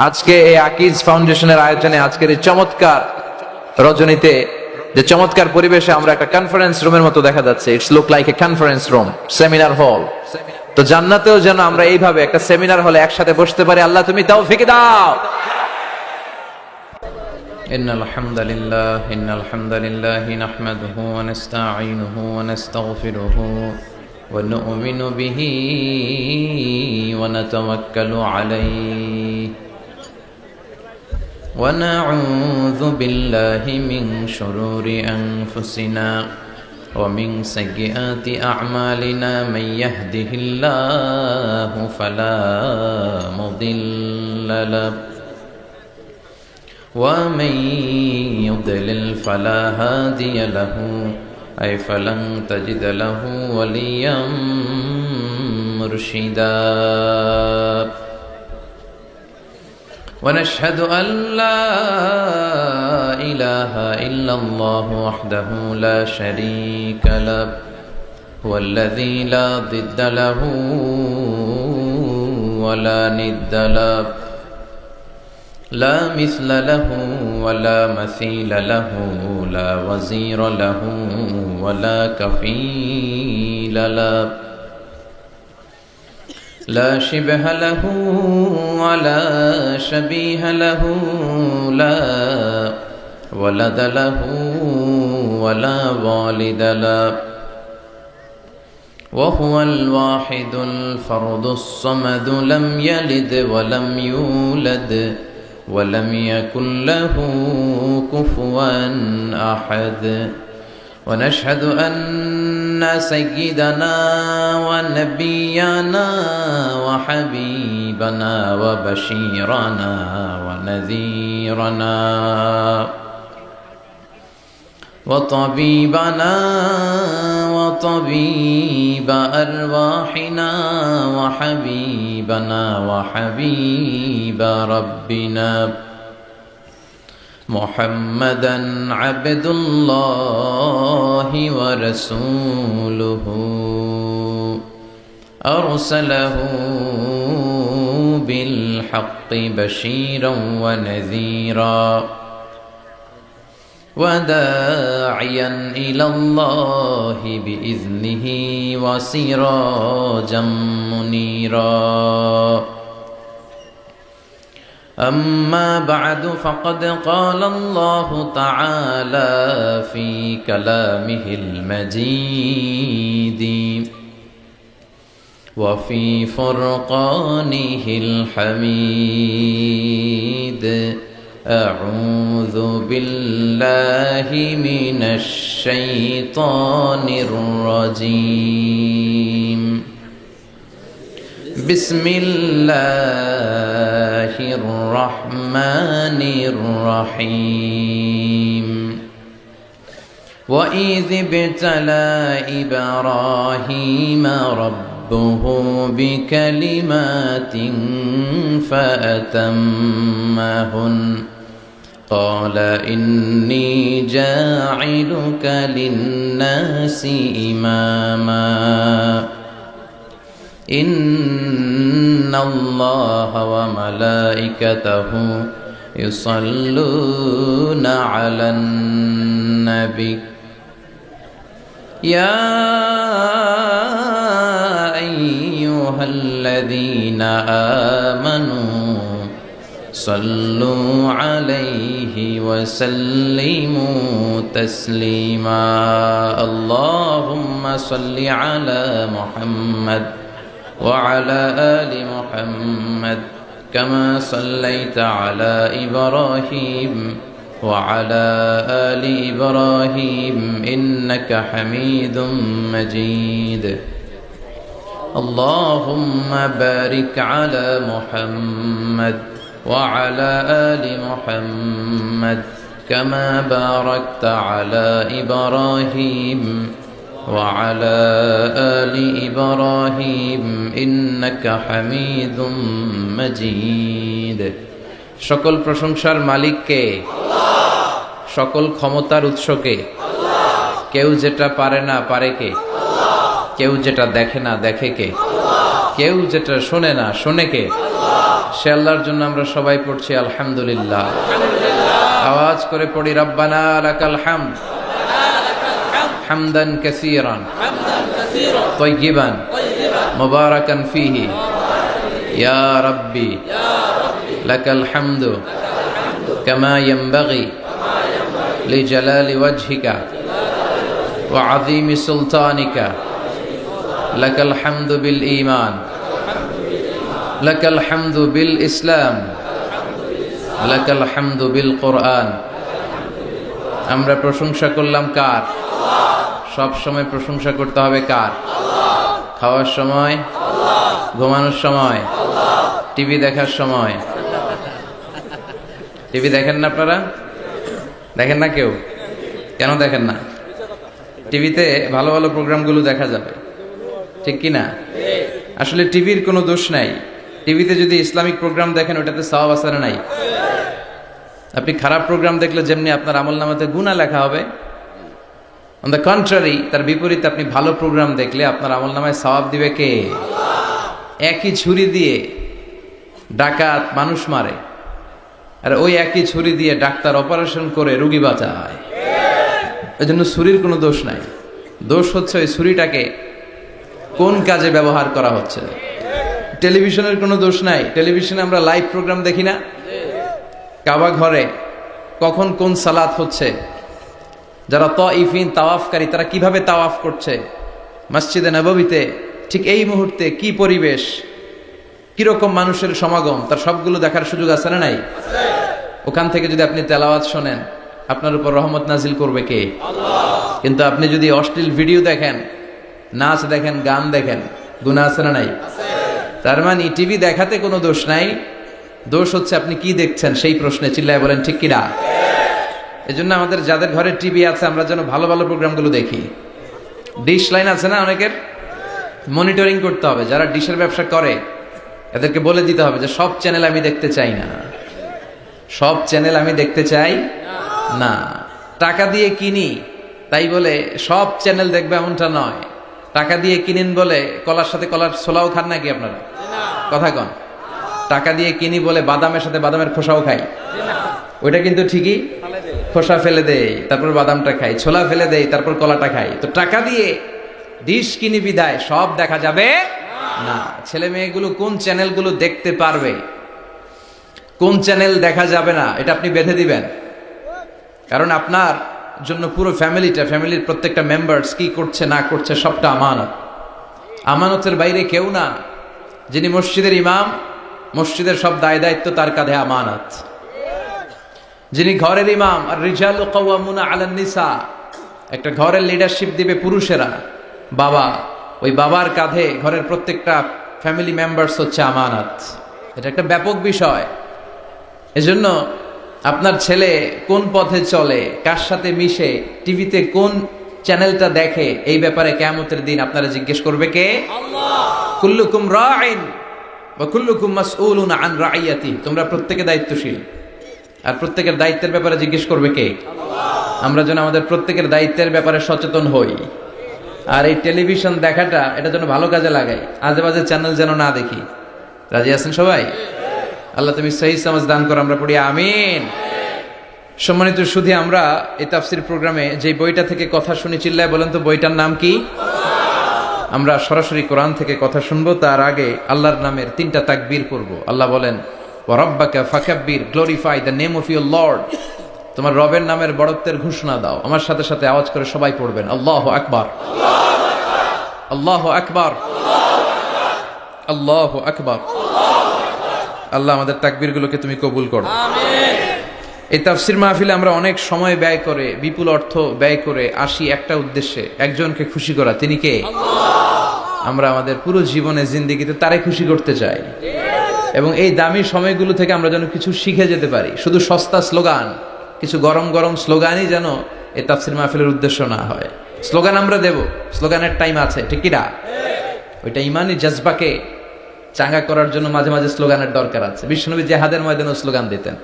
আজকে এই আকিজ ফাউন্ডেশনের আয়োজনে আজকের এই চমৎকার রজনীতে যে চমৎকার পরিবেশে আমরা একটা কনফারেন্স রুমের মতো দেখা যাচ্ছে, it's look like a conference room, seminar hall. তো জান্নাতেও যেন আমরা এইভাবে একটা সেমিনার হলে একসাথে বসতে পারি। আল্লাহ তুমি তৌফিক দাও। ইন্নাল হামদালিল্লাহি নাহমাদুহু ওয়া নাস্তাঈনুহু ওয়া নাস্তাগফিরুহু ওয়া নু'মিনু বিহি ওয়া নাতাওয়াক্কালু আলাইহি ওয়া নাউযু বিল্লাহি মিন শুরুরি আনফুসিনা ওয়া মিন সাইয়্যাতি আ'মালিনা মান ইয়াহদিহিল্লাহু ফালা মুদিল্লা লাহু ومن يضلل فلا هادي له أي فلن تجد له وليا مرشدا ونشهد أن لا إله إلا الله وحده لا شريك له هو الذي لا ضد له ولا ند له لا مثل له ولا مثيل له لا وزير له ولا كفيل له لا شبه له ولا شبيه له لا ولد له ولا والد له وهو الواحد الفرد الصمد لم يلد ولم يولد ولم يكن له كفوا أحد ونشهد أن سيدنا ونبينا وحبيبنا وبشيرنا ونذيرنا وطبيبنا وطبيب أرواحنا وحبيبنا وحبيب ربنا محمدا عبد الله ورسوله أرسله بالحق بشيرا ونذيرا وداعيا إلى الله بإذنه وسراجا منيرا أما بعد فقد قال الله تعالى في كلامه المجيد وفي فرقانه الحميد أعوذ بالله من الشيطان الرجيم بسم الله الرحمن الرحيم وإذ ابتلى إبراهيم ربه بكلمات فأتمهن قال إني جاعلك للناس إماما إن الله وملائكته يصلون على النبي يا أيها الذين آمنوا صلوا عليه وسلموا تسليما اللهم صل على محمد وعلى آل محمد كما صليت على إبراهيم وعلى آل إبراهيم إنك حميد مجيد اللهم بارك على محمد وعلى آل محمد كما باركت على إبراهيم وعلى آل إبراهيم إنك حميد مجيد সকল প্রশংসার মালিক কে? আল্লাহ। সকল ক্ষমতার উৎস কে? আল্লাহ। কেউ যেটা পারে না পারে কে? আল্লাহ। কেউ যেটা দেখে না দেখে কে? আল্লাহ। কেউ যেটা শোনে না, শোনে কে? সে আল্লাহর জন্য আমরা সবাই পড়ছি আলহামদুলিল্লাহ। আওয়াজ করে পড়ি রব্বানা লাকাল হামদ হামদান কাসীরান তাইয়িবান মুবারাকান ফীহি ইয়া রাব্বি লাকাল হামদু কামা ইয়ানবাগি লিজালালি ওয়াজহিকা ওয়া আযীমি সুলতানিকা লাকাল হামদু বিল ঈমান লাকাল হামদু বিল ইসলাম লাকাল হামদু বিল কোরআন। আমরা প্রশংসা করলাম কার? সব সময় প্রশংসা করতে হবে কার? খাওয়ার সময়, ঘুমানোর সময়, টিভি দেখার সময়। টিভি দেখেন না আপনারা? দেখেন না কেউ? কেন দেখেন না? টিভিতে ভালো ভালো প্রোগ্রামগুলো দেখা যাবে, ঠিক কি না? আসলে টিভির কোনো দোষ নাই। টিভিতে যদি ইসলামিক প্রোগ্রাম দেখেন ওটাতে সওয়াব আছে না নাই? আপনি খারাপ প্রোগ্রাম দেখলে যেমনি আপনার আমলনামাতে গুনাহ লেখা হবে, অন দ্য কন্ট্রারি তার বিপরীতে আপনি ভালো প্রোগ্রাম দেখলে আপনার আমলনামায় সওয়াব দিবে কে? একই ছুরি দিয়ে ডাকাত মানুষ মারে, আর ওই একই ছুরি দিয়ে ডাক্তার অপারেশন করে রোগী বাঁচায়। এই জন্য ছুরির কোনো দোষ নাই, দোষ হচ্ছে ওই ছুরিটাকে কোন কাজে ব্যবহার করা হচ্ছে। টেলিভিশনের কোনো দোষ নাই, টেলিভিশনে আমরা লাইভ প্রোগ্রাম দেখি না? কাবা ঘরে কখন কোন সালাত হচ্ছে, যারা তাইফিন তাওয়াফকারী তারা কিভাবে তাওয়াফ করছে, মসজিদে নববীতে ঠিক এই মুহূর্তে কি পরিবেশ, কিরকম মানুষের সমাগম, তার সবগুলো দেখার সুযোগ আছে না নাই? ওখান থেকে যদি আপনি তেলাওয়াত শোনেন আপনার উপর রহমত নাজিল করবে কে? কিন্তু আপনি যদি অশ্লীল ভিডিও দেখেন, নাচ দেখেন, গান দেখেন, গুনাহ আছে না নাই? তার মানে টিভি দেখাতে কোনো দোষ নাই, দোষ হচ্ছে আপনি কি দেখছেন সেই প্রশ্নে। চিল্লায় বলেন ঠিক কিনা? এজন্য আমাদের যাদের ঘরে টিভি আছে আমরা যেন ভালো ভালো প্রোগ্রামগুলো দেখি। ডিশ লাইন আছে না অনেকের, মনিটরিং করতে হবে। যারা ডিশের ব্যবসা করে এদেরকে বলে দিতে হবে যে সব চ্যানেল আমি দেখতে চাই না, সব চ্যানেল আমি দেখতে চাই না। টাকা দিয়ে কিনি তাই বলে সব চ্যানেল দেখবে এমনটা নয়। টাকা দিয়ে কিনেন বলে কলার সাথে কলার ছোলাও খান নাকি আপনারা? কথা কন। টাকা দিয়ে কিনি বলে বাদামের সাথে বাদামের খোসাও খাই, ওইটা কিন্তু ঠিকই খোসা ফেলে দেয় তারপর বাদামটা খাই, ছোলা ফেলে দেয় তারপর কলাটা খাই। তো টাকা দিয়ে ডিশ কিনি বিদায় সব দেখা যাবে না। ছেলে মেয়েগুলো কোন চ্যানেলগুলো দেখতে পারবে, কোন চ্যানেল দেখা যাবে না, এটা আপনি বেঁধে দিবেন। কারণ আপনার জন্য পুরো ফ্যামিলির প্রত্যেকটা মেম্বার্স কি করছে না করছে সবটা আমানত। আমানতের বাইরে কেউ না। যিনি মসজিদের ইমাম, মসজিদের সব দায় দায়িত্ব তার কাঁধে আমানত। যিনি ঘরের ইমাম, আর রিজালু কাওয়ামুনা আলান নিসা, একটা ঘরের লিডারশিপ দিবে পুরুষেরা, বাবা, ওই বাবার কাঁধে ঘরের প্রত্যেকটা ফ্যামিলি মেম্বার্স হচ্ছে আমানত। এটা একটা ব্যাপক বিষয়। এজন্য আপনার ছেলে কোন পথে চলে, কার সাথে মিশে, টিভিতে কোন চ্যানেলটা দেখে, এই ব্যাপারে কিয়ামতের দিন আপনারা জিজ্ঞেস করবে কে? আল্লাহ। কুল্লুকুম রাইন ওয়া কুল্লুকুম মাসউলুন আন রাইয়াতি। তোমরা প্রত্যেকে দায়িত্বশীল, আর প্রত্যেকের দায়িত্বের ব্যাপারে জিজ্ঞেস করবে কে? আল্লাহ। আমরা যেন আমাদের প্রত্যেকের দায়িত্বের ব্যাপারে সচেতন হই। আর এই টেলিভিশন দেখাটা এটা যেন ভালো কাজে লাগাই, আজে বাজে চ্যানেল যেন না দেখি। রাজি আছেন সবাই? আল্লাহ তুমি সহি সমাজ দান করো, আমরা পড়ি আমিন। সম্মানিত সুধী, আমরা এই তাফসীর প্রোগ্রামে যে বইটা থেকে কথা শুনি, চিল্লায় বলেন তো বইটার নাম কি? আমরা সরাসরি কোরআন থেকে কথা শুনবো, তার আগে আল্লাহর নামের 3টা তাকবীর পড়বো। আল্লাহ বলেন ওয়া রাব্বাকা ফাকাব্বির, glorify the name of your lord. তোমার রবের নামের বড়ত্বের ঘোষণা দাও। আমার সাথে সাথে আওয়াজ করে সবাই পড়বেন আল্লাহু আকবার, আল্লাহু আকবার, আল্লাহু আকবার। আল্লাহ আমাদের তাকবীরগুলোকে তুমি কবুল করো, আমিন। এই তাফসীর মাহফিলে আমরা অনেক সময় ব্যয় করে, বিপুল অর্থ ব্যয় করে আসি একটা উদ্দেশ্যে, একজনকে খুশি করা। তিনি কে? আল্লাহ। আমরা আমাদের পুরো জীবনে জিন্দেগিতে তারে খুশি করতে চাই, এবং এই দামি সময়গুলো থেকে আমরা যেন কিছু শিখে যেতে পারি। শুধু সস্তা স্লোগান, কিছু গরম গরম স্লোগানই যেন এই তাফসীর মাহফিলের উদ্দেশ্য না হয়। স্লোগান আমরা দেব, স্লোগানের টাইম আছে, ঠিক কি না? ওইটা ইমানি জজবাকে চাঙ্গা করার জন্য মাঝে মাঝে স্লোগানের দরকার আছে। বিশ্বনবী জিহাদের ময়দানে স্লোগান দিতেন।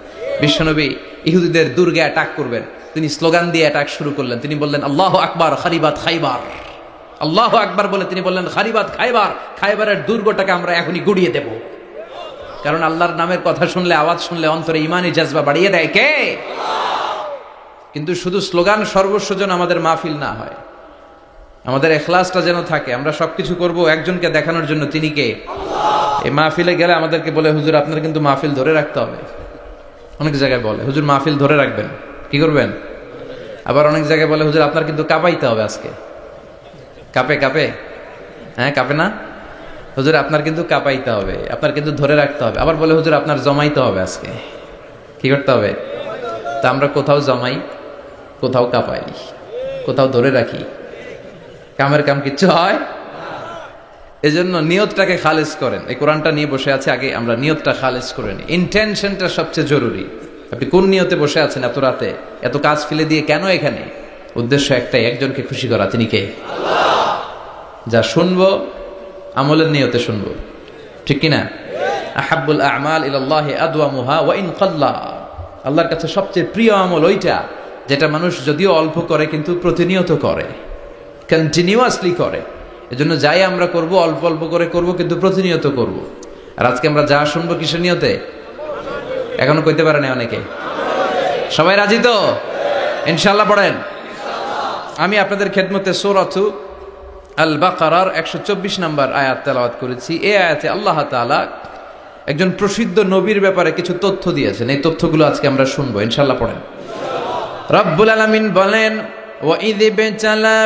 বিশ্বনবী ইহুদিদের দুর্গে অ্যাটাক করবেন, তিনি স্লোগান দিয়ে অ্যাটাক শুরু করলেন। তিনি বললেন আল্লাহু আকবার খারিবাত খাইবার, আল্লাহু আকবার বলে তিনি বললেন, খারিবাত খায়বার, খায়বারের দুর্গটাকে আমরা এখনই গুড়িয়ে দেব। কারণ আল্লাহর নামের কথা শুনলে, আওয়াজ শুনলে অন্তরে ইমানি জাজবা বাড়িয়ে দেয় কে? কিন্তু শুধু স্লোগান সর্বস্ব যেন আমাদের মাহফিল না হয়, আমাদের এখলাসটা যেন থাকে। আমরা সবকিছু করব একজনকে দেখানোর জন্য, তিনি কে? এই মাহফিলে গেলে আমাদেরকে বলে, হুজুর আপনার কিন্তু মাহফিল ধরে রাখতে হবে। অনেক জায়গায় বলে, হুজুর মাহফিল ধরে রাখবেন, কি করবেন? আবার অনেক জায়গায় বলে, হুজুর আপনার কিন্তু কাঁপাইতে হবে আজকে। কাঁপে কাঁপে, হ্যাঁ কাঁপে না? হুজুর আপনার কিন্তু কাঁপাইতে হবে, আপনার কিন্তু ধরে রাখতে হবে। আবার বলে, হুজুর আপনার জমাইতে হবে আজকে। কি করতে হবে? তা আমরা কোথাও জমাই, কোথাও কাঁপাই, কোথাও ধরে রাখি, কামের কাম কিচ্ছু হয়। এজন্য নিয়তটাকে খালেজ করেন। এই কোরআনটা নিয়ে বসে আছে, আগে আমরা নিয়তটা খালেজ করে নিই। ইন্টেনশনটা সবচেয়ে জরুরি। আপনি কোন নিয়তে বসে আছেন এত রাতে, এত কাজ ফেলে দিয়ে কেন এখানে? উদ্দেশ্য একটাই, একজনকে খুশি করা। তিনি কে? যা শুনবো আমলের নিয়তে শুনবো, ঠিক কিনা? আহাব্বুল আ'মাল ইলাল্লাহি আদওয়ামুহা ওয়া ইন কাল্লা। আল্লাহর কাছে সবচেয়ে প্রিয় আমল ওইটা যেটা মানুষ যদিও অল্প করে কিন্তু প্রতিনিয়ত করে, কন্টিনিউয়াসলি করে। এজন্য যাই আমরা করব অল্প অল্প করে করব, কিন্তু প্রতিনিয়ত করব। আর আজকে আমরা যা শুনবো কিসের নিয়তে? এখনো কইতে পারে না অনেকে। সবাই রাজি তো? ইনশাআল্লাহ পড়েন। আমি আপনাদের খেদমতে সূরাতু আল বাকারার 124 নম্বর আয়াত তেলাওয়াত করেছি। এই আয়াতে আল্লাহ তাআলা একজন প্রসিদ্ধ নবীর ব্যাপারে কিছু তথ্য দিয়েছেন। এই তথ্যগুলো আজকে আমরা শুনবো, ইনশাআল্লাহ পড়েন। রব্বুল আলামিন বলেন, ওয়া ইয বিতালা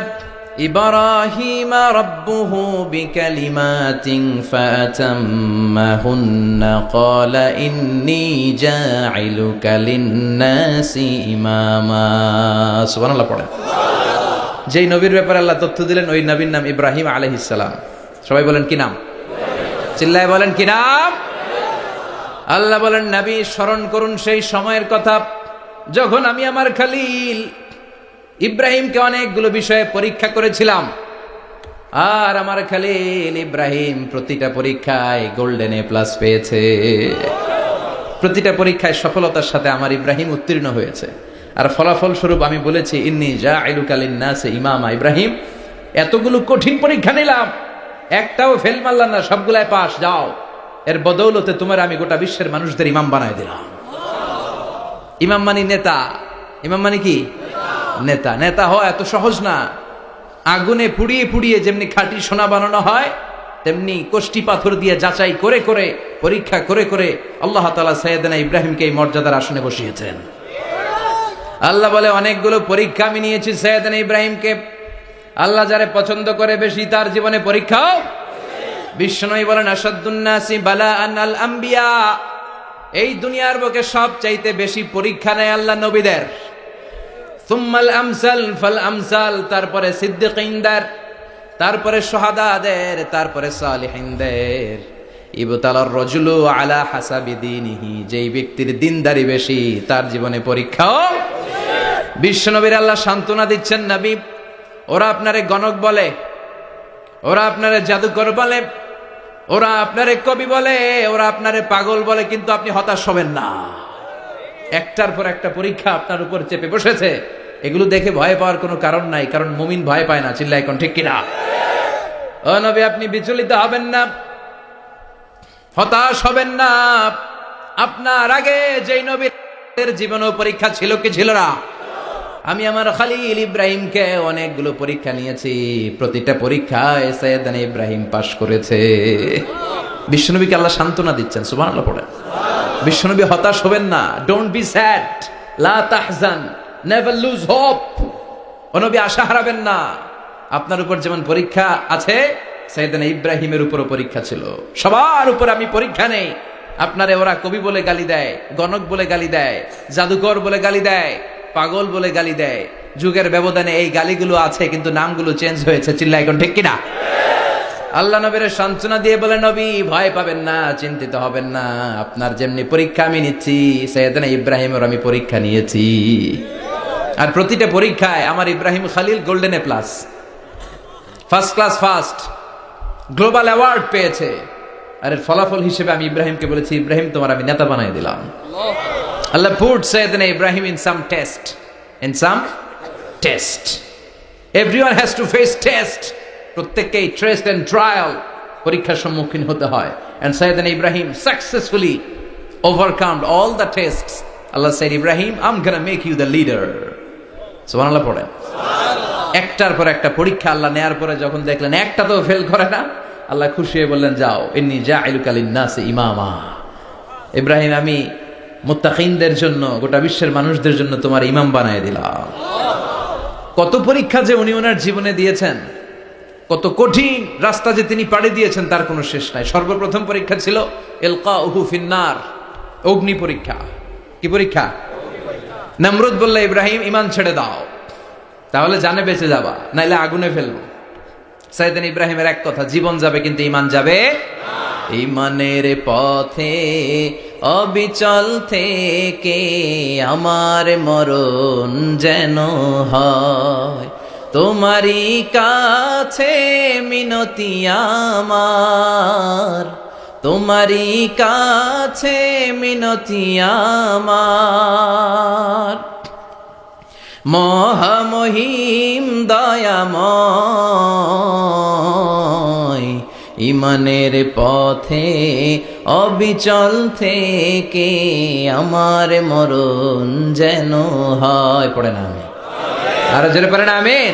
ইব্রাহিমা রাব্বুহু বিকালিমাতিন ফাতাম্মাহুন্না ক্বালা ইন্নী জাঈলুকা লিন-নাসি ইমামা। সুবহানাল্লাহ পড়েন। যেই নবীর ব্যাপারে আল্লাহ তথ্য দিলেন, ওই নবীর নাম ইব্রাহিম আলাইহিস সালাম। সবাই বলেন কি নাম? চিল্লায় বলেন কি নাম? আল্লাহ বলেন, নবী স্মরণ করুন সেই সময়ের কথা যখন আমি আমার খলিল ইব্রাহিমকে অনেকগুলো বিষয়ে পরীক্ষা করেছিলাম। আর আমার খলিল ইব্রাহিম প্রতিটা পরীক্ষায় গোল্ডেন এ প্লাস পেয়েছে। প্রতিটা পরীক্ষায় সফলতার সাথে আমার ইব্রাহিম উত্তীর্ণ হয়েছে। আর ফলাফল স্বরূপ আমি বলেছি, ইন্নী জাঈলুকা লিন-নাসি ইমামা। ইব্রাহিম, এতগুলো কঠিন পরীক্ষা নিলাম, একটাও ফেল মারলাম না, সবগুলাই পাস। যাও, এর বদৌলতে তোমার আমি গোটা বিশ্বের মানুষদের ইমাম বানায় দিলাম। ইমাম মানি নেতা। ইমাম মানি কি? নেতা। নেতা হওয়া এত সহজ না। আগুনে পুড়িয়ে পুড়িয়ে যেমনি খাঁটি সোনা বানানো হয়, তেমনি কষ্টি পাথর দিয়ে যাচাই করে করে, পরীক্ষা করে করে আল্লাহ তাআলা সাইয়েদনা ইব্রাহিমকে এই মর্যাদার আসনে বসিয়েছেন। আল্লাহ বলে, অনেকগুলো পরীক্ষা আমি নিয়েছি সাইয়েদনা ইব্রাহিমকে। আল্লাহ যারে পছন্দ করে বেশি, তার জীবনে পরীক্ষাও। বিশ্বনবী বলেন, আশাদ্দুন নাসি বালাআন আল আম্বিয়া। এই দুনিয়ার বুকে সবচাইতে বেশি পরীক্ষা নেয় আল্লাহ নবীদের। সুম্মাল আমসাল ফাল আমসাল, তারপরে সিদ্দিকিনদের, তারপরে শুহাদাদের, তারপরে সালিহিনদের। ইবতালার রাজুলু আলা হাসাবি দীনিহি। যেই ব্যক্তির দিনদারি বেশি, তার জীবনে পরীক্ষাও। বিশ্বনবীর আল্লাহ সান্ত্বনা দিচ্ছেন, নবী ওরা আপনারে গণক বলে, ওরা আপনারে জাদুকর বলে, ওরা আপনারে কবি বলে, ওরা আপনারে পাগল বলে, কিন্তু আপনি হতাশ হবেন না। একটার পর একটা পরীক্ষা আপনার উপর চেপে বসেছে। এগুলো দেখে ভয় পাওয়ার কোনো কারণ নাই, কারণ মুমিন ভয় পায় না। চিল্লায় কোন ঠিক কিনা? ও নবী, আপনি বিচলিত হবেন না, হতাশ হবেন না। আপনার আগে যেই নবীর জীবনেও পরীক্ষা ছিল কি ছিল না? আমি আমার খলিল ইব্রাহিমকে অনেকগুলো পরীক্ষা নিয়েছি, প্রতিটা পরীক্ষায় সাইয়েদনা ইব্রাহিম পাশ করেছে। বিশ্বনবীকে আল্লাহ সান্ত্বনা দিচ্ছেন। সুবহানাল্লাহ পড়েন। বিশ্বনবী হতাশ হবেন না। ডোন্ট বি স্যাড, লা তাহজান, নেভার লুজ হোপ। ও নবী, আশা হারাবেন না। আপনার উপর যেমন পরীক্ষা আছে, সাইয়েদনা ইব্রাহিমের উপরও পরীক্ষা ছিল। সবার উপর আমি পরীক্ষা নেই। আপনারে ওরা কবি বলে গালি দেয়, গণক বলে গালি দেয়, জাদুকর বলে গালি দেয়, পাগল বলে গালি দেয়। যুগের ব্যবধানে এই গালিগুলো আছে, কিন্তু নামগুলো চেঞ্জ হয়েছে। চিল্লায় এখন ঠিক কিনা? আল্লাহ নবীর সান্ত্বনা দিয়ে বলে, নবী ভয় পাবেন না, চিন্তিত হবেন না। আপনার যেমনি পরীক্ষা আমি নিচ্ছি, সাইয়েদনা ইব্রাহিমের আমি পরীক্ষা নিয়েছি। আর প্রতিটা পরীক্ষায় আমার Ibrahim Khalil golden A plus, first class first, global award পেয়েছে। আর এর ফলাফল হিসেবে আমি ইব্রাহিমকে বলেছি, ইব্রাহিম তোমার আমি নেতা বানাই দিলাম। Allah put Sayyidina Ibrahim in some test. In some test. Everyone has to face test. প্রত্যেককেই টেস্ট এন্ড ট্রায়াল, পরীক্ষার সম্মুখীন হতে হয়। এন্ড সাইয়েদনা Ibrahim successfully overcome all the tests. Allah said, Ibrahim, I'm gonna make you the leader. সুবহানাল্লাহ পড়েন। একটার পর একটা পরীক্ষা আল্লাহ নেয়ার পরে যখন দেখলেন একটা তো ফেল করে না, আল্লাহ খুশি হয়ে বললেন, যাও, ইন্নী জাইলুকা লিন-নাসি ইমামা। ইব্রাহিম, আমি মুত্তাকিনদের জন্য, গোটা বিশ্বের মানুষদের জন্য তোমার ইমাম বানায় দিলাম। কত পরীক্ষা যে উনি ওনার জীবনে দিয়েছেন, কত কঠিন রাস্তা যে তিনি পাড়ি দিয়েছেন তার কোনো শেষ নাই। সর্বপ্রথম পরীক্ষা ছিল ইলকাউহু ফিন্নার, অগ্নি পরীক্ষা। কি পরীক্ষা? নমরুদ বলল, ইব্রাহিম ঈমান ছেড়ে দাও, তাহলে জানে বেঁচে যাবা, নাইলে আগুনে ফেলবো। সাইয়েদনা ইব্রাহিমের এক কথা, জীবন যাবে কিন্তু ঈমান যাবে না। ঈমানের পথে অবিচল থেকে আমার মরণ যেন হয়, তোমারই কাছে মিনতি আমার, তোমারই কাছে মিনতি আমার। মহামহিম দয়াময়, ঈমানের পথে অবিচল থেকে আমার মরণ যেন হয়। পড়ে না আমি আরো জোরে পড়ে না আমিন।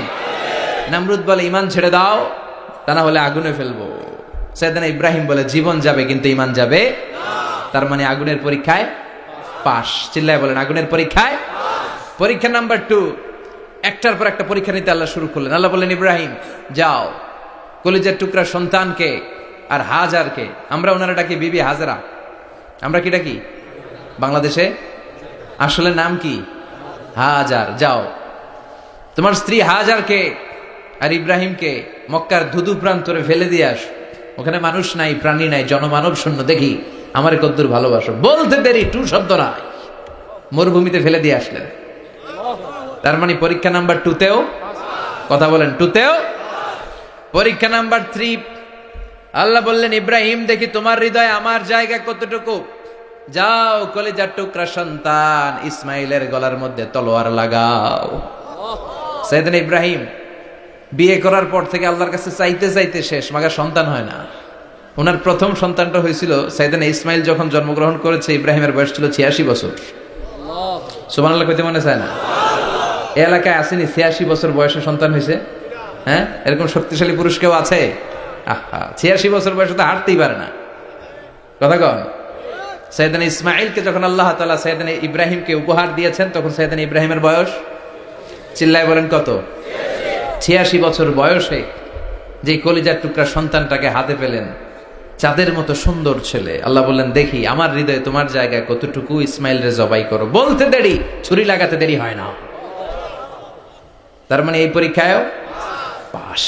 নমরুদ বলে, ঈমান ছেড়ে দাও, তা না হলে আগুনে ফেলবো। সাইয়েদনা ইব্রাহিম বলে, জীবন যাবে কিন্তু ঈমান যাবে না। তার মানে আগুনের পরীক্ষায় পাস। চিল্লায় বলেন, আগুনের পরীক্ষায়। পরীক্ষা নাম্বার 2, একটার পর একটা পরীক্ষা নিতে আল্লাহ শুরু করলেন। আল্লাহ বললেন, ইব্রাহিম যাও, কলিজার টুকরা সন্তানকে আর হাজারকে, আমরা ওনারা ডাকি বিবি হাজরা, আমরা কি ডাকি বাংলাদেশে, আসলে নাম কি হাজার, যাও তোমার স্ত্রী হাজারকে আর ইব্রাহিমকে মক্কার ধুধু প্রান্তরে ফেলে দিয়ে আস, ওখানে মানুষ নাই, প্রাণী নাই, জনমানব শূন্য, দেখি আমারে কদ্দুর ভালোবাসো। বলতে দেরি, টু শব্দ নাই, মরুভূমিতে ফেলে দিয়ে আসলেন। তার মানে পরীক্ষা নাম্বার 2তেও, কথা বলেন, 2তেও। পরীক্ষা নাম্বার 3, আল্লাহ বললেন, ইব্রাহিম দেখি তোমার হৃদয়ে আমার জায়গা কতটুকু, যাও কলিজার টুকরা সন্তান ইসমাইলের গলার মধ্যে তলোয়ার লাগাও। সাইয়েদনা ইব্রাহিম বিয়ে করার পর থেকে আল্লাহর কাছে চাইতে চাইতে শেষ, মাগা সন্তান হয় না। ওনার প্রথম সন্তানটা হয়েছিল সাইয়েদনা ইসমাইল যখন জন্মগ্রহণ করেছে, ইব্রাহিমের বয়স ছিল 86 বছর। সুবহানাল্লাহ কইতে মনে চায় না? এই এলাকায় আসেনি 86 বছর বয়সে সন্তান হয়েছে? হ্যাঁ, এরকম শক্তিশালী পুরুষ কেউ আছে? আহা, 86 বছর বয়সে তো হাঁটতেই পারে না। কথা কন। সাইয়েদনা ইসমাইলকে যখন আল্লাহ তাআলা সাইয়েদনা ইব্রাহিমকে উপহার দিয়েছেন, তখন সাইয়েদনা ইব্রাহিমের বয়স, চিল্লায় বলেন কত? 86 বছর বয়সে যে কলিজার টুকরা সন্তানটাকে হাতে পেলেন, চাঁদের মতো সুন্দর ছেলে। আল্লাহ বললেন, দেখি আমার হৃদয়ে তোমার জায়গায় কতটুকু, ইসমাইল রে জবাই করো। বলতে দেরি, ছুরি লাগাতে দেরি হয় না। তার মানে এই পরীক্ষায়ও পাস।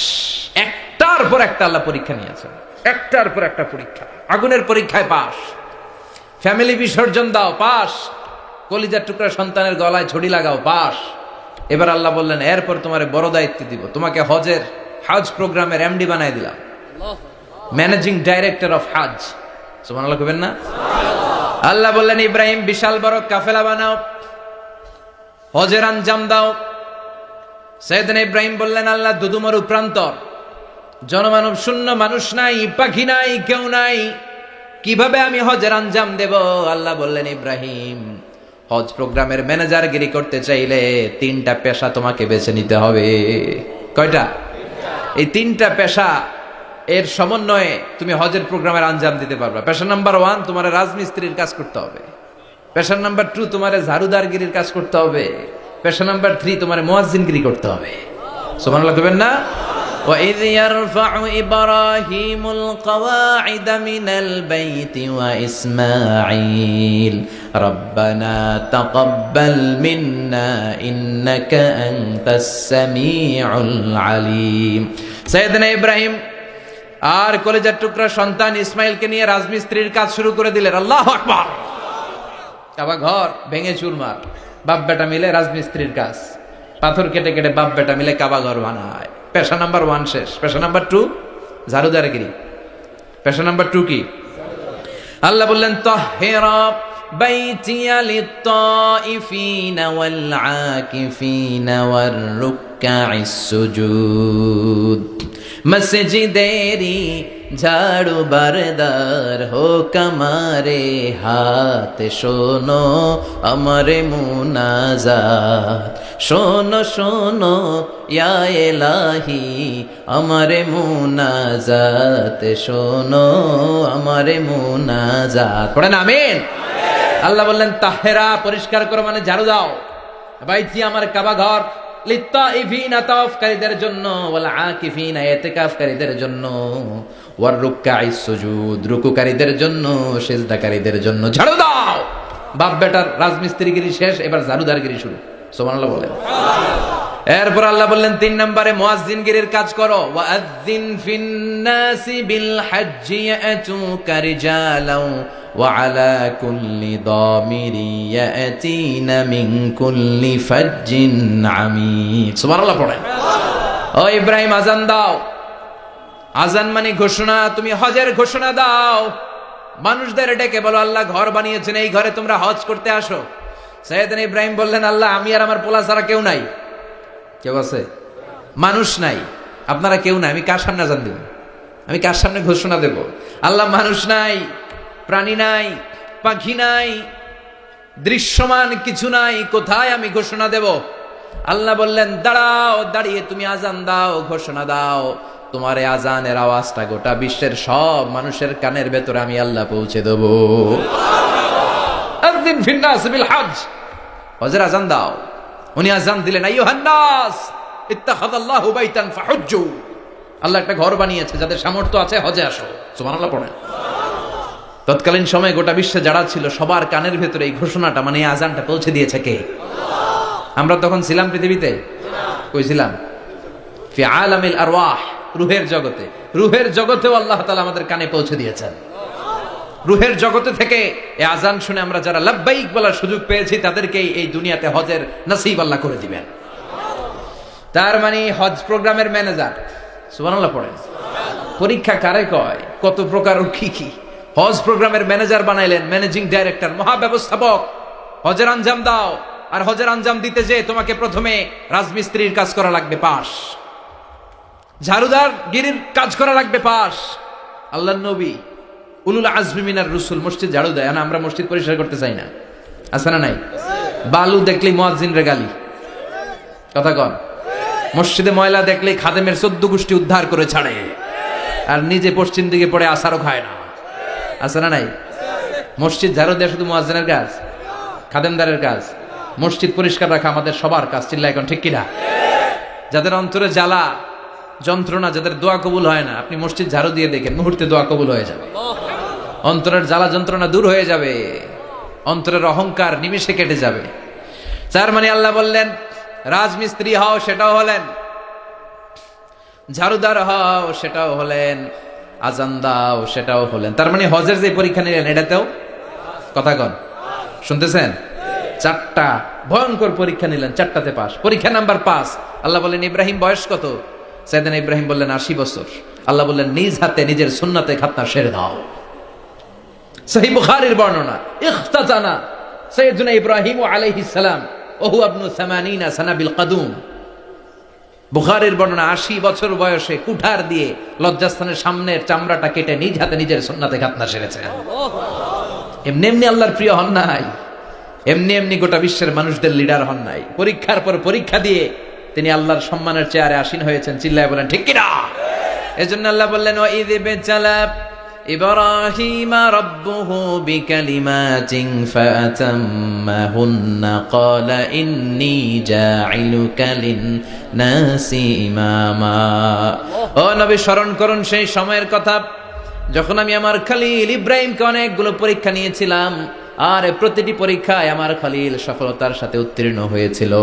একটার পর একটা আল্লাহ পরীক্ষা নিয়েছেন, একটার পর একটা পরীক্ষা। আগুনের পরীক্ষায় পাস, ফ্যামিলি বিসর্জন দাও, পাস। কলিজার টুকরা সন্তানের গলায় ছড়ি লাগাও, পাস। এবার আল্লাহ বললেন, এরপর তোমার বড় দায়িত্ব দিব, তোমাকে হজ প্রোগ্রামের এমডি বানাই দিলাম, ম্যানেজিং ডাইরেক্টর অফ হজ। সুবহানাল্লাহ কইবেন না? আল্লাহ বললেন, ইব্রাহিম বিশাল বড় কাফেলা বানাও, হজের আঞ্জাম দাও। সাইয়েদনা ইব্রাহিম বললেন, আল্লাহ দুদুমরু প্রান্তর, জনমানব শূন্য, মানুষ নাই, পাখি নাই, কেউ নাই, কিভাবে আমি হজের আঞ্জাম দেব? আল্লাহ বললেন, ইব্রাহিম হজ প্রোগ্রামের ম্যানেজারগিরি করতে চাইলে 3টা পেশা তোমাকে বেছে নিতে হবে। কয়টা? এই 3টা পেশা এর সমন্বয়ে তুমি হজের প্রোগ্রামের আঞ্জাম দিতে পারবে। পেশা নাম্বার 1, তোমার রাজমিস্ত্রির কাজ করতে হবে। পেশা নাম্বার 2, তোমার ঝাড়ুদারগিরির কাজ করতে হবে। পেশা নাম্বার 3, তোমার মুয়াজ্জিনগিরি করতে হবে। সুবহানাল্লাহ কইবেন না? وَإِذْ يَرْفَعُ إِبْرَاهِيمُ الْقَوَاعِدَ مِنَ الْبَيْتِ وَإِسْمَاعِيلُ رَبَّنَا تَقَبَّلْ مِنَّا إِنَّكَ أَنْتَ السَّمِيعُ الْعَلِيمُ। সাইয়েদনা ইব্রাহিম আর কলেজার টুকরা সন্তান ইসমাইলকে নিয়ে রাজমিস্ত্রির কাজ শুরু করে দিলেন। আল্লাহু আকবার। কাবা ঘর ভেঙে চুরমার, বাপ বেটা মিলে রাজমিস্ত্রির কাজ, পাথর কেটে কেটে বাপ বেটা মিলে কাবা ঘর বানায়। পেশা নাম্বার 1 শেষ। পেশা নাম্বার 2 ঝাড়ুদারগিরি। পেশা নাম্বার 2 কি? আল্লাহ বললেন, তাহহিরা বাইতিয়া লিত-তাইফিনা ওয়াল আকিফিনা ওয়ার রুকআইস সুজুদ। মসজিদেরি ঝাড়ু বারদার হোক আমারে হাত, শোনো আমারে মুনাজাত, শোনো শোনো ইয়া এলাহি আমারে মুনাজাত, শোনো আমারে মুনাজাত। পড়েন আমিন। আল্লাহ বললেন তাহেরা, পরিষ্কার করো মানে ঝাড়ু দাও, বাইতি আমার কাবা ঘর, লিত্তাইফিনা তাওয়াফকারীদের জন্য, ওয়াল আকিফিনা ইতিকাফকারীদের জন্য, ওয়ার রুকআইস সুজুদ রুকুকারীদের জন্য, সিজদাকারীদের জন্য। ঝাড়ু দাও। বাপ বেটার রাজমিস্ত্রিগিরি শেষ, এবার ঝাড়ুদারগিরি শুরু। সুবহানাল্লাহ বলেন। এরপর আল্লাহ বললেন 3 নম্বরে মুয়াজ্জিনগিরির কাজ করো। ওয়াআযযিন ফিন্নাসি বিল হজ্জি ইয়াতুকা রিজালাও ওয়া আলা কুল্লি দামিরি ইয়াতিনা মিন কুল্লি ফাজ্জিন আমিক। সুবহানাল্লাহ পড়েন। ও ইব্রাহিম আজান দাও। আজান মানে ঘোষণা, তুমি হজের ঘোষণা দাও। মানুষদের ডেকে বলো আল্লাহ ঘর বানিয়েছেন, এই ঘরে তোমরা হজ করতে আসো। সাইয়েদনা ইব্রাহিম বললেন আল্লাহ আমি আর আমার পোলা ছাড়া কেউ নাই। কেউ আছে? মানুষ নাই, আপনারা কেউ নাই, আমি কার সামনে আজান দেব? আমি কার সামনে ঘোষণা দেব? আল্লাহ মানুষ নাই, প্রাণী নাই, পাখি নাই, দৃশ্যমান কিছু নাই, কোথায় আমি ঘোষণা দেব? আল্লাহ বললেন দাঁড়াও, দাঁড়িয়ে তুমি আজান দাও, ঘোষণা দাও। তোমার এই আজানের আওয়াজটা গোটা বিশ্বের সব মানুষের কানের ভেতরে আমি আল্লাহ পৌঁছে দেব। আযযিন ফিন্নাস বিল হজ, হজের আজান দাও। উনি আজান দিলেন আইয়ুহান নাস ইত্তাখাযাল্লাহু বাইতান ফাহুজ্জু, আল্লাহ একটা ঘর বানিয়েছে, যাদের সামর্থ্য আছে হজে আসো। সুবহানাল্লাহ পড়েন। তৎকালীন সময়ে গোটা বিশ্বে যারা ছিল সবার কানের ভেতরে এই ঘোষণাটা মানে এই আজানটা পৌঁছে দিয়েছে কে? আমরা তখন ছিলাম পৃথিবীতে? কই ছিলাম? ফি আলামিল আরওয়াহ, রূহের জগতে। রূহের জগতেও আল্লাহ তাআলা আমাদের কানে পৌঁছে দিয়েছেন। রূহের জগতে থেকে এই আজান শুনে আমরা যারা লাব্বাইক বলার সুযোগ পেয়েছি তাদেরকে এই দুনিয়াতে হজের নসিব আল্লাহ করে দিবেন। তার মানে হজ প্রোগ্রামের ম্যানেজার। সুবহানাল্লাহ পড়েন। পরীক্ষা কারে কয়? কত প্রকার কি কি। হজ প্রোগ্রামের ম্যানেজার বানাইলেন, ম্যানেজিং ডাইরেক্টর, মহাব্যবস্থাপক। হজের আঞ্জাম দাও, আর হজের আঞ্জাম দিতে যে তোমাকে প্রথমে রাজমিস্ত্রির কাজ করা লাগবে পাস, ঝাড়ুদার গিরির কাজ করা লাগবে পাস। আল্লাহর নবী উলুল আজমি মিনার রসুল মসজিদ ঝাড়ু দেয়, না আমরা মসজিদ পরিষ্কার করতে চাই না? আছে না নাই? বালু দেখলে মুয়াজ্জিনরে গালি, কথা কন। মসজিদে ময়লা দেখলে খাদেমের 14 গোষ্ঠী উদ্ধার করে ছাড়ে, আর নিজে পশ্চিম দিকে পড়ে আসারও খায় না। আছে না নাই? মসজিদ ঝাড়ু দেয়া শুধু মুয়াজ্জিনের কাজ? খাদেমদারের কাজ? মসজিদ পরিষ্কার রাখা আমাদের সবার কাজ। চিল্লা এখন ঠিক কিনা? যাদের অন্তরে জ্বালা যন্ত্রণা, যাদের দোয়া কবুল হয় না, আপনি মসজিদ ঝাড়ু দিয়ে দেখেন মুহূর্তে দোয়া কবুল হয়ে যাবে। অন্তরের জ্বালা যন্ত্রণা দূর হয়ে যাবে, অন্তরের অহংকার নিমেষে কেটে যাবে। তার মানে আল্লাহ বললেন রাজমিস্ত্রি হও, সেটাও হলেন, ঝাড়ুদার হও, সেটাও হলেন, আজান দাও, সেটাও হলেন। তার মানে হজের যে পরীক্ষা নিলেন এটাতেও, কথা কন, শুনতেছেন? 4টা ভয়ঙ্কর পরীক্ষা নিলেন, 4টাতে পাস। পরীক্ষা নাম্বার 5। আল্লাহ বললেন ইব্রাহিম বয়স কত? সাইয়েদনা ইব্রাহিম বললেন 80 বছর। আল্লাহ বললেন নিজ হাতে নিজের সুন্নাতে খাতনা সেরে দাও। সহিহ বুখারীর বর্ণনা, ইখতাতানা সাইয়েদনা ইব্রাহিম আলাইহিস সালাম ওহু ইবনু 80 সানা বিল কাদুম। বুখারীর বর্ণনা 80 বছর বয়সে কুঠার দিয়ে লজ্জাস্থানের সামনের চামড়াটা কেটে নিজ হাতে নিজের সুন্নাতে খাতনা সেরেছেন। এমনি এমনি আল্লাহর প্রিয় হন নাই, এমনি এমনি গোটা বিশ্বের মানুষদের লিডার হন নাই। পরীক্ষার পর পরীক্ষা দিয়ে তিনি আল্লাহর সম্মানের চেয়ারে আসীন হয়েছেন। চিল্লায় বলেন ঠিক কিনা? এজন্য আল্লাহ বললেন ওয়াইদ বিতালা ইব্রাহিমা রাব্বুহু বিকালিমাতিন ফাতাম্মাহুন্না ক্বালা ইন্নী জাইলুকা লিন-নাসি ইমামা। ও নবী, স্মরণ করুন সেই সময়ের কথা যখন আমি আমার খলিল ইব্রাহিমকে অনেকগুলো পরীক্ষা নিয়েছিলাম, আর প্রতিটি পরীক্ষায় আমার খলিল সফলতার সাথে উত্তীর্ণ হয়েছিল।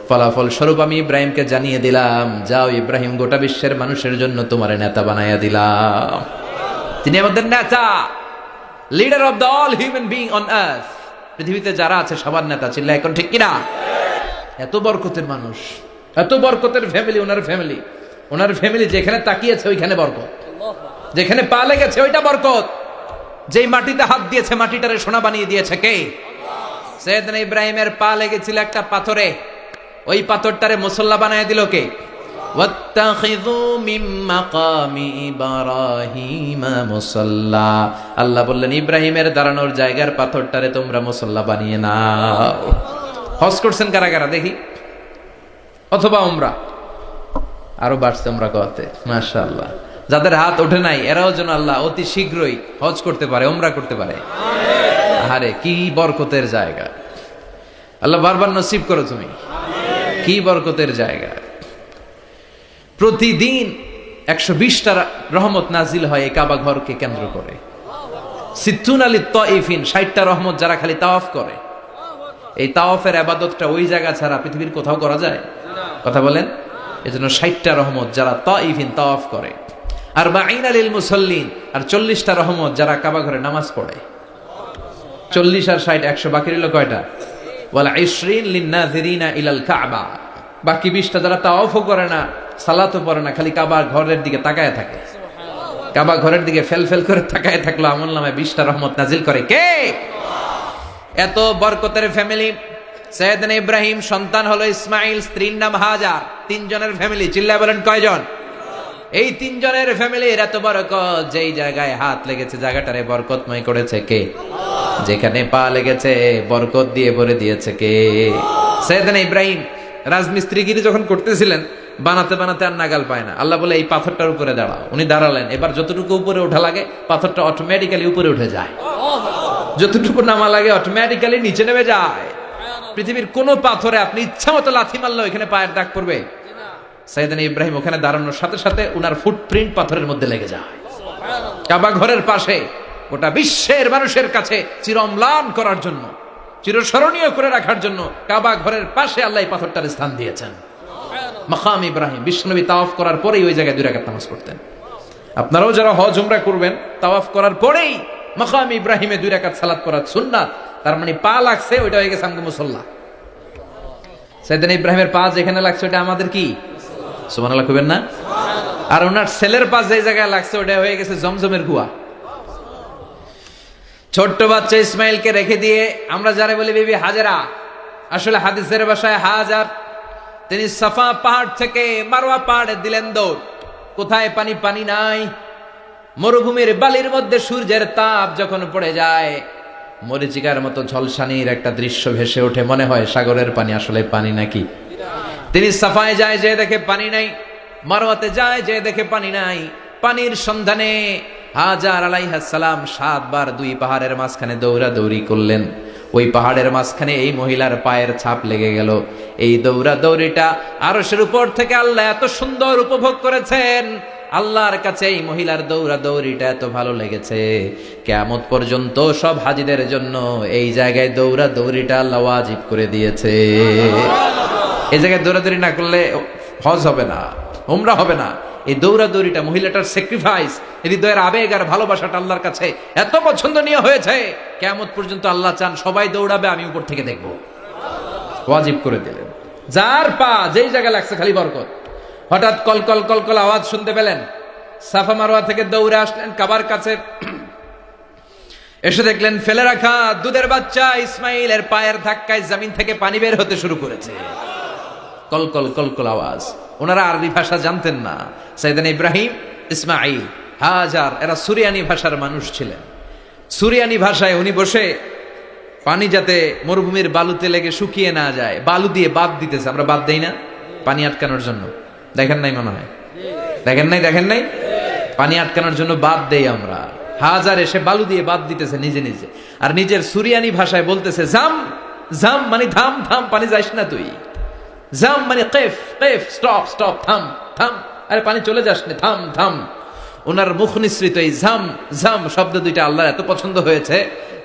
ফলাফল স্বরূপ আমি ইব্রাহিমকে জানিয়ে দিলাম, যাও ইব্রাহিম, গোটা বিশ্বের মানুষের জন্য তোমার নেতা বানাইয়া দিলাম। তিনি আমাদের নেতা, leader of the all human being on earth. পৃথিবীতে যারা আছে সবার নেতা। চিল্লা এখন ঠিক কিনা? এত বরকতের মানুষ, এত বরকতের ফ্যামিলি, ওনার ফ্যামিলি যেখানে তাকিয়েছে ওইখানে বরকত, যেখানে পা লেগেছে ওইটা বরকত। যেই মাটিতে হাত দিয়েছে মাটিটারে সোনা বানিয়ে দিয়েছে কে? সাইয়েদনা ইব্রাহিমের পা লেগেছিল একটা পাথরে, ওই পাথরটারে মুসল্লা বানিয়ে দিল কে? ওয়াত্তাখিযু মিন মাকামি ইব্রাহিমা মুসাল্লা। আল্লাহ বললেন ইব্রাহিমের দাঁড়ানোর জায়গার পাথরটারে তোমরা মুসাল্লা বানিয়ে নাও। হজ করছেন কারা কারা দেখি, অথবা উমরা, আরো বাড়ছে উমরা করতে, মাশাআল্লাহ। যাদের হাত ওঠে নাই এরাও যেন আল্লাহ অতি শীঘ্রই হজ করতে পারে, উমরা করতে পারে। আরে কি বরকতের জায়গা, আল্লাহ বারবার নসিব করো তুমি। কি বরকতের জায়গা, প্রতিদিন 120টা রহমত নাজিল হয় এই কাবা ঘরকে কেন্দ্র করে। সিত্তুন আলী তাইফিন, 60টা রহমত যারা খালি তাওয়াফ করে। এই তাওয়াফের ইবাদতটা ওই জায়গা ছাড়া পৃথিবীর কোথাও করা যায়? কথা বলেন। এজন্য 60টা রহমত যারা তাইফিন তাওয়াফ করে, আর বাঈনা লিল মুসাল্লিন, আর 40টা রহমত যারা কাবা ঘরে নামাজ পড়ে। 40 আর 60 100, বাকি রইল কয়টা? ওয়ালা 20 লিন-নাযিরিনা ইলাল কাবা। বাকি 20টা যারা তাওয়াফও করে না, সালাতও পড়ে না, খালি কাবা ঘরের দিকে তাকায় থাকে। কাবা ঘরের দিকে ফেল করে তাকায় থাকলো, আমলনামায় 20টা রহমত নাজিল করে কে? এত বরকতের ফ্যামিলি। সাইয়েদনা ইব্রাহিম সন্তান হলো ইসমাইল, স্ত্রীর নাম হাজার। 3 জনের ফ্যামিলি, চিল্লায় বলেন কয়জন? এই 3 জনের ফ্যামিলির এত বরকত, যেই জায়গায় হাত লেগেছে জায়গাটারে বরকতময় করেছে কে? যেখানে পা লেগেছে বরকত দিয়ে ভরে দিয়েছে কে? সাইয়েদনা ইব্রাহিম রাজমিস্ত্রিগিরি যখন করতেছিলেন, বানাতে বানাতে আর নাগাল পায় না। আল্লাহ বলে এই পাথরটার উপরে দাঁড়াও। উনি দাঁড়ালেন, এবার যতটুকু উপরে ওঠা লাগে পাথরটা অটোমেটিক্যালি উপরে উঠে যায়, যতটুকু নামা লাগে অটোমেটিক্যালি নিচে নেমে যায়। পৃথিবীর কোন পাথরে আপনি ইচ্ছা মতো লাথি মারলেও এখানে পায়ের দাগ পড়বে? সাইয়েদনা ইব্রাহিম ওখানে দাঁড়ানোর সাথে সাথে উনার ফুটপ্রিন্ট পাথরের মধ্যে লেগে যায়। কাবা ঘরের পাশে গোটা বিশ্বের মানুষের কাছে চিরম্লান করার জন্য, চিরস্মরণীয় করে রাখার জন্য কাবা ঘরের পাশে আল্লাহ এই পাথরটার স্থান দিয়েছেন। মাকাম ইব্রাহিম, বিশ্বনবী তাওয়াফ করার পরেই ওই জায়গায় 2 রাকাত নামাজ পড়তেন। আপনারাও যারা হজ উমরা করবেন, তাওয়াফ করার পরেই মাকাম ইব্রাহিমে 2 রাকাত সালাত পড়া সুন্নাত। তার মানে পা লাগছে, ওইটা হয়ে গেছে আমগো মুসাল্লা। সাইয়েদনা ইব্রাহিমের পা যেখানে লাগছে ওটা আমাদের কি? সুবহানাল্লাহ কইবেন না? আর ওনার ছেলের পা যে জায়গায় লাগছে ওটা হয়ে গেছে জমজমের কুয়া। ছোট্ট বাচ্চা ইসমাইলকে রেখে দিয়ে আমরা যারা বলি বিবি হাজেরা, আসলে হাদিসের ভাষায় হাজার, তিনি সাফা পাহাড় থেকে মারওয়া পাহাড়ে দিলেন দৌড়। কোথায় পানি? পানি নাই। মরুভূমির বালির মধ্যে সূর্যের তাপ যখন পড়ে যায়, মরিচিকার মতো ঝলসানির একটা দৃশ্য ভেসে ওঠে, মনে হয় সাগরের পানি, আসলে পানি নাকি। তিনি সাফায় যায়, যে দেখে পানি নাই। মারওয়াতে যায়, যে দেখে পানি নাই। পানির সন্ধানে হাজার আলাইহিস সালাম 7 বার 2 পাহাড়ের মাঝখানে দৌড়াদৌড়ি করলেন। ওই পাহাড়ের মাঝখানে এই মহিলার পায়ের ছাপ লেগে গেল। এই দৌড়াদৌড়িটা আরশের উপর থেকে আল্লাহ এত সুন্দর উপভোগ করেছেন। আল্লাহর কাছে এই মহিলার দৌড়াদৌড়িটা এত ভালো লেগেছে, কিয়ামত পর্যন্ত সব হাজীদের জন্য এই জায়গায় দৌড়াদৌড়িটা আল্লাহ ওয়াজিব করে দিয়েছে। এই জায়গায় দৌড়াদৌড়ি না করলে হজ হবে না, উমরা হবে না। এই দৌড়াদৌড়িটা, মহিলাটার স্যাক্রিফাইস, হৃদয়ের আবেগ আর ভালোবাসাটা আল্লাহর কাছে এত পছন্দনীয় হয়েছে, কিয়ামত পর্যন্ত আল্লাহ চান সবাই দৌড়াবে, আমি উপর থেকে দেখব। ওয়াজিব করে দিলেন। যার পা যেই জায়গায় লাগছে খালি বরকত। হঠাৎ কলকল কলকল আওয়াজ শুনতে পেলেন, সাফা মারওয়া থেকে দৌড়ে আসলেন কাবার কাছে। এসে দেখলেন ফেলে রাখা দুধের বাচ্চা ইসমাইলের পায়ের ধাক্কায় জমিন থেকে পানি বের হতে শুরু করেছে। কলকল কলকল আওয়াজ। ওনারা আরবি ভাষা জানতেন না। সাইয়েদনা ইব্রাহিম, ইসমাইল, হাজার এরা সুরিয়ানি ভাষার মানুষ ছিলেন। সুরিয়ানি ভাষায় উনি বসে পানি যাতে মরুভূমির বালুতে লেগে শুকিয়ে না যায়, বালু দিয়ে বাদ দিতেছে। আমরা বাদ দেই না পানি আটকানোর জন্য? দেখেন নাই মনে হয়? দেখেন নাই? পানি আটকানোর জন্য বাদ দেই আমরা। হাজার এসে বালু দিয়ে বাদ দিতেছে নিজে নিজে, আর নিজের সুরিয়ানি ভাষায় বলতেছে জাম জাম, মানে থাম থাম, পানি যাইস না তুই। জাম মানে কেফ কেফ, স্টপ স্টপ, থাম থাম, আরে পানি চলে যাস না, থাম থাম। ওনার মুখ নিঃসৃত এই জাম জাম শব্দ দুইটা আল্লাহর এত পছন্দ হয়েছে,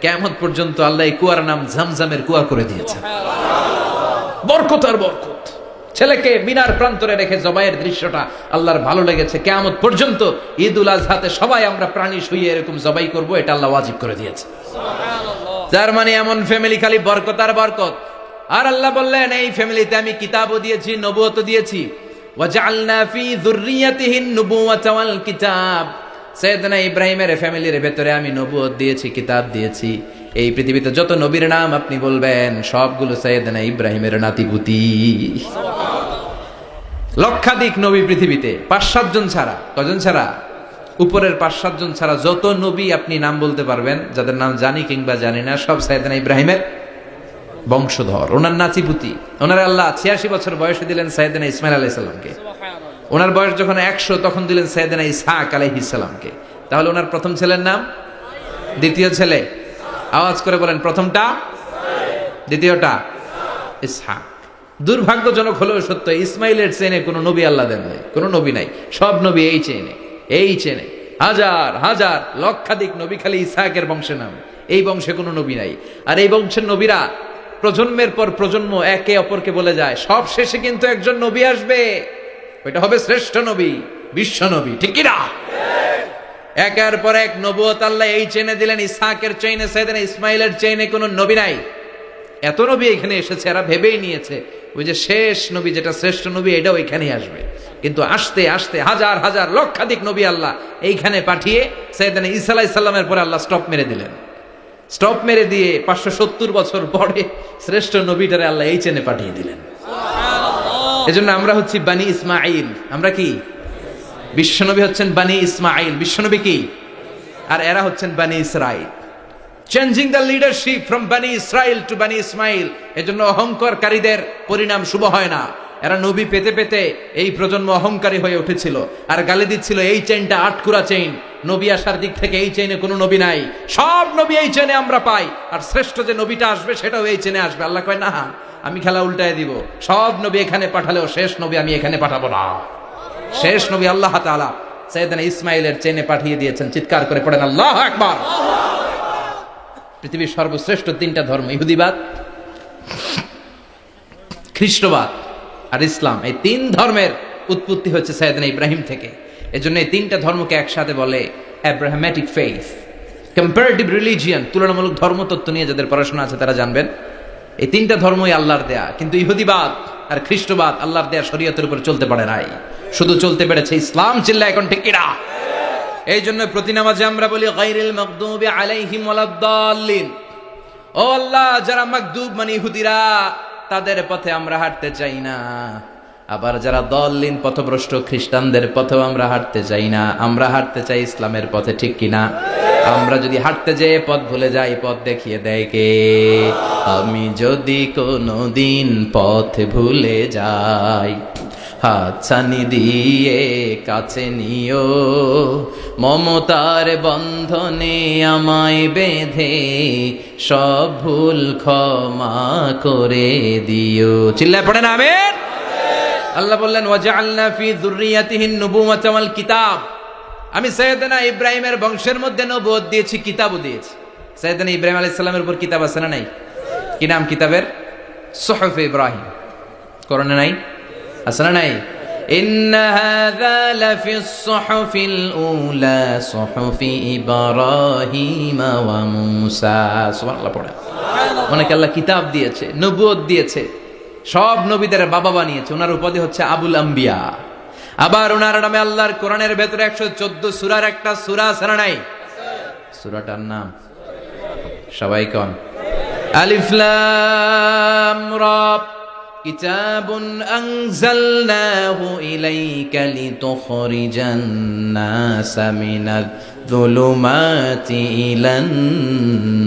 কিয়ামত পর্যন্ত আল্লাহ এই কুয়ার নাম জামজামের কুয়া করে দিয়েছে। বরকত আর বরকত। ছেলেকে মিনার প্রান্তরে রেখে জবাইয়ের দৃশ্যটা আল্লাহর ভালো লেগেছে। কিয়ামত পর্যন্ত ঈদুল আজহাতে সবাই আমরা প্রাণী শুইয়ে এরকম জবাই করব, এটা আল্লাহ ওয়াজিব করে দিয়েছে। যার মানে এমন ফ্যামিলি খালি বরকত আর বরকত। আর আল্লাহ বললেন এই ফ্যামিলিতে আমি কিতাবও দিয়েছি, নবুয়তও দিয়েছি। ওয়াজআলনা ফি যুররিয়াতিহিন নুবুওয়াতা ওয়াল কিতাব। সাইয়েদনা ইব্রাহিমের ফ্যামিলির ভেতরে আমি নবুয়ত দিয়েছি, কিতাব দিয়েছি। এই পৃথিবীতে যত নবীর নাম আপনি বলবেন সবগুলো সাইয়েদনা ইব্রাহিমের নাতিপুতি। লক্ষাধিক নবী পৃথিবীতে 5-7 জন ছাড়া, কজন ছাড়া? উপরের 5-7 জন ছাড়া যত নবী আপনি নাম বলতে পারবেন, যাদের নাম জানি কিংবা জানি না, সব সাইয়েদনা ইব্রাহিমের বংশধর। ওনার নাতিপুতি, ওনার আল্লাহ 86 বছর বয়সে দিলেন সাইয়েদনা ইসমাইল আলাইহিস সালামকে। ওনার বয়স যখন 100 তখন দিলেন সাইয়েদনা ইসহাক আলাইহিস সালামকে। তাহলে ওনার প্রথম ছেলের নাম, দ্বিতীয় ছেলে আওয়াজ করে বলেন, প্রথমটা, দ্বিতীয়টা ইসহাক। দুর্ভাগ্যজনক হলেও সত্য, ইসমাইলের চেনে কোনো নবী আল্লাহ দেন নাই, কোনো নবী নাই। সব নবী এই চেনে হাজার হাজার লক্ষাধিক নবী খালি ইসহাকের বংশে নাম। এই বংশে কোনো নবী নাই। আর এই বংশের নবীরা প্রজন্মের পর প্রজন্ম একে অপরকে বলে যায়, সব শেষে কিন্তু একজন নবী আসবে, ওইটা হবে শ্রেষ্ঠ নবী, বিশ্ব নবী, ঠিক কি না? একের পর এক নবুয়ত আল্লাহ এই চেনে দিলেন। ইসহাকের চেইনে, সাইয়েদনা ইসমাইলের চেইনে কোনো নবী নাই। এত নবী এখানে এসেছে, এরা ভেবেই নিয়েছে ওই যে শেষ নবী, যেটা শ্রেষ্ঠ নবী, এটাও এখানেই আসবে। কিন্তু আস্তে আস্তে হাজার হাজার লক্ষাধিক নবী আল্লাহ এইখানে পাঠিয়ে সাইয়েদনা ঈসা আলাইহিস সালামের পরে আল্লাহ স্টপ মেরে দিলেন। স্টপ মেরে দিয়ে 570 বছর পরে শ্রেষ্ঠ নবীটারে আল্লাহ এই চেনে পাঠিয়ে দিলেন। এজন্য আমরা হচ্ছি বানি ইসমাইল। আমরা কি? বিশ্বনবী হচ্ছেন বানি ইসমাইল, বিশ্বনবী কি? আর এরা হচ্ছেন বানি Israil. Changing the leadership from বানি ইসরাইল টু বানি ইসমাইল। এজন্য অহংকারীদের পরিণাম শুভ হয় না। এরা নবী পেতে পেতে এই প্রজন্ম অহংকারী হয়ে উঠেছিল আর গালি দিচ্ছিল, এই চেইনটা আটকুরা চেইন, নবী আসার দিক থেকে এই চেইনে কোনো নবী নাই, সব নবী এই চেইনে আমরা পাই, আর শ্রেষ্ঠ যে নবীটা আসবে সেটাও এই চেইনে আসবে। আল্লাহ কয়, না, আমি খেলা উল্টায় দিব, সব নবী এখানে পাঠালেও শেষ নবী আমি এখানে পাঠাবো না। শেষ নবী আল্লাহ তাআলা সাইয়েদনা ইসমাইলের চেইনে পাঠিয়ে দিয়েছেন। চিৎকার করে পড়েন আল্লাহু আকবার। পৃথিবীর সর্বশ্রেষ্ঠ 3টা ধর্ম, ইহুদিবাদ, খ্রিস্টবাদ আর ইসলাম, এই 3 ধর্মের উৎপত্তি হচ্ছে সাইয়েদনা ইব্রাহিম থেকে। এজন্য এই 3টা ধর্মকে একসাথে বলে অ্যাব্রাহামেটিক ফেইথ, কম্পারেটিভ রিলিজিয়ন। তুলনামূলক ধর্মতত্ত্ব নিয়ে যাদের পড়াশোনা আছে তারা জানবেন এই 3টা ধর্মই আল্লাহর দেয়া। কিন্তু ইহুদিবাদ আর খ্রিস্টবাদ আল্লাহর দেয়া শরীয়তের উপর চলতে পারে নাই, শুধু চলতে পেরেছে ইসলাম। চিল্লা এখন ঠিক কিনা? এই জন্য প্রতি নামাজে আমরা বলি গায়রিল মাগদুবি আলাইহিম ওয়ালাদ-দাল্লিন। ও আল্লাহ, যারা মাগদুব মানে ইহুদিরা, তাদের পথে আমরা হাঁটতে চাই না। আবার যারা দল্লিন পথভ্রষ্ট খ্রিস্টানদের পথেও আমরা হাঁটতে চাই না, আমরা হাঁটতে চাই ইসলামের পথে, ঠিক কিনা? আমরা যদি হাঁটতে যেয়ে পথ ভুলে যাই, পথ দেখিয়ে দেয় কে? আমি যদি কোনোদিন পথ ভুলে যাই, হাতছানি দিয়ে কাছে নিও, মমতার বন্ধনে আমায় বেঁধে সব ভুল ক্ষমা করে দিও। চিল্লায় পড়েন আমিন। আল্লাহ বললেন, ওয়াজআলনা ফি যুররিয়াতিহিন নুবুওয়াতা ওয়াল কিতাব। আমি সাইয়েদনা ইব্রাহিমের বংশের মধ্যে নবুয়ত দিয়েছি, কিতাবও দিয়েছি। সাইয়েদনা ইব্রাহিম আলাইহিস সালামের উপর কিতাব আছে না নাই? কি নাম কিতাবের? সুহুফ ইব্রাহিম। কোরআনে নাই? আছে না নাই? ইন্না হাযা লাফিস সুহুফিল উলা সুহুফি ইব্রাহিম ওয়া মূসা। সুবহানাল্লাহ পড়ে। অনেক আল্লাহ কিতাব দিয়েছে, নবুয়ত দিয়েছে, সব নবীদের বাবা বানিয়েছে। ওনার উপাধি হচ্ছে আবুল আম্বিয়া। আবার ওনার নামে আল্লাহর কোরআনের ভেতরে 114 সূরার একটা সূরা আছে না নাই? সূরাটার নাম সবাই কোন? আলিফ লাম রা। কিতাবুন আনজালনাহু ইলাইকা লিতুখরিজান নাসা মিনাজ যুলুমাতি ইলান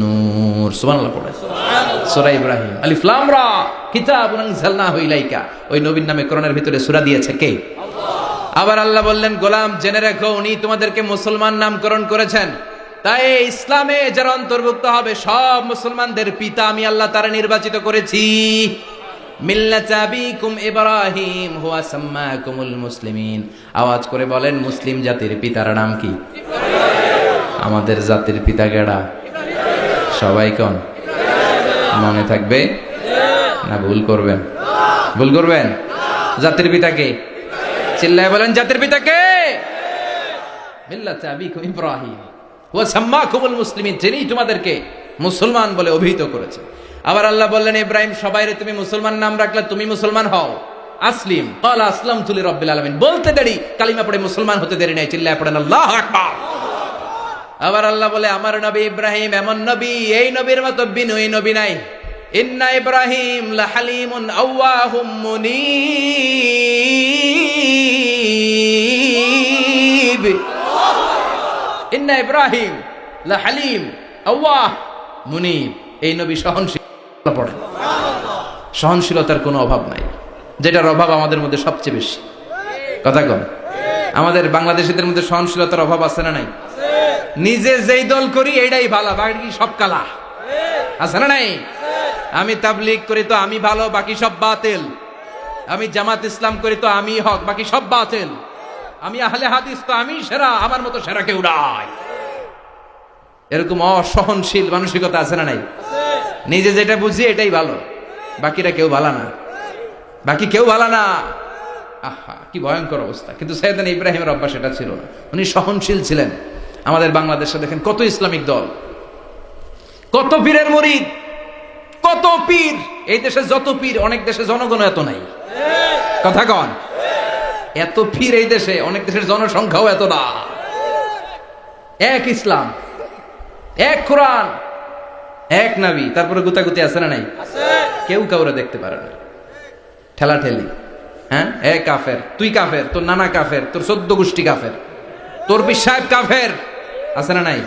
নূর। সুবহানাল্লাহ পড়ে। সূরা ইব্রাহিম, আলিফ লাম রা, কিতাবুন আনজালনাহু ইলাইকা। ওই নবীর নামে কোরআনের ভিতরে সূরা দিয়েছে কে? আবার আল্লাহ বললেন, গোলাম জেনে রাখো, উনি তোমাদেরকে মুসলমান নামকরণ করেছেন। তাই ইসলামে যারা অন্তর্ভুক্ত হবে সব মুসলমানদের পিতা আমি আল্লাহ তারা নির্বাচিত করেছি। মিল্লাত আবিকুম ইব্রাহিম হুয়া সাম্মাকুমুল মুসলিমিন। আওয়াজ করে বলেন, মুসলিম জাতির পিতার নাম কি? আমাদের জাতির পিতা কেডা? সবাই কোন? মনে থাকবে না ভুল করবেন? ভুল করবেন? জাতির পিতা কে? চিল্লায় বলেন, জাতির পিতা কে? মিল্লাত আবিকুম ইব্রাহিম হুয়া সাম্মাকুমুল মুসলিমিন, যিনি তোমাদেরকে মুসলমান বলে অভিহিত করেছে। আবার আল্লাহ বললেন, ইব্রাহিম সবাইরে তুমি মুসলমান নাম রাখলে, তুমি মুসলমান হও। আসলিম ক্বালা আসলামতু লিরাব্বিল আলামিন। বলতে দেরি, কালিমা পড়ে মুসলমান হতে দেরি নাই। চিল্লায় পড়েন আল্লাহু আকবার। আবার আল্লাহ বলে, আমার নবী ইব্রাহিম এমন নবী, এই নবীর মতো বিনয়ী নবী নাই। ইন্না ইব্রাহিম লাহালিমুন আওয়াহুম মুনীব। ইন্না ইব্রাহিম লা হালিম আওয়াহ মুনিব। এই নবী সহনশীল পড়েন, সহনশীলতার কোনো অভাব নাই, যেটার অভাব আমাদের মধ্যে সবচেয়ে বেশি। কথা কন, আমাদের বাংলাদেশিদের মধ্যে সহনশীলতার অভাব আছে না নাই? নিজে যেই দল করি এইটাই ভালো, বাকি সব কালা, আছে না নাই? আমি তাবলীগ করি তো আমি ভালো, বাকি সব বাতিল। আমি জামাত ইসলাম করি তো আমি হক, বাকি সব বাতিল। আমি আহলে হাদিস তো আমি সেরা, আমার মতো সেরা কেউ নাই। এরকম অসহনশীল মানসিকতা আছে না নাই? নিজে যেটা বুঝি এটাই ভালো, বাকিরা কেউ ভালো না, বাকি কেউ ভালো না। আহা, কি ভয়ঙ্কর অবস্থা। কিন্তু সাইয়েদনা ইব্রাহিমের অভ্যাস এটা ছিল না, উনি সহনশীল ছিলেন। আমাদের বাংলাদেশে দেখেন কত ইসলামিক দল, কত পীরের মুরিদ, কত পীর। এই দেশে যত পীর, অনেক দেশে জনগণ এত নাই। কথা কন, এত পীর এই দেশে, অনেক দেশের জনসংখ্যাও এত না। এক ইসলাম, এক কোরআন, এক নবী, তারপরে গুতাগুতি আছে না নাই? কেউ কাউরে দেখতে পারে না, ঠেলা ঠেলি। হ্যাঁ, এ কাফের, তুই কাফের, তোর নানা কাফের, তোর 14 গোষ্ঠী কাফের, তোর পীর সাহেব কাফের, আছে না নাই?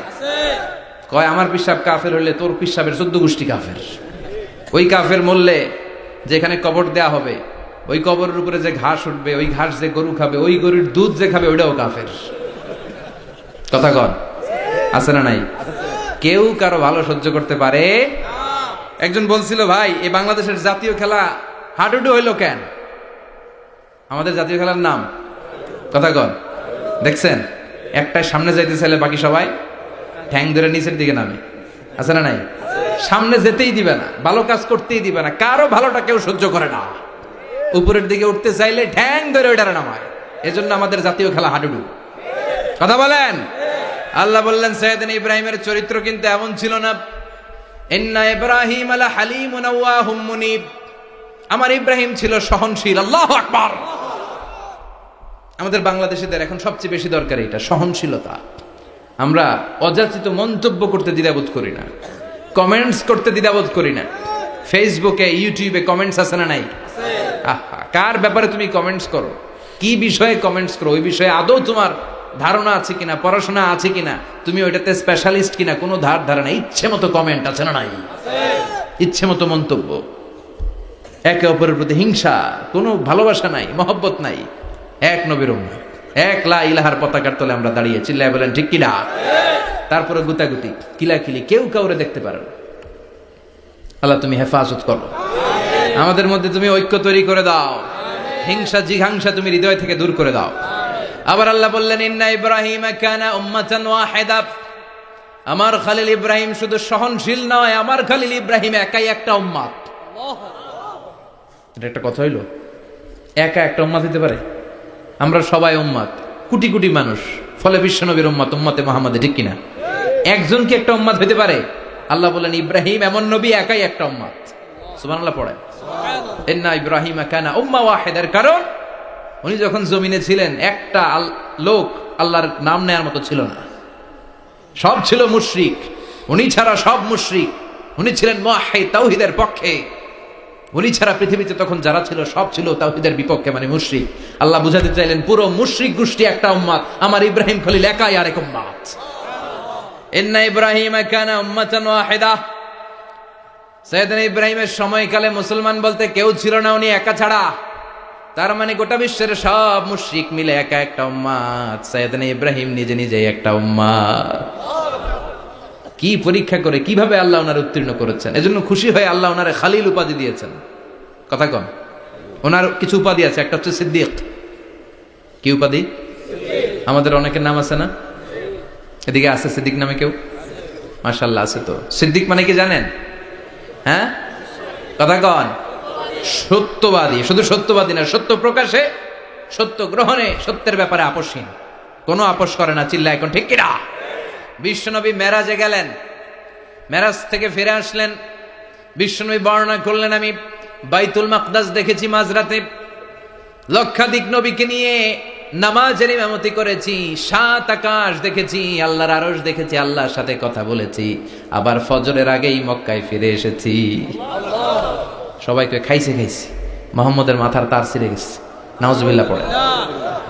কয় আমার পীর সাহেব কাফের হইলে তোর পীর সাহেবের 14 গোষ্ঠী কাফের। ওই কাফের মরলে যেখানে কবর দেয়া হবে, ওই কবরের উপরে যে ঘাস উঠবে, ওই ঘাস যে গরু খাবে, ওই গরুর দুধ যে খাবে, ওইটাও কাফের। কথা কন, আছে না নাই? কেউ কারো ভালো সহ্য করতে পারে। একজন বলছিল, ভাই এই বাংলাদেশের জাতীয় খেলা হাডুডু হইলো কেন? আমাদের জাতীয় খেলার নাম, কথা কন, দেখছেন? একটাই সামনে যাইতে চাইলে বাকি সবাই ঠ্যাং ধরে নিচের দিকে নামে, আছে না নাই? সামনে যেতেই দিবে না, ভালো কাজ করতেই দিবে না, কারো ভালোটা কেউ সহ্য করে না। উপরের দিকে উঠতে চাইলে ঠ্যাং ধরে ওইটারে নামায়। এজন্য আমাদের জাতীয় খেলা হাডুডু। কথা বলেন। আল্লাহ বললেন সাইয়েদনা ইব্রাহিমের চরিত্র কিন্তু এমন ছিল না। ইন্না ইব্রাহিম আলা হালিমুন আওয়াহুম মুনিব। আমার ইব্রাহিম ছিল সহনশীল। আল্লাহু আকবার। আমাদের বাংলাদেশিদের এখন সবচেয়ে বেশি দরকার এটা, সহনশীলতা। আমরা অযাচিত মন্তব্য করতে দ্বিধাবোধ করি না, কমেন্টস করতে দ্বিধাবোধ করি না। ফেসবুকে, ইউটিউবে কমেন্টস আছে না নাই? আহা, কার ব্যাপারে তুমি কমেন্টস করো, কি বিষয়ে কমেন্টস করো, ওই বিষয়ে আদৌ তোমার ধারণা আছে কিনা, পড়াশোনা আছে কিনা, তুমি ওইটাতে স্পেশালিস্ট কিনা, কোনো ধারণা। ইচ্ছে মতো কমেন্ট আছে না নাই? ইচ্ছে মতো মন্তব্য, একে অপরের প্রতি হিংসা, কোনো ভালোবাসা নাই, মহব্বত নাই। এক নবীর উম্মত, এক লা ইলাহার পতাকার তলে আমরা দাঁড়িয়ে, চিল্লায় বলেন ঠিক কিনা? তারপরে গুতাগুতি, কিলাকিলি, কেউ কাউরে দেখতে পারে না। আল্লাহ তুমি হেফাজত করো, আমাদের মধ্যে তুমি ঐক্য তৈরি করে দাও, হিংসা জিঘাংসা তুমি হৃদয় থেকে দূর করে দাও। আবার আল্লাহ বললেন ইন্না ইব্রাহিম কানা উম্মাতান ওয়াহিদা। আমার খলিল ইব্রাহিম শুধু সহনশীল নয়, আমার খলিল ইব্রাহিম একাই একটা উম্মত। এটা একটা কথা হইলো, একা একটা উম্মত হতে পারে? আমরা সবাই উম্মত, কোটি কোটি মানুষ, ফলে বিশ্বনবীর উম্মত, উম্মতে মুহাম্মদে, ঠিক কিনা? একজন কি একটা উম্মত হতে পারে? আল্লাহ বলেন ইব্রাহিম এমন নবী, একাই একটা উম্মত। সুবহানাল্লাহ পড়ে। ইন্না ইব্রাহিম কানা উম্মাহ ওয়াহিদার কারণ উনি যখন জমিনে ছিলেন একটা লোক আল্লাহর নাম নেয়ার মতো ছিল না, সব ছিল মুশরিক। উনি ছাড়া সব মুশরিক। উনি ছিলেন মুওয়াহহিদ, তাওহীদের পক্ষে। উনি ছাড়া পৃথিবীতে তখন যারা ছিল সব ছিল তাওহীদের বিপক্ষে, মানে মুশরিক। আল্লাহ বুঝাতে চাইলেন পুরো মুশরিক গোষ্ঠী একটা উম্মত, আমার ইব্রাহিম খলিল একাই আরেক উম্মত। ইন্না ইব্রাহিম কানা উম্মাতান ওয়াহিদা। সাইয়েদনা ইব্রাহিমের সময়কালে মুসলমান বলতে কেউ ছিল না, উনি একা ছাড়া। তার মানে গোটা বিশ্বের সব মুশরিক মিলে একা একটা উম্মত, সাইয়েদনা ইব্রাহিম নিজে নিজেই একটা উম্মত। কি পরীক্ষা করে, কিভাবে আল্লাহ ওনার উত্তীর্ণ করেছেন। এজন্য খুশি হয়ে আল্লাহ ওনারে খালিল উপাধি দিয়েছেন। কথা কম, ওনার কিছু উপাধি আছে, একটা হচ্ছে সিদ্দিক। কি উপাধি? আমাদের অনেকের নাম আছে না? এদিকে আছে সিদ্দিক নামে কেউ? মাশাআল্লাহ আছে তো। সিদ্দিক মানে কি জানেন? হ্যাঁ, কথা কন। সত্যবাদী। শুধু সত্যবাদী না, সত্য প্রকাশে, সত্য গ্রহণে, সত্যের ব্যাপারে আপোষহীন, কোনো আপোষ করে না। চিল্লা এখন ঠিক কিনা? বিশ্বনবী মেরাজে গেলেন, মেরাজ থেকে ফিরে আসলেন। বিশ্বনবী বর্ণনা করলেন, আমি বাইতুল মাকদাস দেখেছি মাঝরাতে, লক্ষাধিক নবীকে নিয়ে নামাজের ইমামতি করেছি, 7 আকাশ দেখেছি, আল্লাহর আরশ দেখেছি, আল্লাহর সাথে কথা বলেছি, আবার ফজরের আগেই মক্কায় ফিরে এসেছি। সবাইকে খাইছে, মোহাম্মদের মাথার তার ছিঁড়ে গেছে। নাউজুবিল্লাহ পড়ে।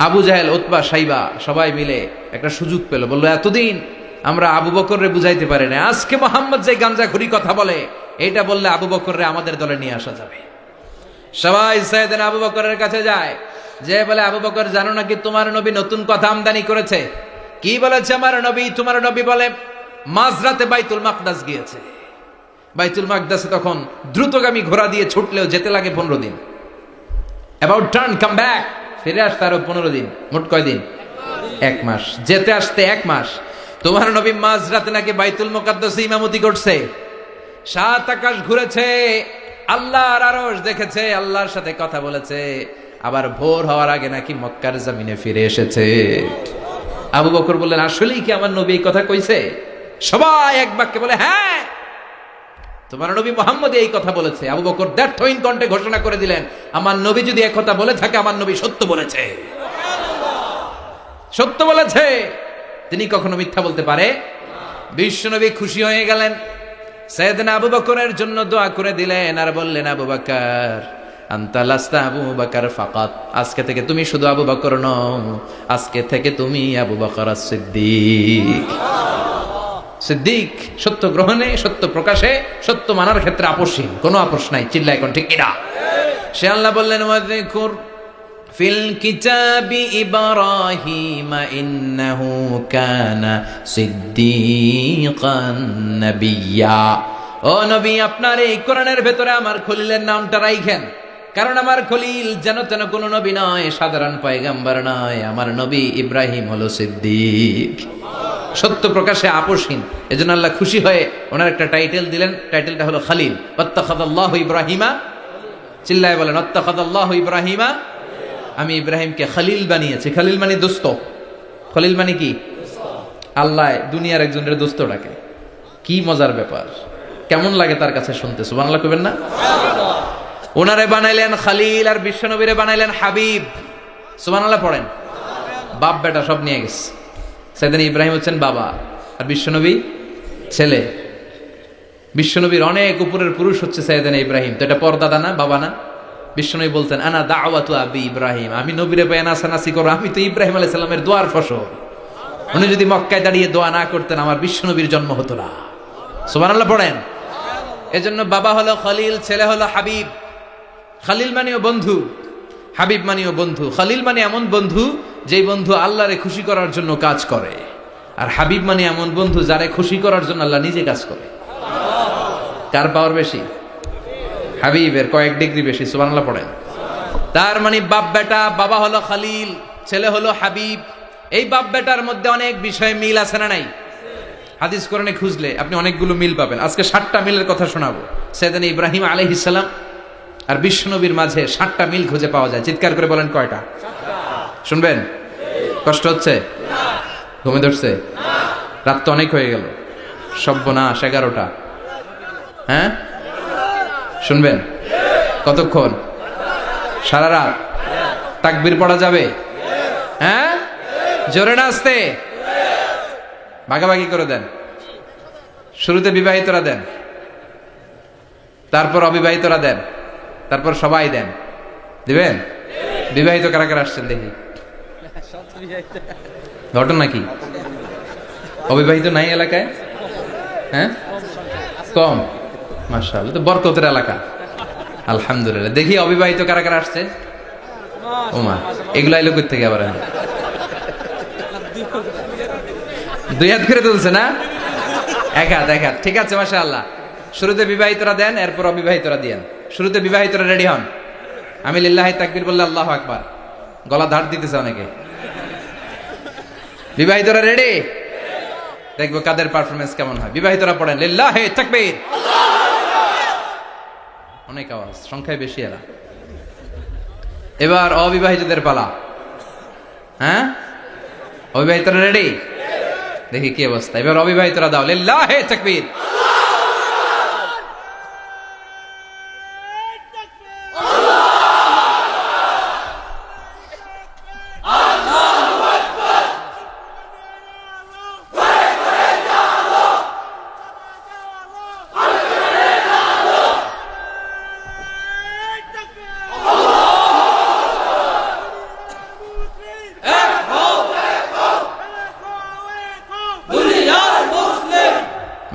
আবু জাহেল, উতবা, সাইবা সবাই মিলে একটা সুযোগ পেল, বললো এতদিন আমরা আবু বকররে বুঝাইতে পারি না, আজকে মোহাম্মদ যে গাঞ্জাখুরি কথা বলে এটা বললে আবু বকররে আমাদের দলে নিয়ে আসা যাবে। সবাই সাইয়েদনা আবু বকরের কাছে যায়, যে বলে আবু বকর জানো নাকি তোমার নবী নতুন কথা আমদানি করেছে? কি বলেছে আমার নবী? তোমার নবী বলে মাঝরাতে বাইতুল মাকদাস গিয়েছে। বাইতুল মাকদাসে তখন দ্রুতগামী ঘোড়া দিয়ে ছুটলেও যেতে লাগে 15 দিন। অ্যাবাউট টার্ন কাম ব্যাক, ফিরে আসতে আরো 15 দিন, মোট কয় দিন? 1 মাস। যেতে আসতে 1 মাস। তোমার নবী মাঝরাতে নাকি বাইতুল মুকাদ্দাসে ইমামতি করছে, 7 আকাশ ঘুরেছে, আল্লাহর আরশ দেখেছে, আল্লাহর সাথে কথা বলেছে, আবার ভোর হওয়ার আগে নাকি মক্কার জমিনে ফিরে এসেছে। আবু বকর বললেন আসলেই কি আমার নবী এই কথা কইছে? সবাই এক বাক্যে বলে হ্যাঁ, তোমার নবী মুহাম্মদ এই কথা বলেছে। আবু বকর দ্ব্যর্থহীন কণ্ঠে ঘোষণা করে দিলেন, আমার নবী যদি এক কথা বলে থাকে, আমার নবী সত্য বলেছে, সত্য বলেছে, তিনি কখনো মিথ্যা বলতে পারে? বিশ্বনবী খুশি হয়ে গেলেন, সাইয়েদনা আবু বকরের জন্য দোয়া করে দিলেন আর বললেন, আবু বকর আনতা লাস্তা আবু বকর ফাকাত, আজকে থেকে তুমি শুধু আবু বকর নও, আজকে থেকে তুমি আবু বকর সিদ্দিক। সিদ্দিক সত্য গ্রহণে, সত্য প্রকাশে, সত্য মানার ক্ষেত্রে আপোষহীন, কোনো আপোষ নাই। চিল্লায় কোন ঠিক কিনা? সে আল্লাহ বললেন ওয়াযকুর ফিল কিতাবি ইব্রাহিম ইন্নাহু কানা সিদ্দিকান নাবিয়্যা। ও নবী, আপনার এই কোরআনের ভেতরে আমার খলিলের নামটা রাখেন, কারণ আমার খলিল যেন তেন কোনো নবী নয়, সাধারণ পয়গম্বর নয়, আমার নবী ইব্রাহিম হলো সিদ্দিক, সত্য প্রকাশে আপোষহীন। এজন্য আল্লাহ খুশি হয়ে ওনার একটা টাইটেল দিলেন, টাইটেলটা হলো খলিল। ওয়াত্তাখাযাল্লাহু ইব্রাহিমা, চিল্লায় বলেন ওয়াত্তাখাযাল্লাহু ইব্রাহিমা, আমি ইব্রাহিমকে খলিল বানিয়েছি। খলিল মানে দোস্ত। খলিল মানে কি? আল্লাহ দুনিয়ার একজনের দোস্ত ডাকে। কি মজার ব্যাপার, কেমন লাগে তার কাছে শুনতে? সুবহানাল্লাহ কইবেন না? ওনারে বানাইলেন খলিল আর বিশ্বনবীরে বানাইলেন হাবিব। সুবহানাল্লাহ পড়েন। বাপ বেটা সব নিয়ে গেছে। সাইয়েদনা ইব্রাহিম হচ্ছেন বাবা আর বিশ্বনবী ছেলে। বিশ্বনবীর অনেক উপরের পুরুষ হচ্ছে সাইয়েদনা ইব্রাহিম, তো এটা পরদাদা না, বাবা না? বিশ্বনবী বলতেন আনা দাওয়াতু আবি ইব্রাহিম, আমি নবীরে পেয়ে নাসানাসি করো, আমি তো ইব্রাহিম আলাইহিস সালামের দোয়ার ফসল। উনি যদি মক্কায় দাঁড়িয়ে দোয়া না করতেন, আমার বিশ্বনবীর জন্ম হতো না। সুবহানাল্লাহ পড়েন। এজন্য বাবা হলো খলিল, ছেলে হলো হাবিব। খলিল মানেও বন্ধু, হাবিব মানেও বন্ধু। খলিল মানে এমন বন্ধু যেই বন্ধু আল্লাহরে খুশি করার জন্য কাজ করে, আর হাবিব মানে এমন বন্ধু যারে খুশি করার জন্য আল্লাহ নিজে কাজ করে। কার পাওয়ার বেশি? হাবিবের কয়েক ডিগ্রি বেশি। সুবহানাল্লাহ পড়েন। তার মানে বাপ বেটা, বাবা হলো খলিল, ছেলে হলো হাবিব। এই বাপ বেটার মধ্যে অনেক বিষয়ে মিল আছে না নাই? হাদিস কোরআনে খুঁজলে আপনি অনেকগুলো মিল পাবেন। আজকে 7টা মিলের কথা শোনাবো। সাইয়েদনা ইব্রাহিম আলাইহিস সালাম আর বিশ্বনবীর মাঝে 7টা মিল খুঁজে পাওয়া যায়। চিৎকার করে বলেন কয়টা? শুনবেন? কষ্ট হচ্ছে? ঘুমে ধরছে? রাত তো অনেক হয়ে গেল, সর্বনাশ 11টা। হ্যাঁ শুনবেন? কতক্ষণ? সারা রাত? তাকবীর পড়া যাবে? হ্যাঁ জোরে না আসতে? ভাগাভাগি করে দেন। শুরুতে বিবাহিতরা দেন, তারপর অবিবাহিতরা দেন, তারপর সবাই দেন। দিবেন? বিবাহিত কারা কারা আসছেন দেখি? ঘটনা কি? অবিবাহিত নাই এলাকায়? হ্যাঁ কম। মাশাআল্লাহ, তো বরকতের এলাকা। আলহামদুলিল্লাহ। দেখি অবিবাহিত কারা কারা আসছে? ওমা, এগুলো আইলো কই থেকে আবার? 2 হাত করে তুলছে না? 1 হাত 1 হাত। ঠিক আছে, মাশাআল্লাহ। শুরুতে বিবাহিতরা দেন, এরপর অবিবাহিতরা দিয়েন। শুরুতে বিবাহিতরা রেডি হন। আমি লিল্লাহি তাকবীর বললে আল্লাহু আকবার, গলা ধার দিতেছে অনেকে। বিবাহিতরা রেডি? দেখবো কাদের পারফরমেন্স কেমন হয়। বিবাহিতরা পড়েন লিল্লাহি তাকবীর। অনেক আওয়াজ, সংখ্যায় বেশি এরা। এবার অবিবাহিতদের পালা। হ্যাঁ অবিবাহিতরা রেডি? দেখি কি অবস্থা। এবার অবিবাহিতরা দাও লিল্লাহি তাকবীর।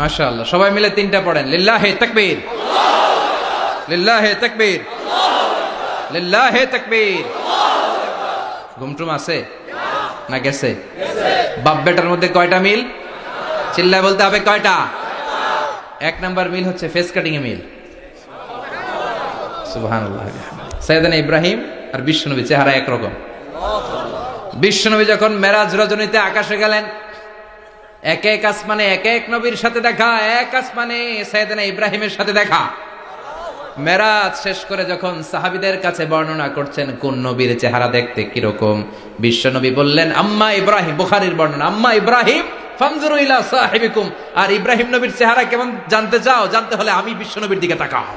মাশাআল্লাহ, সবাই মিলে তিনটা পড়েন, লিল্লাহে তাকবীর, লিল্লাহে তাকবীর, লিল্লাহে তাকবীর। ঘুমটুম আছে না গেছে? বাপ বেটার মধ্যে কয়টা মিল? চিল্লায় বলতে হবে কয়টা? এক নাম্বার মিল হচ্ছে ফেস কাটিং এ মিল। সুবহানাল্লাহ। সাইয়েদনা ইব্রাহিম আর বিশ্বনবী চেহারা একরকম। বিশ্বনবী যখন মেরাজ রজনীতে আকাশে গেলেন, এক এক আসমানে এক এক নবীর সাথে দেখা, এক আসমানে সাইয়েদনা ইব্রাহিমের সাথে দেখা। মেরাজ শেষ করে যখন সাহাবীদের কাছে বর্ণনা করছেন কোন নবীর চেহারা দেখতে কিরকম, বিশ্বনবী বললেন আম্মা ইব্রাহিম, বুখারীর বর্ণনা, আম্মা ইব্রাহিম ফানজুরু ইলা সাহিবিকুম, আর ইব্রাহিম নবীর চেহারা কেমন জানতে চাও? জানতে হলে আমি বিশ্বনবীর দিকে তাকাও।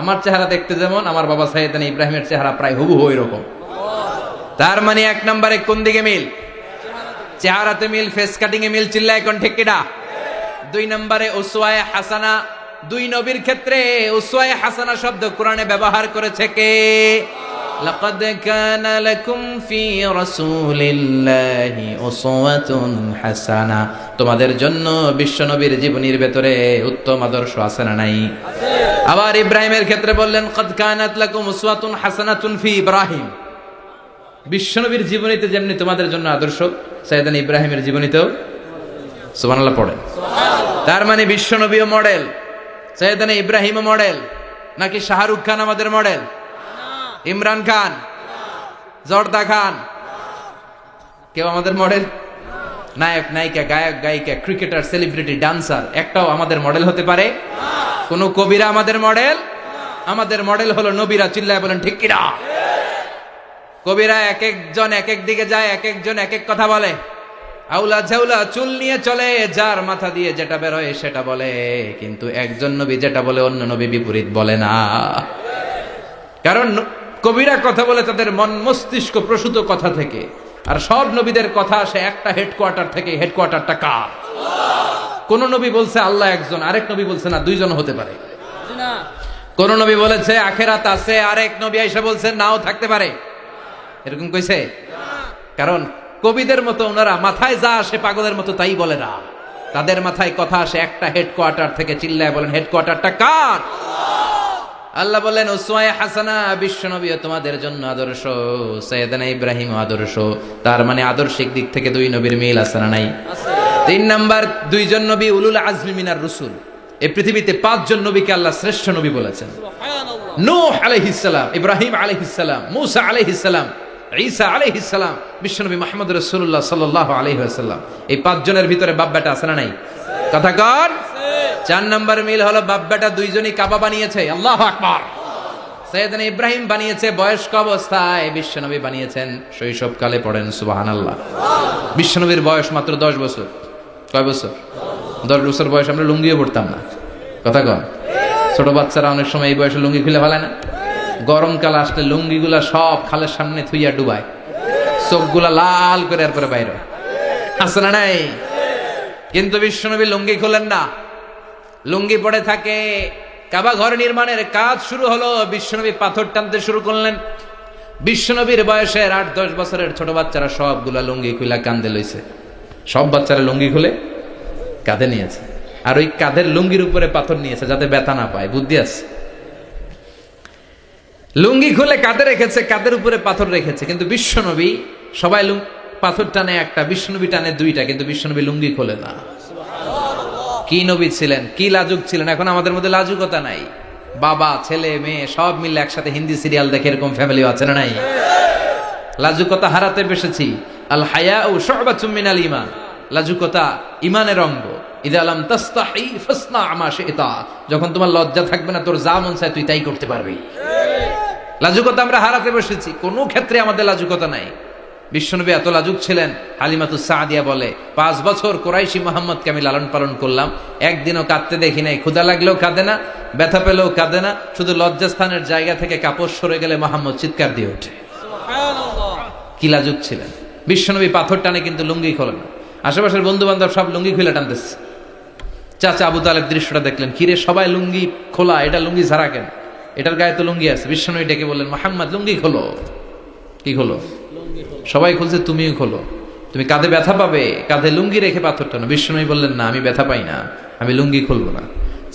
আমার চেহারা দেখতে যেমন, আমার বাবা সাইয়েদনা ইব্রাহিমের চেহারা প্রায় হুবহু এরকম। তার মানে এক নম্বরে কোন দিকে মিল? চেহারাতে মিল, ফেস কাটিং এ মিল। চিল্লায় এখন ঠিক কিনা? দুই নম্বরে উসওয়ায়ে হাসানা। দুই নবীর ক্ষেত্রে উসওয়ায়ে হাসানা শব্দ কোরআনে ব্যবহার করেছে কে? লাকাদ কানা লাকুম ফি রাসূলিল্লাহি উসওয়াতুন হাসানা। তোমাদের জন্য বিশ্বনবীর জীবনীর ভেতরে উত্তম আদর্শ আছে না নাই? আবার ইব্রাহিমের ক্ষেত্রে বললেন কাদ কানাত লাকুম উসওয়াতুন হাসানাতুন ফি ইব্রাহিম। বিশ্বনবীর জীবনীতে যেমনি তোমাদের জন্য আদর্শ, সাইয়েদনা ইব্রাহিমের জীবনীতেও সুবহানাল্লাহ পড়েন। তার মানে বিশ্বনবীও মডেল, সাইয়েদনা ইব্রাহিমও মডেল। নাকি শাহরুখ খান আমাদের মডেল? ইমরান খান, জর্দা খান, কেউ আমাদের মডেল? নায়ক নায়িকা, গায়ক গায়িকা, ক্রিকেটার, সেলিব্রিটি, ডান্সার একটাও আমাদের মডেল হতে পারে? কোন কবিরা আমাদের মডেল? আমাদের মডেল হলো নবীরা। চিল্লায় বলেন ঠিক কিনা? কবিরা এক একজন এক এক দিকে যায়, এক একজন এক এক কথা বলে। আউলা ঝাউলা চুল নিয়ে চলে, যার মাথা দিয়ে যেটা বের হয় সেটা বলে, কিন্তু একজন নবী যেটা বলে অন্য নবী বিপরীত বলে না। কারণ কবিরা কথা বলে তাদের মন মস্তিষ্ক প্রসূত কথা থেকে, আর সব নবীদের কথা আসে একটা হেডকোয়ার্টার থেকে। হেডকোয়ার্টারটা কার? কোন নবী বলছে আল্লাহ একজন, আরেক নবী বলছে না দুইজন হতে পারে। কোন নবী বলেছে আখেরাত আছে, আরেক নবী এসে বলছে নাও থাকতে পারে। এরকম কইছে? কারণ কবিদের মতো ওনারা মাথায় যা আসে পাগলের মতো তাই বলে না। তাদের মাথায় কথা আসে একটা হেডকোয়ার্টার থেকে। চিল্লায় বলেন হেডকোয়ার্টারটা কার? আল্লাহ বলেন উসওয়ায়ে হাসানা, বিশ্বনবী তোমাদের জন্য আদর্শ, সাইয়েদনা ইব্রাহিম আদর্শ। তার মানে আদর্শিক দিক থেকে দুই নবীর মিল আছে না নাই? তিন নাম্বার, দুইজন নবী উলুল আজমি মিনার রসুল। এই পৃথিবীতে পাঁচজন নবীকে আল্লাহ শ্রেষ্ঠ নবী বলেছেন। নূহ আলাইহিস সালাম, ইব্রাহিম আলাইহিস সালাম, মূসা আলাইহিস সালাম, ঈসা আলাইহিস সালাম, বিশ্বনবী মুহাম্মদ রাসূলুল্লাহ সাল্লাল্লাহু আলাইহি ওয়াসাল্লাম। এই পাঁচজনের ভিতরে বাপ বেটা আছে না নাই? কথা কর। চার নাম্বার মিল হলো বাপ বেটা দুইজনই কাবা বানিয়েছে। আল্লাহু আকবার। সাইয়েদনা ইব্রাহিম বানিয়েছে বয়স্ক অবস্থায়, বিশ্বনবী বানিয়েছেন শৈশবকালে। পড়েন সুবহানাল্লাহ। বিশ্বনবীর বয়স মাত্র 10 বছর। কয় বছর? 10 বছর বয়স আমরা লুঙ্গিও পড়তাম না। কথা কন। ছোট বাচ্চারা অনেক সময় এই বয়সে লুঙ্গি খুলে ফেলে না? গরমকাল আসলে লুঙ্গিগুলা সব খালের সামনে থুইয়া ডুবায়, চোখগুলা লাল করে এরপরে বাইরে আছে না নাই? কিন্তু বিশ্বনবী লুঙ্গি খুলেন না, লুঙ্গি পড়ে থাকে। কাবা ঘর নির্মাণের কাজ শুরু হলো, বিশ্বনবী পাথর টানতে শুরু করলেন। বিশ্বনবীর বয়সের 8-10 বছরের ছোট বাচ্চারা সবগুলা লুঙ্গি খুলে কাঁধে লইছে। সব বাচ্চারা লুঙ্গি খুলে কাঁধে নিয়েছে, আর ওই কাঁধের লুঙ্গির উপরে পাথর নিয়েছে যাতে ব্যথা না পায়। বুদ্ধি আছে। লুঙ্গি খুলে কাঁধে রেখেছে, কাঁধের উপরে পাথর রেখেছে। কিন্তু বিশ্বনবী, সবাই পাথর টানে একটা, বিশ্বনবী টানে দুইটা, কিন্তু বিশ্বনবী লুঙ্গি খোলে না। কি নবী ছিলেন, কি লাজুক ছিলেন। এখন আমাদের মধ্যে লাজুকতা নাই। বাবা ছেলে মেয়ে সব মিলে একসাথে হিন্দি সিরিয়াল দেখে, এরকম ফ্যামিলিও আছে না নাই? লাজুকতা হারাতে বসেছি। আল হায়াউ শু'বাতুম মিনাল ঈমান। লাজুকতা ঈমানের অঙ্গ। ইযা লাম তাস্তাহি ফাসনা মা শি'তা। যখন তোমার লজ্জা থাকবে না, তোর যা মন চায় তুই তাই করতে পারবি। লাজুকতা আমরা হারাতে বসেছি, কোনো ক্ষেত্রে আমাদের লাজুকতা নাই। বিশ্বনবী এত লাজুক ছিলেন, হালিমাতুস সাদিয়া বলে 5 বছর কুরাইশি মুহাম্মদকে আমি লালন পালন করলাম, একদিনও কাঁদতে দেখি নাই। ক্ষুধা লাগলেও কাঁদে না, ব্যথা পেলেও কাঁদে না। শুধু লজ্জাস্থানের জায়গা থেকে কাপড় সরে গেলে মুহাম্মদ চিৎকার দিয়ে ওঠে। কি লাজুক ছিলেন। বিশ্বনবী পাথর টানে কিন্তু লুঙ্গি খোলে না। আশেপাশের বন্ধু বান্ধব সব লুঙ্গি খুলে টানতেছে। চাচা আবু তালেব দৃশ্যটা দেখলেন, কিরে সবাই লুঙ্গি খোলা, এটা লুঙ্গি ছাড়া কেন? এটার গায়ে তো লুঙ্গি আছে। বিশ্বনবী ডেকে বললেন, মুহাম্মদ লুঙ্গি খোলো। কি খোলো? সবাই খুলছে, তুমিও খোলো। তুমি কাঁধে ব্যথা পাবে, কাঁধে লুঙ্গি রেখে পাথর টানো। বিশ্বনবী বললেন, না, আমি ব্যথা পাই না, আমি লুঙ্গি খুলবো না।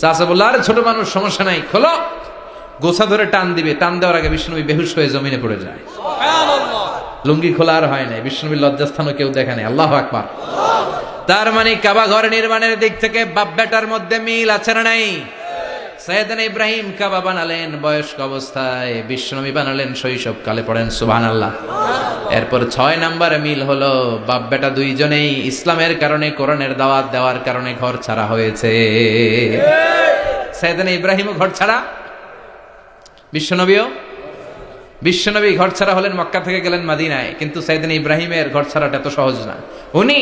চাচা বললো, আরে ছোট মানুষ, সমস্যা নাই, খোলো। গোছা ধরে টান দিবে, টান দেওয়ার আগে বিশ্বনবী বেহুশ হয়ে জমিনে পড়ে যায়। লুঙ্গি খোলা আর হয় নাই, বিশ্বনবীর লজ্জাস্থানও কেউ দেখে নাই। আল্লাহু আকবার। তার মানে কাবা ঘর নির্মাণের দিক থেকে বাপ বেটার মধ্যে মিল আছে না নাই? সাইয়েদনা ইব্রাহিম কাবা বানালেন বয়স্ক অবস্থায়, বিশ্বনবী বানালেন শৈশবকালে। পড়েন সুবহানাল্লাহ। এরপর 6 নম্বরে মিল হলো, বাপ বেটা দুইজনেই ইসলামের কারণে, কোরআনের দাওয়াত দেওয়ার কারণে ঘর ছাড়া হয়েছে। সাইয়েদনা ইব্রাহিমও ঘর ছাড়া, বিশ্বনবী ঘর ছাড়া হলেন, মক্কা থেকে গেলেন মদিনায়। কিন্তু সাইয়েদনা ইব্রাহিমের ঘর ছাড়াটা এত সহজ না। উনি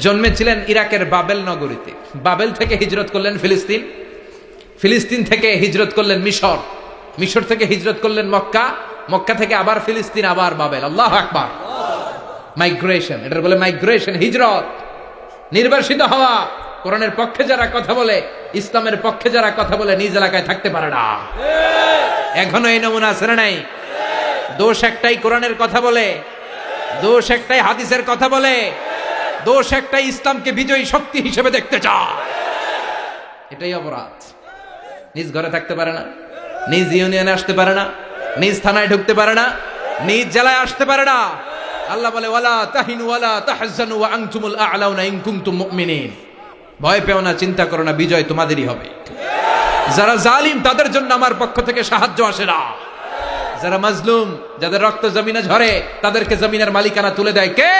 জন্মেছিলেন ইরাকের বাবেল নগরীতে। বাবেল থেকে হিজরত করলেন ফিলিস্তিন, ফিলিস্তিন থেকে হিজরত করলেন মিশর, মিশর থেকে হিজরত করলেন মক্কা, মক্কা থেকে আবার ফিলিস্তিন, আবার বাবেল। আল্লাহু আকবার। মাইগ্রেশন, এটার বলে মাইগ্রেশন, হিজরত, নির্বাসিত হওয়া। কোরআনের পক্ষে যারা কথা বলে, ইসলামের পক্ষে যারা কথা বলে, নিজ এলাকায় থাকতে পারে না। এখনো এই নমুনা আছে না নাই? দোষ একটাই, কোরআনের কথা বলে, দোষ একটাই, হাদিসের কথা বলে, দোষ একটাই, ইসলামকে বিজয়ী শক্তি হিসেবে দেখতে চায়। এটাই অপরাধ। নিজ ঘরে থাকতে পারে না, নিজ ইউনিয়নে আসতে পারে না, নিজ থানায় ঢুকতে পারে না, নিজ জেলায় আসতে পারে না। আল্লাহ বলে, ওয়ালা তাহিনু ওয়ালা তাহজানু ওয়া আনতুমুল আ'লাউনা ইন কুনতুম মুমিনিন। ভয় পেও না, চিন্তা করো না, বিজয় তোমাদেরই হবে। যারা জালিম তাদের জন্য আমার পক্ষ থেকে সাহায্য আসে না। যারা মাজলুম, যাদের রক্ত জমিনে ঝরে, তাদেরকে জমিনের মালিকানা তুলে দেয় কে?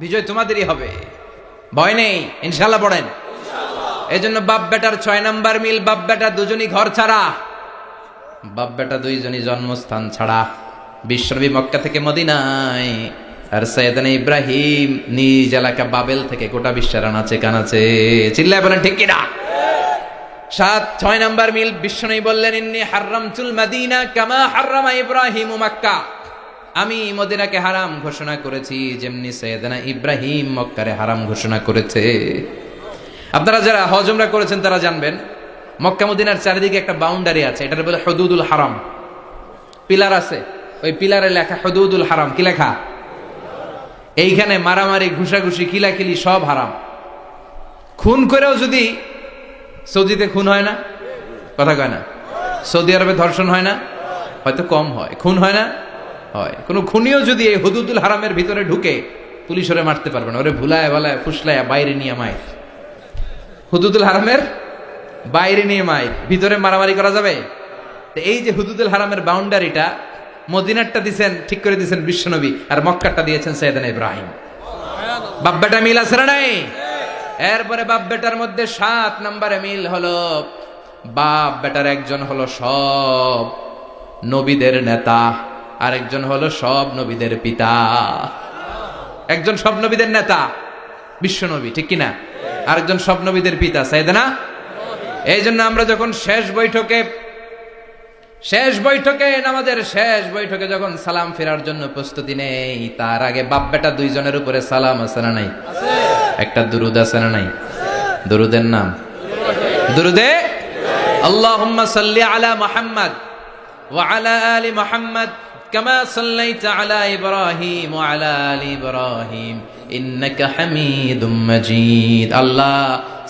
বিজয় তোমাদেরই হবে, ভয় নেই, ইনশাআল্লাহ। পড়েন। এই জন্য বাপ বেটার 6 নাম্বার মিল, বাপ বেটা দুজনই ঘর ছাড়া, বাপ বেটা দুইজনই জন্মস্থান ছাড়া। বিশ্বনবী মক্কা থেকে মদিনায়, আর সাইয়েদনা ইব্রাহিম নিজ এলাকা বাবেল থেকে গোটা বিশ্বের আনাচে কানাচে। চিল্লায় বলেন ঠিক কিনা? 6 নাম্বার মিল, বিশ্বনবী বললেন, ইন্নী হারামতুল মদিনা কামা হারামা ইব্রাহিম মক্কা। আমি মদিনাকে হারাম ঘোষণা করেছি যেমনি সাইয়েদনা ইব্রাহিম মক্কারে হারাম ঘোষণা করেছে। আপনারা যারা হজ উমরা করেছেন তারা জানবেন, মক্কা মদিনার চারিদিকে একটা বাউন্ডারি আছে, এটার বলে হুদুদুল হারাম। পিলার আছে, ওই পিলারে লেখা হুদুদুল হারাম। কি লেখা? এইখানে মারামারি, ঘুষাঘুষি, কিলাকিলি সব হারাম। খুন করেও যদি, সৌদিতে খুন হয় না? কথা কয় না? সৌদি আরবে ধর্ষণ হয় না? হয়তো কম হয়। খুন হয় না? হয়। কোনো খুনিও যদি এই হুদুদুল হারামের ভিতরে ঢুকে, পুলিশ ওরে মারতে পারবে না। ওরে ভুলায় ভালায় ফুসলায় বাইরে নিয়ে মায়ের, হুদুদুল হারামের বাইরে নিয়ে মায়ের, ভিতরে মারামারি করা যাবে? এই যে হুদুদুল হারামের বাউন্ডারিটা, মদিনারটা দিয়েছেন, ঠিক করে দিয়েছেন বিশ্বনবী, আর মক্কারটা দিয়েছেন সাইয়েদনা ইব্রাহিম। বাপ বেটা মিল আছে না নাই? এরপরে বাপ বেটার মধ্যে 7 নম্বরে মিল হলো, বাপ বেটার একজন হলো সব নবীদের নেতা, আর একজন হলো সব নবীদের পিতা। একজন সব নবীদের নেতা বিশ্বনবী, ঠিক কিনা? আরেকজন সব নবীদের পিতা সাইয়েদনা। এই জন্য আমরা যখন শেষ বৈঠকে নামাজের শেষ বৈঠকে যখন সালাম ফেরার জন্য প্রস্তুতি নেই, তার আগে বাপ বেটা দুইজনের উপরে সালাম আছে না নাই? একটা দুরুদ আছে না নাই? দুরুদের নাম দুরুদে আল্লাহুম্মা সাল্লি আলা মুহাম্মদ ওয়া আলা আলি মুহাম্মদ কামা সাল্লাইতা আলা ইব্রাহিম ওয়া আলা আলি ইব্রাহিম ইন্নাকা হামিদুম মাজিদ। আল্লাহ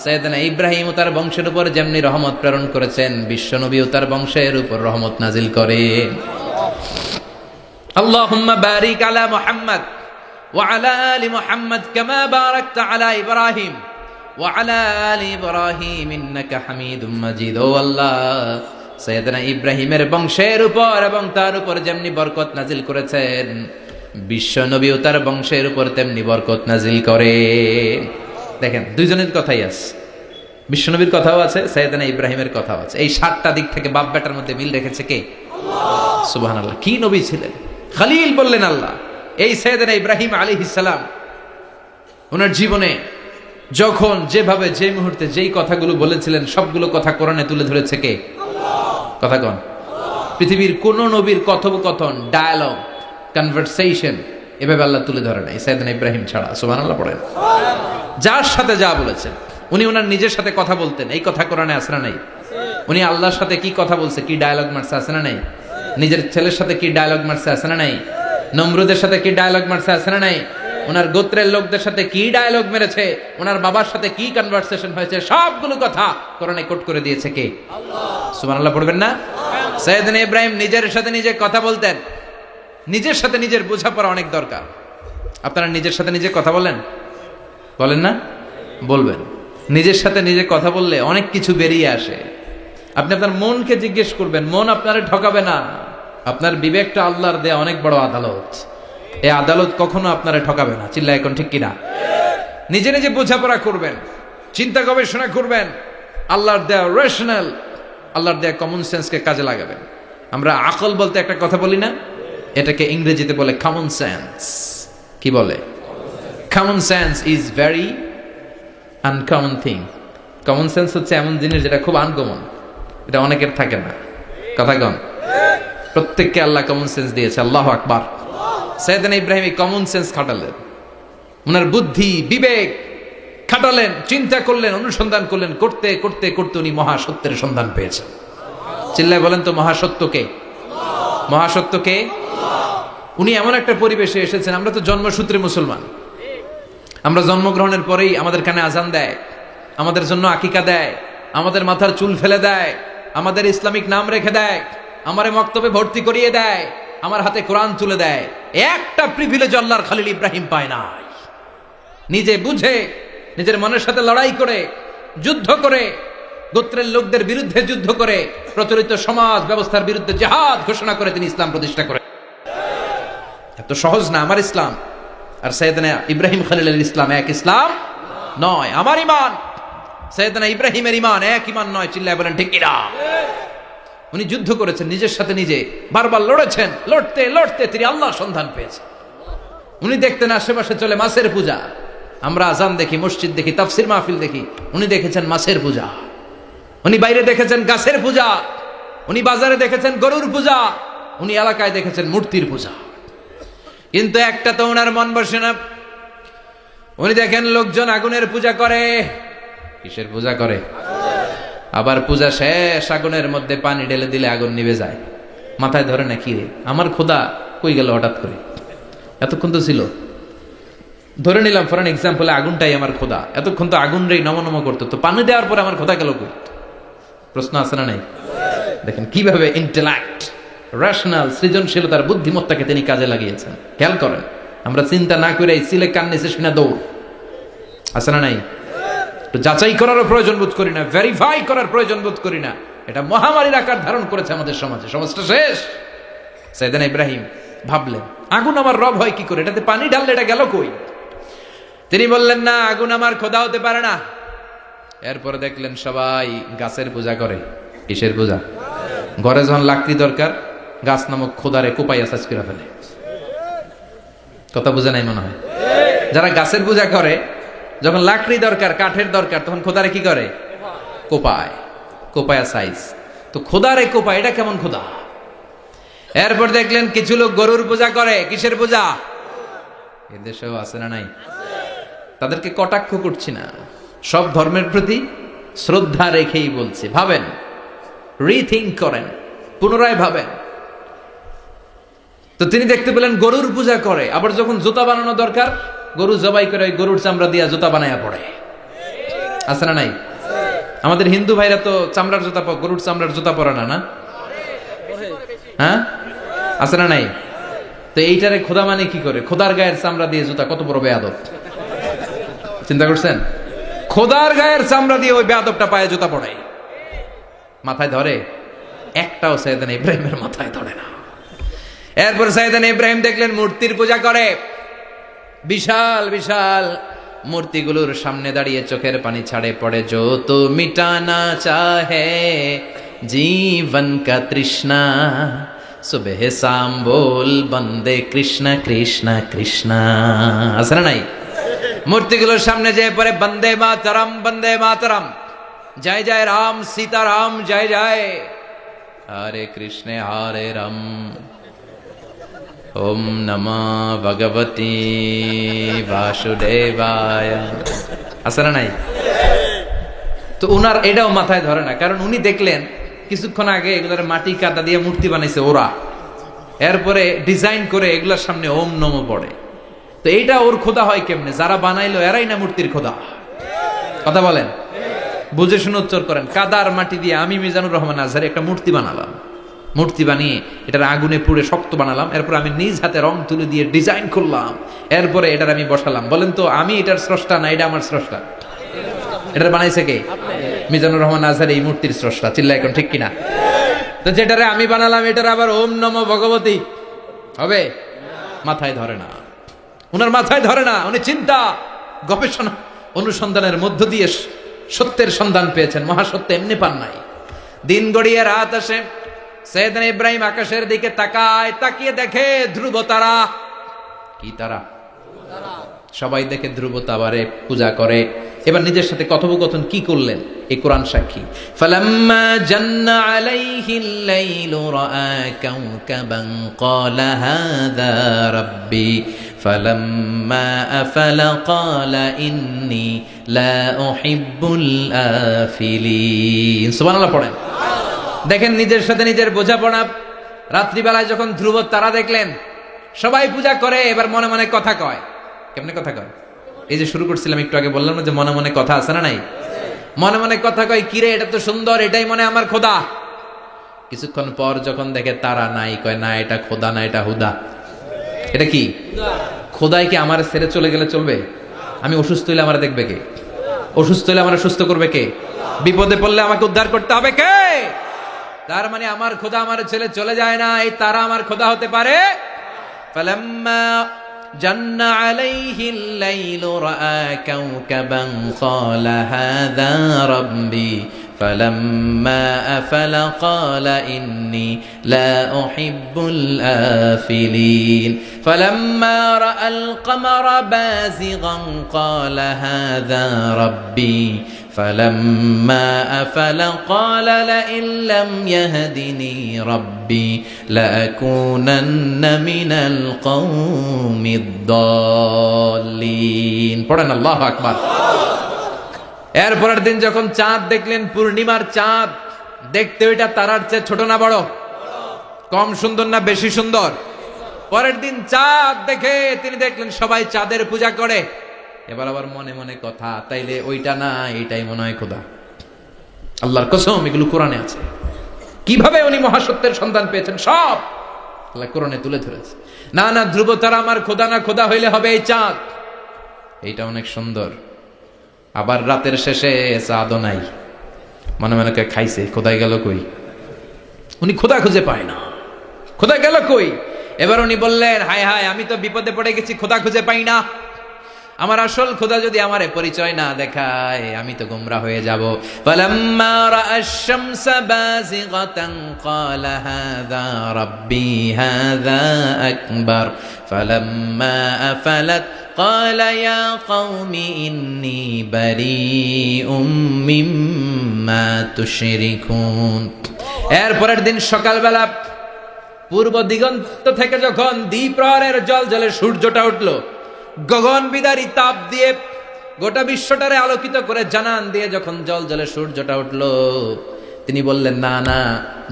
সাইয়েদনা ইব্রাহিম ও তার বংশের উপর যেমনি রহমত প্রেরণ করেছেন, বিশ্বনবী ও তার বংশের উপর রহমত নাজিল করেন। আল্লাহুম্মা বারিক আলা মুহাম্মদ ওয়া আলা আলি মুহাম্মদ কামা বারাকতা আলা ইব্রাহিম ওয়া আলা আলি ইব্রাহিম ইন্নাকা হামিদুম মাজিদ। ও আল্লাহ, সাইয়েদনা ইব্রাহিমের বংশের উপর এবং তার উপর যেমনি বরকত নাজিল করেছেন, বিশ্বনবী ও তার বংশের উপর তেমনি বরকত নাজিল করে। দেখেন, দুইজনের কথাই আছে, বিশ্বনবীর কথাও আছে, সাইয়েদনা ইব্রাহিমের কথাও আছে। এই 7টা দিক থেকে বাপ বেটার মধ্যে মিল রেখেছে কে? আল্লাহ। সুবহানাল্লাহ। কি নবী ছিলেন! খলিল বললেন আল্লাহ। এই সাইয়েদনা ইব্রাহিম আলাইহিস সালাম ওনার জীবনে যখন যেভাবে, যে মুহূর্তে যেই কথাগুলো বলেছিলেন, সবগুলো কথা কোরআনে তুলে ধরেছে কে? আল্লাহ। কথা কোন? পৃথিবীর কোন নবীর কথোপকথন, ডায়ালগ, কনভারসেশন এভাবে আল্লাহ তুলে ধরে নাই সাইয়েদনা ইব্রাহিম ছাড়া। সুবহানাল্লাহ পড়েন। যার সাথে যা বলেছেন, উনি ওনার নিজের সাথে কথা বলতেন, এই কথা কোরআনে আছে না নাই? উনি আল্লাহর সাথে কি কথা বলছে, কি ডায়ালগ মারছে, আছে না নাই? নিজের ছেলের সাথে কি ডায়ালগ মারছে, আছে না নাই? নমরুদের সাথে কি ডায়লগ মারছে, আছে না নাই? ওনার গোত্রের লোকদের সাথে কি ডায়লগ মেরেছে, ওনার বাবার সাথে কি কনভারসেশন হয়েছে, সবগুলো কথা কোরআনে কোট করে দিয়েছে কে? সুবহানাল্লাহ পড়বেন না? সাইয়েদনা ইব্রাহিম নিজের সাথে নিজে কথা বলতেন। নিজের সাথে নিজের বোঝাপড়া অনেক দরকার। আপনারা নিজের সাথে নিজে কথা বলেন? বলেন না? বলবেন। নিজের সাথে নিজে কথা বললে অনেক কিছু বেরিয়ে আসে। আপনি আপনার মনকে জিজ্ঞেস করবেন, মন আপনারে ঠকাবে না। আপনার বিবেকটা আল্লাহর দেয়া অনেক বড় আদালত। এই আদালত কখনো আপনারে ঠকাবে না। চিল্লা এখন ঠিক কিনা? নিজে নিজে বোঝাপড়া করবেন, চিন্তা গবেষণা করবেন, আল্লাহর দেয়া রেশনাল, আল্লাহর দেয়া কমন সেন্সকে কাজে লাগাবেন। আমরা আকল বলতে একটা কথা বলি না, এটাকে ইংরেজিতে বলে কমন সেন্স। কি বলে? Common sense is very uncommon thing. Common sense হচ্ছে এমন জিনিস যেটা খুব আনকমন, এটা অনেকের থাকে না। কথা কন? প্রত্যেককে আল্লাহ কমন সেন্স দিয়েছে। আল্লাহু আকবার। সাইয়েদনা ইব্রাহিম এই কমন সেন্স খাটালেন, ওনার বুদ্ধি বিবেক খাটালেন, চিন্তা করলেন, অনুসন্ধান করলেন, করতে করতে করতে উনি মহাসত্যের সন্ধান পেয়েছেন। চিল্লায় বলেন তো মহাসত্যকে? মহাসত্যকে? উনি এমন একটা পরিবেশে এসেছেন, আমরা তো জন্মসূত্রে মুসলমান। আমরা জন্মগ্রহণের পরেই আমাদের কানে আজান দেয়, আমাদের জন্য আকিকা দেয়, আমাদের মাথার চুল ফেলে দেয়, আমাদের ইসলামিক নাম রেখে দেয়, আমারে মক্তবে ভর্তি করিয়ে দেয়, আমার হাতে কোরআন তুলে দেয়। একটা প্রিভিলেজ আল্লাহর খলিল ইব্রাহিম পায় নাই। নিজে বুঝে, নিজের মনের সাথে লড়াই করে, যুদ্ধ করে, গোত্রের লোকদের বিরুদ্ধে যুদ্ধ করে, প্রচলিত সমাজ ব্যবস্থার বিরুদ্ধে জিহাদ ঘোষণা করে তিনি ইসলাম প্রতিষ্ঠা করেন। এত সহজ না আমার ইসলাম আর সাইয়েদনা ইব্রাহিম খলিলের ইসলাম এক ইসলাম নয়। আমার ঈমান সাইয়েদনা ইব্রাহিমের ঈমান এক ঈমান নয়। চিল্লায় বলেন ঠিক কিনা? উনি যুদ্ধ করেছেন, নিজের সাথে নিজে বারবার লড়েছেন। লড়তে লড়তে তিনি আল্লাহর সন্ধান পেয়েছেন। উনি দেখতেন আশেপাশে চলে মাছের পূজা। আমরা আজান দেখি, মসজিদ দেখি, তাফসির মাহফিল দেখি। উনি দেখেছেন মাছের পূজা। উনি বাইরে দেখেছেন গাছের পূজা। উনি বাজারে দেখেছেন গরুর পূজা। উনি এলাকায় দেখেছেন মূর্তির পূজা। কিন্তু একটা তো ওনার মন বসে না। উনি দেখেন লোকজন আগুনের পূজা করে। কিসের পূজা করে? আবার পূজা শেষ, আগুনের মধ্যে পানি ঢেলে দিলে আগুন নিভে যায়। মাথায় ধরে না, কি রে আমার খোদা কই গেল হঠাৎ করে? এতক্ষণ তো ছিল। ধরে নিলাম ফর এন এক্সাম্পল, আগুনটাই আমার খোদা। এতক্ষণ তো আগুন রে নম করতো, তো পানি দেওয়ার পরে আমার খোদা গেল কই? প্রশ্ন আছে না নাই? দেখেন কিভাবে ইন্টেলেক্ট, রেশনাল, সৃজনশীলতার বুদ্ধিমত্তাকে তিনি কাজে লাগিয়েছেন। খেয়াল করেন, আমরা চিন্তা না করে সিলে কান নিচে শুনে দৌড়। আছে না নাই? যাচাই করারও প্রয়োজন বোধ করি না, ভেরিফাই করার প্রয়োজন বোধ করি না। এটা মহামারীর আকার ধারণ করেছে আমাদের সমাজে। সমাজটা শেষ। সাইয়েদনা ইব্রাহিম ভাবলেন, আগুন আমার রব হয় কি করে? এটাতে পানি ঢাললে এটা গেল কই? তিনি বললেন, না, আগুন আমার খোদা হতে পারে না। এরপরে দেখলেন সবাই গাছের পূজা করে। কিসের পূজা? ঘরে যখন লাকড়ি দরকার, গাছ নামক খোদারে কোপাইয়া সাজ করে ফেলে। কথা বুঝে নাই মনে হয়? যারা গাছের পূজা করে, যখন লাকড়ি দরকার, কাঠের দরকার, তখন খোদারে কি করে? কোপায়। কোপায়া সাইজ। তো খোদারে কোপায়, এটা কেমন খোদা? এরপর দেখলেন কিছু লোক গরুর পূজা করে। কিসের পূজা? এদেশেও আছে না নাই? তাদেরকে কটাক্ষ করছি না, সব ধর্মের প্রতি শ্রদ্ধা রেখেই বলছি। ভাবেন, রিথিঙ্ক করেন, পুনরায় ভাবেন। তো তিনি দেখতে পেলেন গরুর পূজা করে। আবার যখন জুতা বানানো দরকার, গরু জবাই করে ওই গরুর চামড়া দিয়া জুতা বানায়া পড়ে। আছে না নাই? আমাদের হিন্দু ভাইরা তো চামড়ার জুতা, গরুর চামড়ার জুতা পরে না, না? হ্যাঁ, আছে না নাই? তো এইটারে খোদা মানে কি করে? খোদার গায়ের চামড়া দিয়ে জুতা, কত বড় বেয়াদব! চিন্তা করছেন? খোদার গায়ের চামড়া দিয়ে ওই বেয়াদবটা পায়ে জুতা পড়ে। মাথায় ধরে? একটাও সাইয়েদনা ইব্রাহিমের মাথায় ধরে না। এরপর সাইয়েদনা ইব্রাহিম দেখলেন মূর্তির পূজা করে। বিশাল বিশাল মূর্তিগুলোর সামনে দাঁড়িয়ে চোখের পানি ছাড়ে পড়ে। যো তো মিটানা চাহে জীবন কা তৃষ্ণা, সুবহ শাম বল বন্দে কৃষ্ণ কৃষ্ণ কৃষ্ণ। আছে না নাই? মূর্তিগুলোর সামনে যেয়ে পরে বন্দে মাতরম, বন্দে মাতরম, জয় জয় রাম সীতারাম, জয় জয় হরে কৃষ্ণ হরে রাম, ওম নমঃ ভগবতে বাসুদেবায়। আছে না নাই? তো উনার এটাও মাথায় ধরে না, কারণ উনি দেখলেন কিছুক্ষণ আগে এগুলোর মাটি কাদা দিয়ে মূর্তি বানাইছে ওরা। এরপরে ডিজাইন করে এগুলোর সামনে ওম নমো পড়ে। তো এইটা ওর খোদা হয় কেমনে? যারা বানাইলো এরাই না মূর্তির খোদা? কথা বলেন, বুঝে শুনে উচ্চার করেন। কাদার মাটি দিয়ে আমি মিজানুর রহমান আজহারি একটা মূর্তি বানালাম, মূর্তি বানিয়ে এটার আগুনে পুড়ে শক্ত বানালাম, এরপর আমি নিজ হাতে রং তুলে দিয়ে ডিজাইন করলাম, এরপরে এটার আমি বসালাম। বলেন তো আমি এটার স্রষ্টা না এটা আমার স্রষ্টা? এটার বানাইছে কে? মিজানুর রহমান আজহারি এই মূর্তির স্রষ্টা। চিল্লা এখন ঠিক কিনা? তো যেটারে আমি বানালাম এটার আবার ওম নমো ভগবতী হবে? মাথায় ধরে না, উনার মাথায় ধরে না। উনি চিন্তা গবেষণা অনুসন্ধানের মধ্য দিয়ে সত্যের সন্ধান পেয়েছেন। মহাসত্য এমনি পান নাই। দিন গড়িয়ে রাত আসে, সৈয়দনা ইব্রাহিম আকাশের দিকে তাকায়, তাকিয়ে দেখে ধ্রুব তারা। কি তারা? সবাই দেখে ধ্রুব তারারে পূজা করে। এবার নিজের সাথে কথোপকথন কি করলেন এই কোরআন সাক্ষী। ফালাম্মা জান্না আলাইহিল লাইলু রাআ কাওকাবান ক্বালা হাযা রাব্বি ফালাম্মা আফালা ক্বালা ইন্নী লা উহিব্বুল আফিলিন। সুবহানাল্লাহ পড়েন। দেখেন নিজের সাথে নিজের বোঝাপড়া। রাত্রিবেলায় যখন ধ্রুব তারা দেখলেন, সবাই পূজা করে, এবার মনে মনে কথা কয়। কেমনে কথা কয়? এই যে শুরু করছিলাম একটু আগে, বললাম না যে মনে মনে কথা আছে না নাই? মনে মনে কথা কয়, কিরে এটা তো সুন্দর, এটাই মনে আমার খোদা। কিছুক্ষণ পর যখন দেখে তারা নাই, কয় না এটা খোদা না, এটা হুদা। এটা কি? খোদাই কি আমার ছেড়ে চলে গেলে চলবে? আমি অসুস্থ হইলে আমার দেখবে কে? অসুস্থ হইলে আমার সুস্থ করবে কে? বিপদে পড়লে আমাকে উদ্ধার করতে হবে কে? তার মানে আমার খোদা আমার ছেলে চলে যায় না, এই তারা আমার খোদা হতে পারে। ফালাম্মা জান্না আলাইহিল লাইলু রাআ কাওকাবান ক্বালা হাযা রাব্বি ফালাম্মা আফালা ক্বালা ইন্নী লা উহিব্বুল আফিলিন ফালাম্মা রাআল কমারা বাযিগান ক্বালা হাযা রাব্বি فلما أفل قال لئن لم يهدني ربي لأكونن من القوم الضالين পড়েন আল্লাহু আকবার। এরপরের দিন যখন চাঁদ দেখলেন, পূর্ণিমার চাঁদ, দেখতে ওইটা তারার চেয়ে ছোট না বড়? কম সুন্দর না বেশি সুন্দর? পরের দিন চাঁদ দেখে তিনি দেখলেন সবাই চাঁদের পূজা করে। এবার আবার মনে মনে কথা, তাইলে ওইটা না এইটাই মনে হয় খোদা। আল্লাহর কসম এগুলো কোরআনে আছে। কিভাবে উনি মহাসত্যের সন্ধান পেয়েছেন সব আল্লাহ কোরআনে তুলে ধরেছে। না না, ধ্রুব তারা আমার খোদা না, খোদা হইলে হবে এই চাঁদ। এইটা অনেক সুন্দর। আবার রাতের শেষে চাঁদও নাই, মনে মনে খাইছে, খোদাই গেল কই? উনি খোদা খুঁজে পায় না, খোদা গেল কই? এবার উনি বললেন, হায় হায়, আমি তো বিপদে পড়ে গেছি, খোদা খুঁজে পাই না। আমার আসল খোদা যদি আমারে পরিচয় না দেখায়, আমি তো গোমরাহ হয়ে যাব। ফালাম্মা রাআশ শামসা বাযিগাতান ক্বালা হাযা রাব্বি হাযা আকবার ফালাম্মা আফালাত ক্বালা ইয়া কওমি ইন্নী বারীউম মিম্মা তুশরিকুন। এরপরের দিন সকালবেলা পূর্ব দিগন্ত থেকে যখন দ্বিপ্রহরের জলজলে সূর্যটা উঠলো, গগন বিদারী তাপ দিয়ে গোটা বিশ্বটারে আলোকিত করে জানান দিয়ে যখন জলজলে সূর্যটা উঠলো, তিনি বললেন, না না,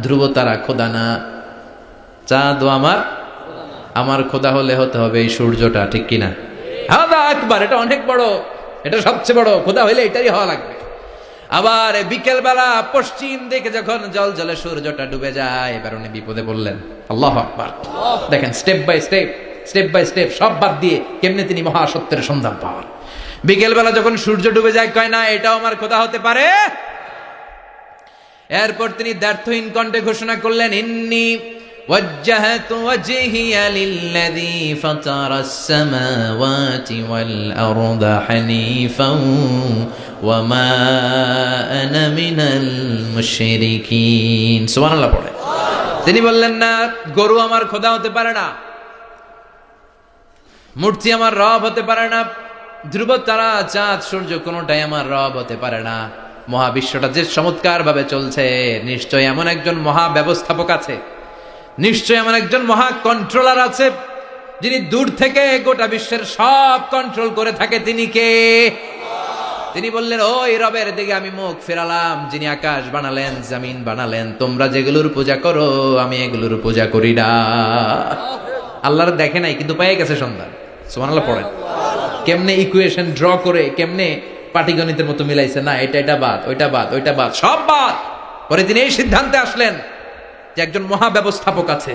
ধ্রুব তারা খোদা না, চাঁদ আমার খোদা হলে হতে হবে এই সূর্যটা। ঠিক কিনা? হাদা আকবার, এটা অনেক বড়, এটা সবচেয়ে বড়, খোদা হইলে এটাই হওয়া লাগবে। আবার বিকেল বেলা পশ্চিম দিকে যখন জলজলে সূর্যটা ডুবে যায়, এবার উনি বিপদে বললেন। আল্লাহু আকবার। দেখেন স্টেপ বাই স্টেপ সব বাদ দিয়ে কেমনে তিনি মহাসত্যের সন্ধান পান। বিকেল বেলা যখন সূর্য ডুবে যায়, কয় না এটাও আমার খোদা হতে পারে। এরপর তিনি দ্ব্যর্থহীন কণ্ঠে ঘোষণা করলেন, ইন্নী ওয়াজ্জাহতু ওয়াজহিয়া লিল্লাযী ফাতারাস সামাওয়াতি ওয়াল আরদা হানিফান ওয়া মা আনা মিনাল মুশরিকিন। সুবহানাল্লাহ পড়ে। তিনি বললেন, না, গরু আমার খোদা হতে পারে না, মূর্তি আমার রব হতে পারে না, ধ্রুব তারা চাঁদ সূর্য কোনোটাই আমার রব হতে পারে না। মহাবিশ্বটা যে চমৎকার ভাবে চলছে, নিশ্চয় এমন একজন মহা ব্যবস্থাপক আছে, নিশ্চয় এমন একজন মহা কন্ট্রোলার আছে, যিনি দূর থেকে গোটা বিশ্বের সব কন্ট্রোল করে থাকে। তিনি কে? তিনি বললেন, ওই রবের দিকে আমি মুখ ফেরালাম যিনি আকাশ বানালেন, জমিন বানালেন। তোমরা যেগুলোর পূজা করো আমি এগুলোর পূজা করি না। আল্লাহর দেখে নাই কিন্তু পেয়ে গেছে সন্ধান। সুবহানাল্লাহ পড়েন। কেমনে ইকুয়েশন ড্র করে, কেমনে পাটিগণিতের মতো মিলাইছে, না এটা বাদ, ওইটা বাদ, ওইটা বাদ, সব বাদ। পরে তিনি এই সিদ্ধান্তে আসলেন যে একজন মহা ব্যবস্থাপক আছে,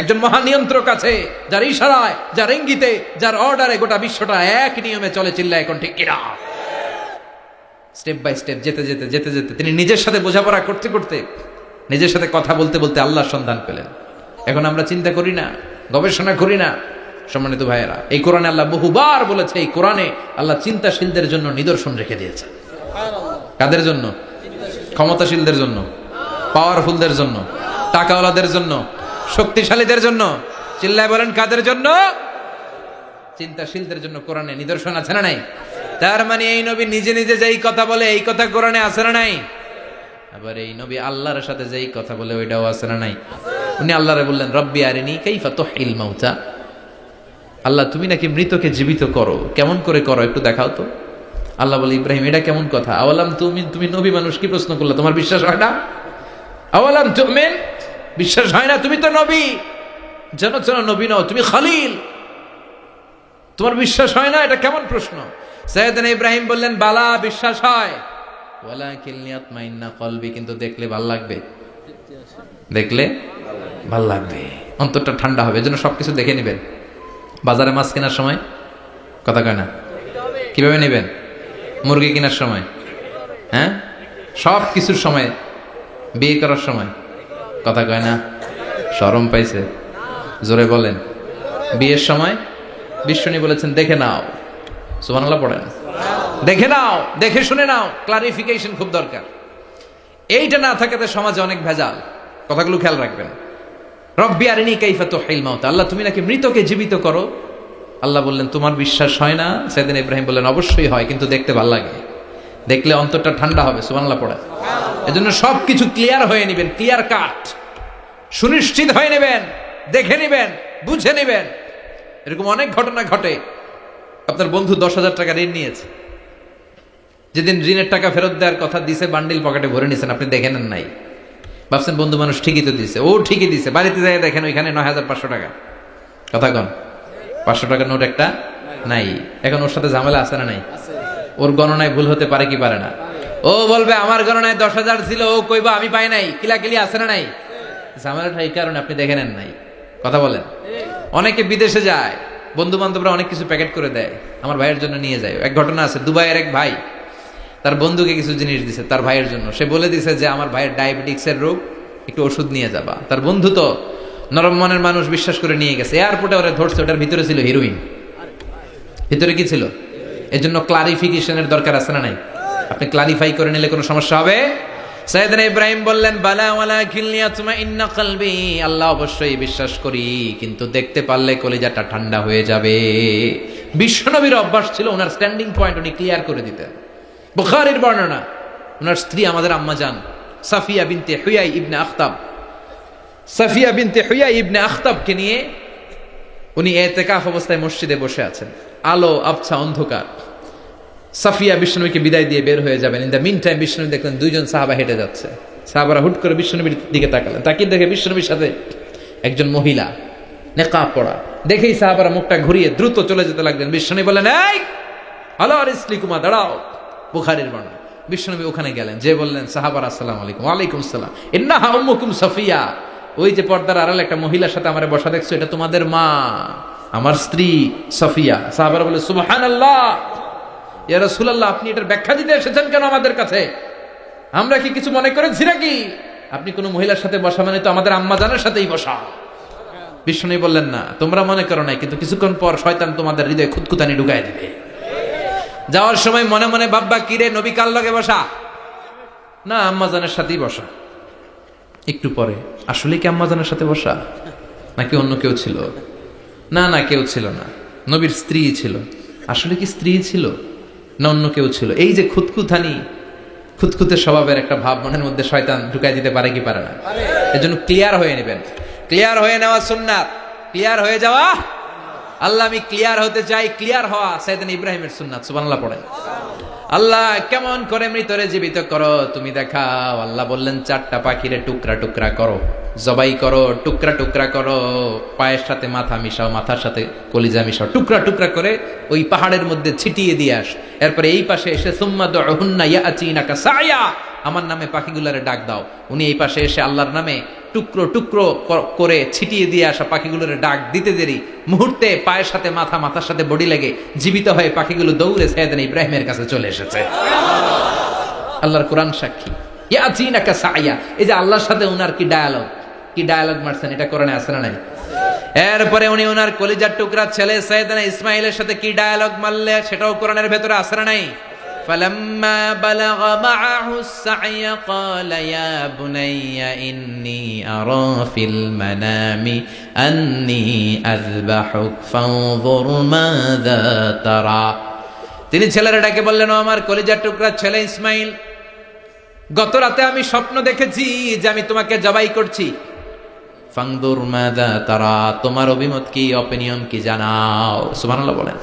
একজন মহা নিয়ন্ত্রক আছে, যার ইশারায়, যার ইঙ্গিতে, যার অর্ডারে গোটা বিশ্বটা এক নিয়মে চলে। চিল্লায় এখন ঠিক কিনা? স্টেপ বাই স্টেপ যেতে যেতে যেতে যেতে তিনি নিজের সাথে বোঝাপড়া করতে করতে, নিজের সাথে কথা বলতে বলতে আল্লাহর সন্ধান পেলেন। এখন আমরা চিন্তা করি না, গবেষণা করি না। সম্মানিত ভাইয়েরা, এই কোরআনে আল্লাহ বহুবার বলেছে, এই কোরআনে আল্লাহ চিন্তাশীলদের জন্য নিদর্শন রেখে দিয়েছে। কাদের জন্য? ক্ষমতাশীলদের জন্য, পাওয়ারফুলদের জন্য, টাকাওয়ালাদের জন্য, শক্তিশালীদের জন্য। চিল্লায় বলেন কাদের জন্য? চিন্তাশীলদের জন্য কোরআনে নিদর্শন আছে না নাই? তার মানে এই নবী নিজে নিজে যেই কথা বলে এই কথা কোরআনে আছে না নাই? আবার এই নবী আল্লাহর সাথে যেই কথা বলে ওইটাও আছে না নাই? উনি আল্লাহরে বললেন, রব্বি আরিনি কাইফা তুহিল মাউতা। আল্লাহ তুমি নাকি মৃতকে জীবিত করো, কেমন করে করো একটু দেখাও তো। আল্লাহ বলে, ইব্রাহিম এটা কেমন কথা? আওয়ালাম তুমি নবী মানুষ, কি প্রশ্ন করলে? তোমার বিশ্বাস হয় না? আওয়ালাম তুমিন, বিশ্বাস হয় না? তুমি তো নবী, জানো জানো নবী নও, তুমি খলিল, তোমার বিশ্বাস হয় না? এটা কেমন প্রশ্ন? সাইয়েদনা ইব্রাহিম বললেন, বালা বিশ্বাস হয়, ওয়ালাকিন লিয়াতমাইন্না কলবি, কিন্তু দেখলে ভাল লাগবে, দেখলে ভাল লাগবে, অন্তরটা ঠান্ডা হবে। এজন্য সবকিছু দেখে নেবেন। বাজারে মাছ কেনার সময় কথা কয় না, কিভাবে নেবেন? মুরগি কেনার সময়, হ্যাঁ, সব কিছুর সময়, বিয়ে করার সময় কথা কয় না, শরম পাইছে, জোরে বলেন। বিয়ের সময় বিশ্বনী বলেছেন, দেখে নাও। সুবহানাল্লাহ পড়েন। দেখে নাও, দেখে শুনে নাও, ক্লারিফিকেশন খুব দরকার। এইটা না থাকাতে সমাজে অনেক ভেজাল। কথাগুলো খেয়াল রাখবেন। রব্বি আরিনি কাইফা তুহিল মাউতা, আল্লাহ তুমি নাকি মৃতকে জীবিত করো। আল্লাহ বললেন, তোমার বিশ্বাস হয় না? সাইয়েদনা ইব্রাহিম বললেন, অবশ্যই হয়, কিন্তু দেখতে ভালো লাগে, দেখলে অন্তরটা ঠান্ডা হবে। সুবহানাল্লাহ পড়েন। এজন্য সবকিছু ক্লিয়ার হয়ে নেবেন, ক্লিয়ার কাট, সুনিশ্চিত হয়ে নেবেন, দেখে নেবেন, বুঝে নেবেন। এরকম অনেক ঘটনা ঘটে। আপনার বন্ধু 10,000 টাকা ঋণ নিয়েছে, যেদিন ঋণের টাকা ফেরত দেওয়ার কথা দিছে, বান্ডিল পকেটে ভরে নিয়েছেন, আপনি দেখে নেন নাই। ভাবছেন বন্ধু মানুষ, ঠিকই তো দিছে, ও ঠিকই দিছে। বাড়িতে যাই দেখেন ওইখানে 9,500 টাকা। কথা কন, 500 টাকার নোট একটা নাই। এখন ওর সাথে ঝামেলা আছে না নাই? ওর গণনায় ভুল হতে পারে কি পারে না? ও বলবে আমার গণনায় 10,000 ছিল, ও কইবা আমি পাই নাই। কিলাকিলি আছে না নাই? ঝামেলাটা এই কারণে আপনি দেখে নেন নাই। কথা বলেন। অনেকে বিদেশে যায়, বন্ধু বান্ধবরা অনেক কিছু প্যাকেট করে দেয়, আমার ভাইয়ের জন্য নিয়ে যায়। এক ঘটনা আছে, দুবাইয়ের এক ভাই তার বন্ধুকে কিছু জিনিস দিছে তার ভাইয়ের জন্য। সে বলে দিছে যে আমার ভাইয়ের ডায়াবেটিক্সের রোগ, একটু ওষুধ নিয়ে যাবা। তার বন্ধু তো নরম মনের মানুষ, বিশ্বাস করে নিয়ে গেছে। এয়ারপোর্টে ওরা ধরছে, ওটার ভিতরে ছিল হিরোইন। ভিতরে কি ছিল? এর জন্য ক্লারিফিকেশনের দরকার আছে না নাই? আপনি ক্লারিফাই করে নিলে কোনো সমস্যা হবে? সাইয়েদনা ইব্রাহিম বললেন, বালা ওয়ালাকিন লিয়াতমাইন্না কলবি, আল্লাহ অবশ্যই বিশ্বাস করি, কিন্তু দেখতে পারলে কলিজাটা ঠান্ডা হয়ে যাবে। বিশ্বনবীর অভ্যাস ছিল, ওনার স্ট্যান্ডিং পয়েন্ট উনি ক্লিয়ার করে দিতেন। বুখারীর বর্ণনা, ওনার স্ত্রী আমাদের আম্মা জান সাফিয়া বিনতে হুয়াই ইবনে আখতাব, সাফিয়া বিনতে হুয়াই ইবনে আখতাবকে নিয়ে উনি ইতিকাফ অবস্থায় মসজিদে বসে আছেন। আলো আবছা অন্ধকার। সাফিয়া বিশ্বনবীকে বিদায় দিয়ে বের হয়ে যাবেন। ইন দ্য মিন টাইম বিশ্বনবী দেখলেন 2 জন সাহাবা হেঁটে যাচ্ছে। সাহাবারা হুট করে বিশ্বনবীর দিকে তাকালেন। তাকিয়ে দেখে বিশ্বনবীর সাথে একজন মহিলা, নেকাব পরা। দেখেই সাহাবারা মুখটা ঘুরিয়ে দ্রুত চলে যেতে লাগলেন। বিশ্বনবী বললেন, এই আলা রিসলিকুমা, দাঁড়াও। বুখারীর বর্ণনা। বিশ্বনবী ওখানে গেলেন, যে বললেন, সাহাবারা আসসালামু আলাইকুম। ওয়ালাইকুম সালাম। ইন্নাহা উম্মুকুম সাফিয়া, ওই যে পর্দার আড়ালে একটা মহিলার সাথে আমারে বসা দেখছো, এটা তোমাদের মা, আমার স্ত্রী সাফিয়া। সাহাবারা বলে, সুবহানাল্লাহ, ইয়া রাসূলুল্লাহ, আপনি এটার ব্যাখ্যা দিতে এসেছেন কেন আমাদের কাছে? আমরা কি কিছু মনে করেছি নাকি? আপনি কোনো মহিলার সাথে বসা মানে তো আমাদের আম্মা জানের সাথেই বসা। বিষ্ণু বললেন, না তোমরা মনে করো নাই, কিন্তু কিছুক্ষণ পর শয়তান তোমাদের হৃদয়ে খুঁতখুঁতানি ঢুকায় দিবে। যাওয়ার সময় মনে মনে ভাববা, কিরে নবী কার লগে বসা? না, আম্মা জানের সাথেই বসা। একটু পরে, আসলে কি আম্মা জানের সাথে বসা, নাকি অন্য কেউ ছিল? না না, কেউ ছিল না, নবীর স্ত্রী ছিল। আসলে কি স্ত্রী ছিল না অন্য কেউ ছিল? এই যে খুঁতখুঁতানি, খুঁতখুঁতে স্বভাবের একটা ভাব মনের মধ্যে শয়তান ঢুকাই দিতে পারে কি পারে না? এজন্য ক্লিয়ার হয়ে নেবেন। ক্লিয়ার হয়ে নেওয়া সুন্নাত, ক্লিয়ার হয়ে যাওয়া। আল্লাহ, আমি ক্লিয়ার হতে চাই, ক্লিয়ার হওয়া সাইয়েদনা ইব্রাহিমের সুন্নাত। সুবহানাল্লাহ পড়েন। আল্লাহ কেমন করে মৃতরে জীবিত করো তুমি দেখাও। আল্লাহ বললেন 4টা পাখিরে টুকরা টুকরা করো, জবাই করো, টুকরা টুকরা করো, পায়ের সাথে মাথা মিশাও, মাথার সাথে কলিজা মিশাও, টুকরা টুকরা করে ওই পাহাড়ের মধ্যে ছিটিয়ে দিয়ে আস। এরপরে এই পাশে এসে সুম্মা দুহুন্না ইয়াতিনাকা সায়া, আমার নামে পাখিগুলোরে ডাক দাও। উনি এই পাশে এসে আল্লাহর নামে টুকরো টুকরো করে ছিটিয়ে দিয়ে আসা পাখিগুলোরে ডাক দিতে দেরি মুহূর্তে পায়ের সাথে মাথা, মাথার সাথে বডি লেগে জীবিত হয়ে পাখিগুলো দৌড়ে সাইয়েদনা ইব্রাহিমের কাছে চলে এসেছে। আল্লাহর কোরআন সাক্ষী। ইয়াতিনাকা সায়া, এই যে আল্লাহর সাথে উনার কি ডায়ালগ মারছেন, এটা কোরআনে আছে না নাই? এরপরে উনি ওনার কলিজার টুকরা ছেলে সাইয়েদনা ইসমাইলের সাথে কি ডায়ালগ মারলে, সেটাও কোরআনের ভেতরে আছে না নাই? فلما بلغ معه السعي قال يا بني إني أرى في المنام أني أذبحك فانظر ماذا ترى। তিনি ছেলেরা ডাকে বললেন, ও আমার কলিজার টুকরা ছেলে ইসমাইল, গত রাতে আমি স্বপ্ন দেখেছি যে আমি তোমাকে জবাই করছি। ফাংদুর মাযা তারা, তোমার অভিমত কি, অপিনিয়ন কি জানাও। সুবহানাল্লাহ বলেন।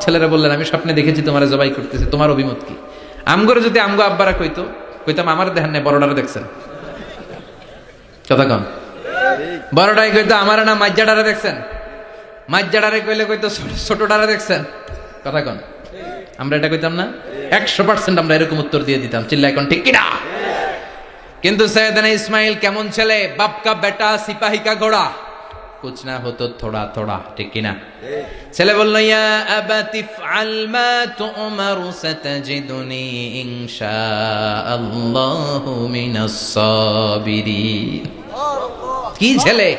ছেলেরা বললেন, আমি স্বপ্নে দেখেছি তোমার জবাই করতেছি, তোমার অভিমত কি? আমগরে যদি আমগো আব্বারা কইতাম আমার দেখেন নাই, বড়ডারে দেখছেন। কথা কন। বড়ডাই কইতো আমার না মাজ্জাডারে দেখছেন, মাজ্জাডারে কইলে কইতো ছোটডারে দেখছেন। কথা কন। আমরা এটা কইতাম না? 100% আমরা এরকম উত্তর দিয়ে দিতাম। চিল্লায় কোন ঠিক কিনা? কিন্তু সৈয়দনা ইসমাইল কেমন ছেলে, বাপ কা বেটা সিপাহি কা ঘোড়া, কুছ না হতো থোড়া থোড়া, ঠিক কিনা? ছেলে বলল, ইয়া আবাতি ফআল মা তুমারু সাতাজিদুনি ইনশাআল্লাহু মিনাস সাবিরিন। কি ছেলে,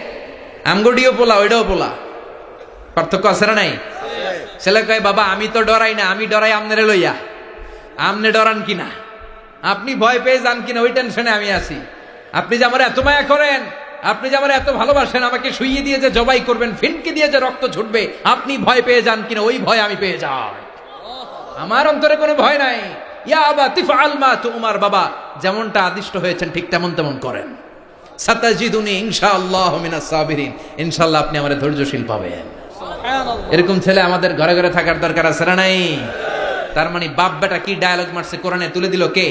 আমগডিও পোলা ওইটাও পোলা, পার্থক্য আছে না নাই? ছেলে কয়, বাবা আমি তো ডরাই না, আমি ডরাই আমনেরে লইয়া। আমনে ডরান কিনা, আপনি ভয় পেয়ে যান কিনা ওই টেনশনে আমি আছি। আপনি যে আমার এত মায়া করেন, আপনি যে আমার এত ভালোবাসেন, আমাকে শুইয়ে দিয়ে যে জবাই করবেন, ফিনকে দিয়ে যে রক্ত ছুটবে, আপনি ভয় পেয়ে যান কিনা ওই ভয় আমি পেয়ে যাই। আমার অন্তরে কোনো ভয় নাই। ইয়া আবাতি ফাআল মা তুমার, বাবা যেমনটা আদিষ্ট হয়েছেন ঠিক তেমন তেমন করেন। সাতাজিদুনি ইনশাআল্লাহু মিনাস সাবিরিন, ইনশাআল্লাহ আপনি আমারে ধৈর্যশীল পাবেন। এরকম ছেলে আমাদের ঘরে ঘরে থাকার দরকার আছে না নাই? তার মানে বাপ বেটা কি ডায়ালগ মারছে কোরআনে তুলে দিল কে?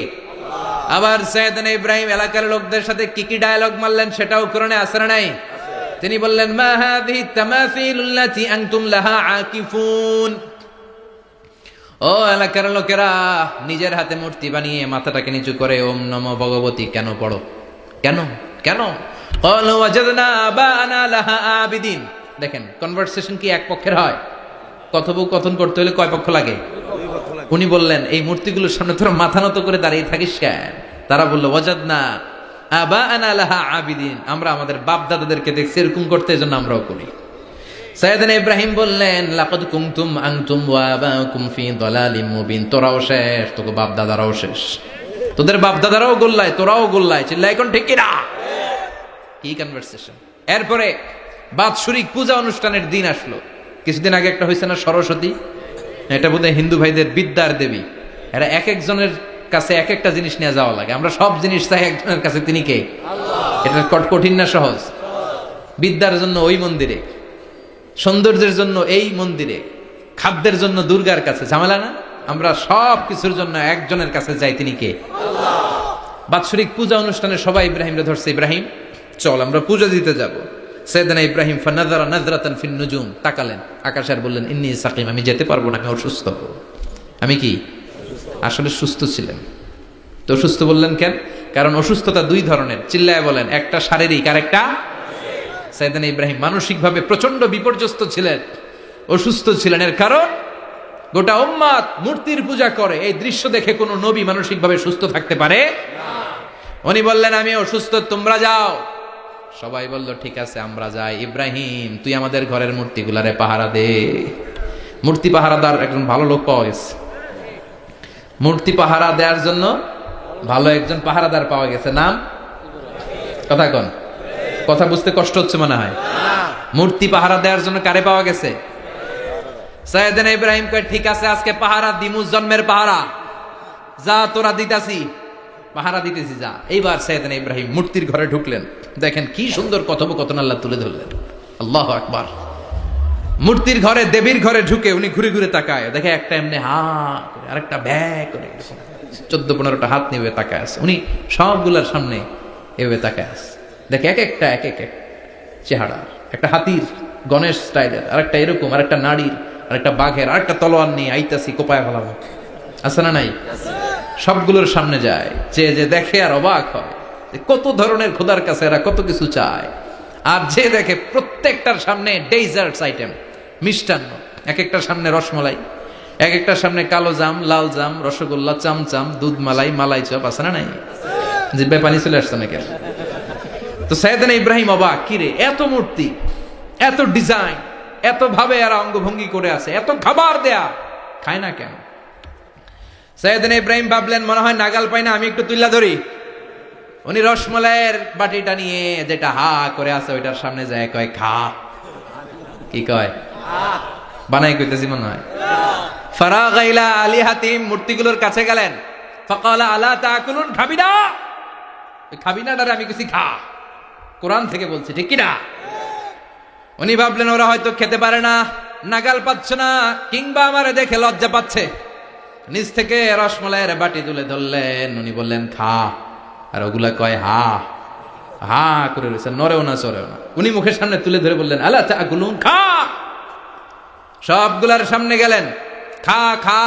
আবার সাইয়েদনা ইব্রাহিম এলাকার লোকদের সাথে কি কি ডায়ালগ মারলেন সেটাও কোরআনে আছে না নাই? তিনি বললেন, মা হাযিহি তামাসিলুল্লাতী আনতুম লাহা আকিফুন। ও এলাকার লোকেরা, নিজের হাতে মূর্তি বানিয়ে মাথাটাকে নিচু করে ওম নমো ভগবতী কেন পড়ো? কেন কেন? ক্বালু ওয়াজাদনা আবানা লাহা আবিদিন। দেখেন কনভারসেশন কি এক পক্ষের হয়? কথোপকথন করতে হলে কয় পক্ষ লাগে? উনি বললেন, এই মূর্তিগুলোর সামনে তোরা মাথা নত করে দাঁড়িয়ে থাকিস কেন? তারা বলল, ওয়াজাদনা আবানা লাহা আবিদিন, আমরা আমাদের বাপ দাদাদেরকে দেখছি এরকম করতে, এজন্য আমরাও করি। সাইয়েদনা ইব্রাহিম বললেন, লাকাদ কুনতুম আনতুম ওয়া আবাউকুম ফি দালালিম মুবিন। তোরাও শেষ, তোকে বাপ দাদারাও শেষ, তোদের বাপ দাদারাও গোল্লায়, তোরাও গোল্লায়। চিল্লায় এখন ঠিক কিনা? কি কনভারসেশন। এরপরে বাৎসরিক পূজা অনুষ্ঠানের দিন আসলো। কিছুদিন আগে একটা হয়েছে না সরস্বতী, এটা বোধহয় হিন্দু ভাইদের বিদ্যার দেবী। এরা এক একজনের কাছে এক একটা জিনিস নিয়ে যাওয়া লাগে। আমরা সব জিনিস চাই একজনের কাছে, তিনি কে? এটা কঠিন না সহজ? বিদ্যার জন্য ওই মন্দিরে, সৌন্দর্যের জন্য এই মন্দিরে, খাদ্যের জন্য দুর্গার কাছে, ঝামেলা না? আমরা সব কিছুর জন্য একজনের কাছে যাই, তিনি কে? বাৎসরিক পূজা অনুষ্ঠানে সবাই ইব্রাহিমরে ধরছে, ইব্রাহিম চল আমরা পূজা দিতে যাব। সাইয়েদনা ইব্রাহিম ফানাযারা নাযরাতান ফিন নুজুম, তাকালেন আকাশে আর বললেন, ইন্নী সাকিম, আমি যেতে পারবো না, আমি অসুস্থ। আমি কি আসলে সুস্থ ছিলেন? তো অসুস্থ বললেন কেন? কারণ অসুস্থতা দুই ধরনের। চিল্লায় বলেন, একটা শারীরিক আর একটা। সাইয়েদনা ইব্রাহিম মানসিকভাবে প্রচন্ড বিপর্যস্ত ছিলেন, অসুস্থ ছিলেন। এর কারণ গোটা উম্মাত মূর্তির পূজা করে, এই দৃশ্য দেখে কোনো নবী মানসিকভাবে সুস্থ থাকতে পারে না। উনি বললেন, আমি অসুস্থ, তোমরা যাও। সবাই বলল, ঠিক আছে আমরা যাই। ইব্রাহিম তুই আমাদের ঘরের মূর্তিগুলারে পাহারা দে। মূর্তি পাহারাদার একজন ভালো লোক পাওয়া গেছে, মূর্তি পাহারা দেওয়ার জন্য ভালো একজন পাহারাদার পাওয়া গেছে। নাম? কথা কন, কথা বুঝতে কষ্ট হচ্ছে মনে হয়। মূর্তি পাহারা দেওয়ার জন্য কারে পাওয়া গেছে? সাইয়েদনা ইব্রাহিম কয়, ঠিক আছে আজকে পাহারা দিমু, জন্মের পাহারা, যা তোরা দিতাছি, পাহারা দিতেছি যা। এইবার সাইয়েদনা ইব্রাহিম মূর্তির ঘরে ঢুকলেন। দেখেন কি সুন্দর কথোপকথন আল্লাহ তুলে ধরলেন। আল্লাহু আকবার। মূর্তির ঘরে, দেবীর ঘরে ঢুকে উনি ঘুরে ঘুরে তাকায়, দেখে একটা এমনি হা করে, আরেকটা ব্যাগ করে, 14-15টা হাত নিয়ে তাকায় আছে। উনি সবগুলার সামনে এভাবে তাকায় আছে, দেখে এক একটা এক এক চেহারা, একটা হাতির গণেশ স্টাইলের, আরেকটা এরকম, আরেকটা নারীর, আরেকটা বাঘের, আরেকটা তলোয়ার নিয়ে আইতাছি কোপায় ফেলাবো, আছে না নাই? সবগুলোর সামনে যায়, যে দেখে আর অবাক হয় যে কত ধরনের খোদার কাছে এরা কত কিছু চায়। আর যে দেখে প্রত্যেকটার সামনে ডেজার্টস আইটেম, মিষ্টান্ন, এক একটার সামনে রসমলাই, এক একটার সামনে কালো জাম, লাল জাম, রসগোল্লা, চামচাম, দুধ মালাই, মালাই চপ, আছে না নাই? জিব্বাই পানি চলে আসছে না কেন? তো সাইয়েদনা ইব্রাহিম অবাক, কিরে এত মূর্তি, এত ডিজাইন, এত ভাবে এরা অঙ্গভঙ্গি করে আছে, এত খাবার দেয়া, খায় না কেন? সাইয়েদনা ইব্রাহিম ভাবলেন মনে হয় নাগাল পাই না, আমি একটু তুইলা ধরি। উনি রসমলাইয়ের বাটিটা নিয়ে যেটা হা করে আছে ওইটার সামনে যায়, কয় খা। কি কয়? বানাই কইতেছি মনে হয়। ফারাগা ইলা আলিহাতিম, মূর্তিগুলোর কাছে গেলেন। ফাকালা আলা তাকুলুন, খাবি না? খাবি না ডারে আমি কিছু খা, কোরআন থেকে বলছি, ঠিক কি না? উনি ভাবলেন ওরা হয়তো খেতে পারে না, নাগাল পাচ্ছে না, কিংবা আমারে দেখে লজ্জা পাচ্ছে। নিজ থেকে রসমলাইয়ের বাটি তুলে ধরলেন, উনি বললেন খা, আর ওগুলা কয় হা হা করে রয়েছে, নরেও না চরেও না। উনি মুখের সামনে তুলে ধরে বললেন আলা তাকুলুন, খা। সবগুলার সামনে গেলেন, খা খা,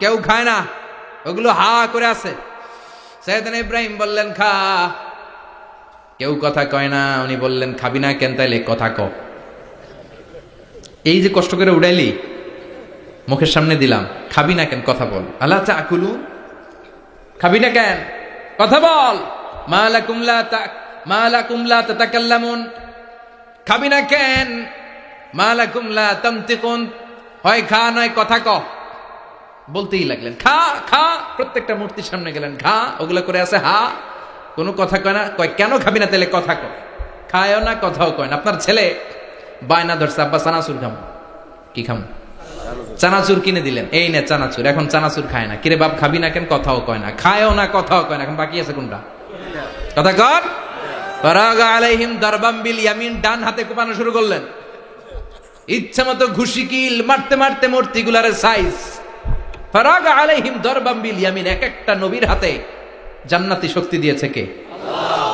কেউ খায় না, ওগুলো হা করে আছে। সাইয়েদনা ইব্রাহিম বললেন খা, কেউ কথা কয় না। উনি বললেন খাবি না কেন? তাইলে কথা ক। এই যে কষ্ট করে উড়াইলি, মুখের সামনে দিলাম, খাবি না কেন? কথা বল। আলা তাকুলুন, খাবি না কেন? কথা বল। মা লাকুম লা তাতাকাল্লামুন, খাবি না কেন? মা লাকুম লা তানতিকুন, হয় খা নয় কথা ক। বলতেই লাগলেন খা খা, প্রত্যেকটা মূর্তির সামনে গেলেন, খা, ওগুলো করে আছে হা, কোনো কথা কয় না। কয় কেন খাবি না? তাহলে কথা ক। খায়ও না, কথাও কয় না। আপনার ছেলে বায়না ধরছে, আব্বা চানাচুর খাম। কি খাম? চানাচুর কিনে দিলেন, এই নে চানাচুর। এখন চানাচুর খায় না। কিরে বাপ খাবি না কেন? কথাও কয় না, খায়ও না, কথাও কয় না। এখন বাকি আছে কোনটা? কথা কর। ফারাগা আলাইহিম দারবাম বিল ইয়ামিন, ডান হাতে কোপানো শুরু করলেন। ইচ্ছা মতো ঘুষি কিল মারতে মারতে মূর্তিগুলার সাইজ। ফারাগা আলাইহিম দারবাম বিল ইয়ামিন, এক একটা নবীর হাতে জান্নাতি শক্তি দিয়েছে কে? আল্লাহ।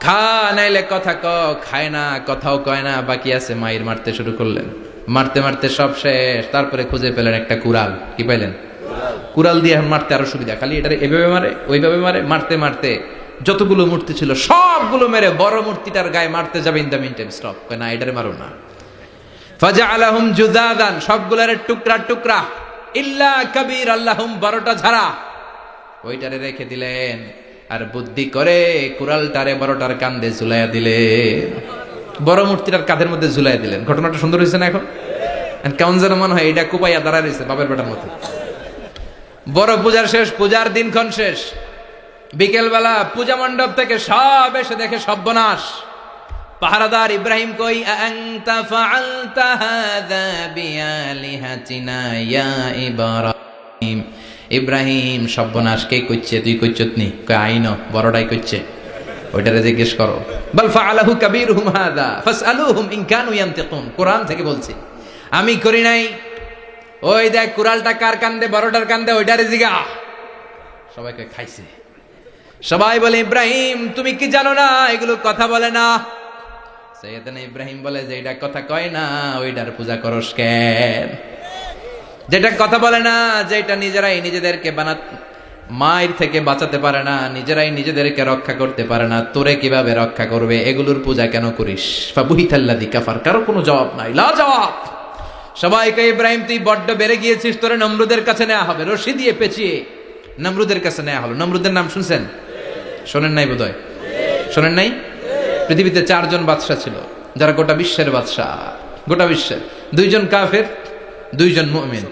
খা নাইলে কথা ক, খায় না, কথাও কয় না, বাকি আছে। মাইর মারতে শুরু করলেন, মারতে মারতে সব শেষ। তারপরে খুঁজে পেলেন একটা কুড়াল। কি পাইলেন? কুড়াল দিয়ে এখন মারতে আরো সুবিধা, খালি এটারে এভাবে মারে, ওইভাবে মারে। মারতে মারতে যতগুলো মূর্তি ছিল সবগুলো মেরে বড় মূর্তিটার গায়ে মারতে যাবে, in the meantime stop, না এটারে মারো না। ফাজআলাহুম জুযাদান, সবগুলার টুকরা টুকরা, ইল্লা কাবীর আল্লাহুম, বড়টা ছাড়া ওইটারে রেখে দিলেন। আর বুদ্ধি করে কুড়ালটারে বড়টার কাঁধে ঝুলাইয়া দিলেন, বড় মূর্তিটার কাঁধের মধ্যে ঝুলাইয়া দিলেন। ঘটনাটা সুন্দর হয়েছে না? এখন কেমন যেন মনে হয় এটা কুপাইয়া দাঁড়ায় রয়েছে বাপের বেটার মতো। বড় পূজার শেষ, পূজার দিনক্ষণ শেষ। বিকেলবেলা পূজা মণ্ডপ থেকে সব এসে দেখে সর্বনাশ। পাহারাদার ইব্রাহিম কই, আনতা ফাআলতা হাযা বিআলিহাতিনা ইয়া ইব্রাহিম। ইব্রাহিম সর্বনাশ কে কইছে? তুই কইছত নি? কয় আইন বড়টাই কইছে, ওইটারে জিজ্ঞেস করো। বাল ফাআলাহু কাবীরুহুম হাযা ফাসআলুহুম ইন কানু ইয়ানতিকুন, কোরআন থেকে বলছি, আমি করি নাই। ওই দেখ কুড়ালটা কার কান্দে? বড়টার কান্দে, ওইটারে জিগা। সবাইকে খাইছে। সবাই বলে ইব্রাহিম তুমি কি জানো না এগুলো কথা বলে না? সাইয়েদনা ইব্রাহিম বলে যে এটা কথা কয় না, ওইটার পূজা করস কেন? যেটা কথা বলে না, যেটা নিজেরাই নিজেদেরকে মায়ের থেকে বাঁচাতে পারে না, নিজেরাই নিজেদেরকে রক্ষা করতে পারে না, তোরে কিভাবে রক্ষা করবে? এগুলোর পূজা কেন করিস? ফাবুহিতাল্লাযী কাফার, কারো কোনো জবাব নাই, লা জবাব। সবাইকে ইব্রাহিম তুই বড্ড বেড়ে গিয়েছিস, তোরে নমরুদের কাছে নেওয়া হবে। রশি দিয়ে পেঁচিয়ে নমরুদের কাছে নেওয়া হলো। নমরুদের নাম শুনছেন? শোনেন নাই বোধহয়? শোনেন নাই? পৃথিবীতে 4 জন বাদশা ছিল, যারা গোটা বিশ্বের বাদশা। গোটা বিশ্বের 2 জন কাফের, 2 জন মুমিন।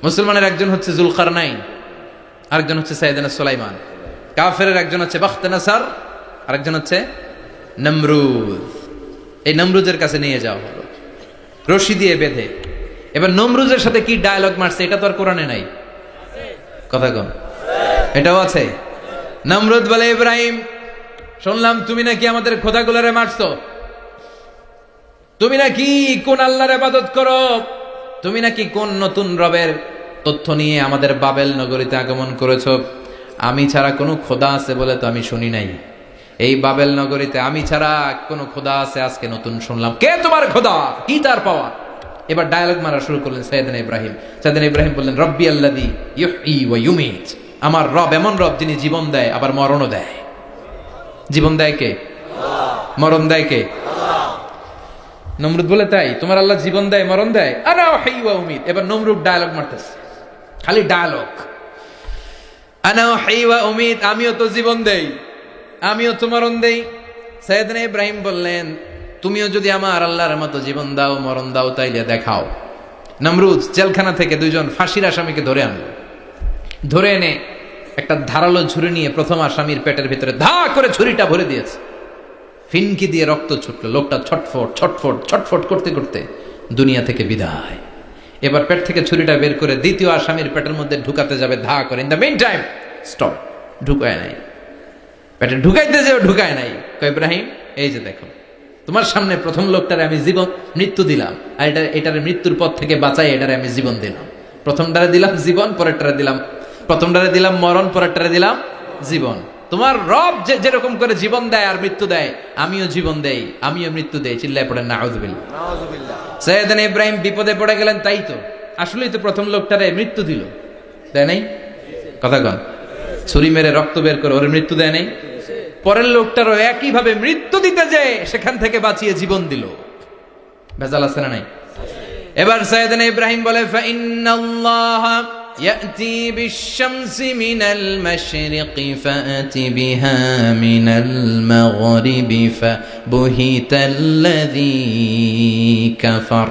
মুসলমানের একজন হচ্ছে জুলকারনাইন, আরেকজন হচ্ছে সাইয়েদনা সুলাইমান। কাফেরের একজন হচ্ছে বাখতানাসার, আরেকজন হচ্ছে নমরুদ। এই নমরুদের কাছে নিয়ে যাওয়া হলো রশি দিয়ে বেঁধে। এবার নমরুদের সাথে কি ডায়লগ মারছে এটা তো আর কোরআনে নাই। কথা কম, এটাও আছে। নমরুদ বলে, ইব্রাহিম শুনলাম তুমি নাকি আমাদের খোদাগুলারে মারছো, তুমি নাকি কোন আল্লাহর ইবাদত করো, তুমি নাকি কোন নতুন রবের তথ্য নিয়ে আমাদের বাবেল নগরীতে আগমন করেছ। আমি ছাড়া কোনো খোদা আছে বলে তো আমি শুনি নাই। এই বাবেল নগরীতে আমি ছাড়া কোনো খোদা আছে আজকে নতুন শুনলাম। কে তোমার খোদা, কি তার পাওয়া? এবার ডায়ালগ মারা শুরু করলেন সাইয়েদনা ইব্রাহিম। সাইয়েদনা ইব্রাহিম বললেন, রব্বি আল্লাযী ইউহয়ী ওয়া ইউমীত, আমার রব এমন রব যিনি জীবন দেয় আবার মরণও দেয়। জীবন দেয় কে? মরণ দেয় কে? নমরুদ বলে, তাই তোমার আল্লাহ জীবন দেয় মরণ দেয়? আনা উহয়ী ওয়া উমীত। এবার নমরুদ ডায়ালগ মারতেছে, খালি ডায়ালগ। আনা উহয়ী ওয়া উমীত, আমিও তো জীবন দেই, আমিও তো মরণ দেই। সাইয়েদনা ইব্রাহিম বললেন, তুমিও যদি আমার আল্লাহর মতো জীবন দাও মরণ দাও তাইলে দেখাও। নমরুদ জেলখানা থেকে দুইজন ফাঁসির আসামিকে ধরে আনলো। ধরে এনে একটা ধারালো ছুরি নিয়ে প্রথম আসামির পেটের ভিতরে ধা করে ছুরিটা ভরে দিয়েছে। ফিনকি দিয়ে রক্ত ছুটলো। লোকটা ছটফট ছটফট ছটফট করতে করতে দুনিয়া থেকে বিদায়। এবার পেট থেকে ছুরিটা বের করে দ্বিতীয় আসামির পেটের মধ্যে ঢুকাতে যাবে ধা করে। In the main time stop, ঢুকায় নাই। পেটে ঢুকাইতে যেও ঢুকায় নাই। কয়, ইব্রাহিম এই যে দেখো, তোমার সামনে প্রথম লোকটারে আমি জীবন মৃত্যু দিলাম, আর এটারে মৃত্যুর পথ থেকে বাঁচাই এটারে আমি জীবন দিলাম। প্রথমটারে দিলাম জীবন, পরেরটারে দিলাম, প্রথমটারে দিলাম মরণ, পরেরটারে দিলাম জীবন। তোমার রব যেরকম করে জীবন দেয় আর মৃত্যু দেয়, আমিও জীবন দেই আমিও মৃত্যু দেই। চিল্লায় পড়েন নাউযুবিল্লাহ। সাইয়েদনা ইব্রাহিম বিপদে পড়ে গেলেন। তাই তো, আসলেই তো প্রথম লোকটারে মৃত্যু দিল, দেয় নাই? কথা কন, ছুরি মেরে রক্ত বের করে ওর মৃত্যু দেয় নাই? পরের লোকটারও একই ভাবে মৃত্যু দিতে যে সেখান থেকে বাঁচিয়ে জীবন দিল। ভেজাল আছে না নাই? এবার সাইয়েদনা ইব্রাহিম বলে, ফাইন্নাল্লাহা ইয়াতি বিশ-শামসি মিনাল মাশরিকি ফাআতি বিহা মিনাল মাগরিবি ফাবুহিতাল্লাযী কাফার।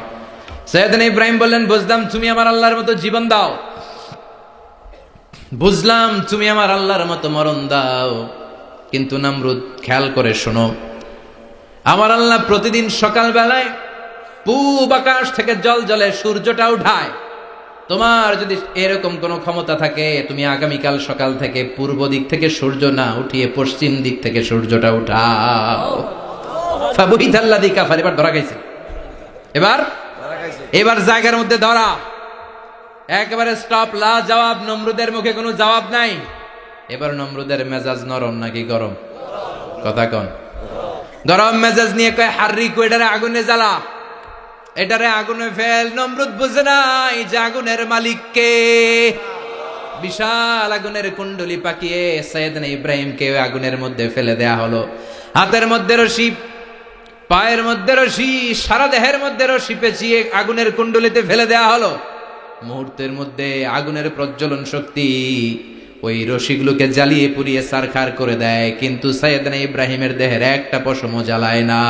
সাইয়েদনা ইব্রাহিম বললেন, বুঝলাম তুমি আমার আল্লাহর মতো জীবন দাও, বুঝলাম তুমি আমার আল্লাহর মতো মরণ দাও, কিন্তু নমরুদ খেয়াল করে শোনো, আমার আল্লাহ প্রতিদিন সকাল বেলায় পূব আকাশ থেকে জল জলে সূর্যটা উঠায়। তোমার যদি এরকম কোনো ক্ষমতা থাকে, তুমি আগামীকাল সকাল থেকে পূর্ব দিক থেকে সূর্য না উঠিয়ে পশ্চিম দিক থেকে সূর্যটা উঠাও। ফাবুহিতাল্লাযী কাফার। এবার ধরা গেছে, এবার জায়গার মধ্যে ধরা, একেবারে স্টপ, লা জবাব। নমরুদের মুখে কোনো জবাব নাই। এবার নমরুদের মেজাজ নরম নাকি গরম? কথা কন। গরম মেজাজ নিয়ে কয়, হাররিকু, এটারে আগুনে জ্বালা, এটারে আগুনে ফেল। নমরুদ বুঝে নাই যে আগুনের মালিক কে। বিশাল আগুনের কুণ্ডলি পাকিয়ে সাইয়েদনা ইব্রাহিমকে আগুনের মধ্যে ফেলে দেয়া হলো। হাতের মধ্যে রশি, পায়ের মধ্যে রশি, সারা দেহের মধ্যে রশি পেঁচিয়ে আগুনের কুণ্ডলিতে ফেলে দেয়া হলো। মুহূর্তের মধ্যে আগুনের প্রজ্বলন শক্তি ওই রশিগুলোকে জ্বালিয়ে পুড়িয়ে সারখার করে দেয়, কিন্তু সাইয়েদনা ইব্রাহিমের দেহের একটা পশমও জ্বালায় না।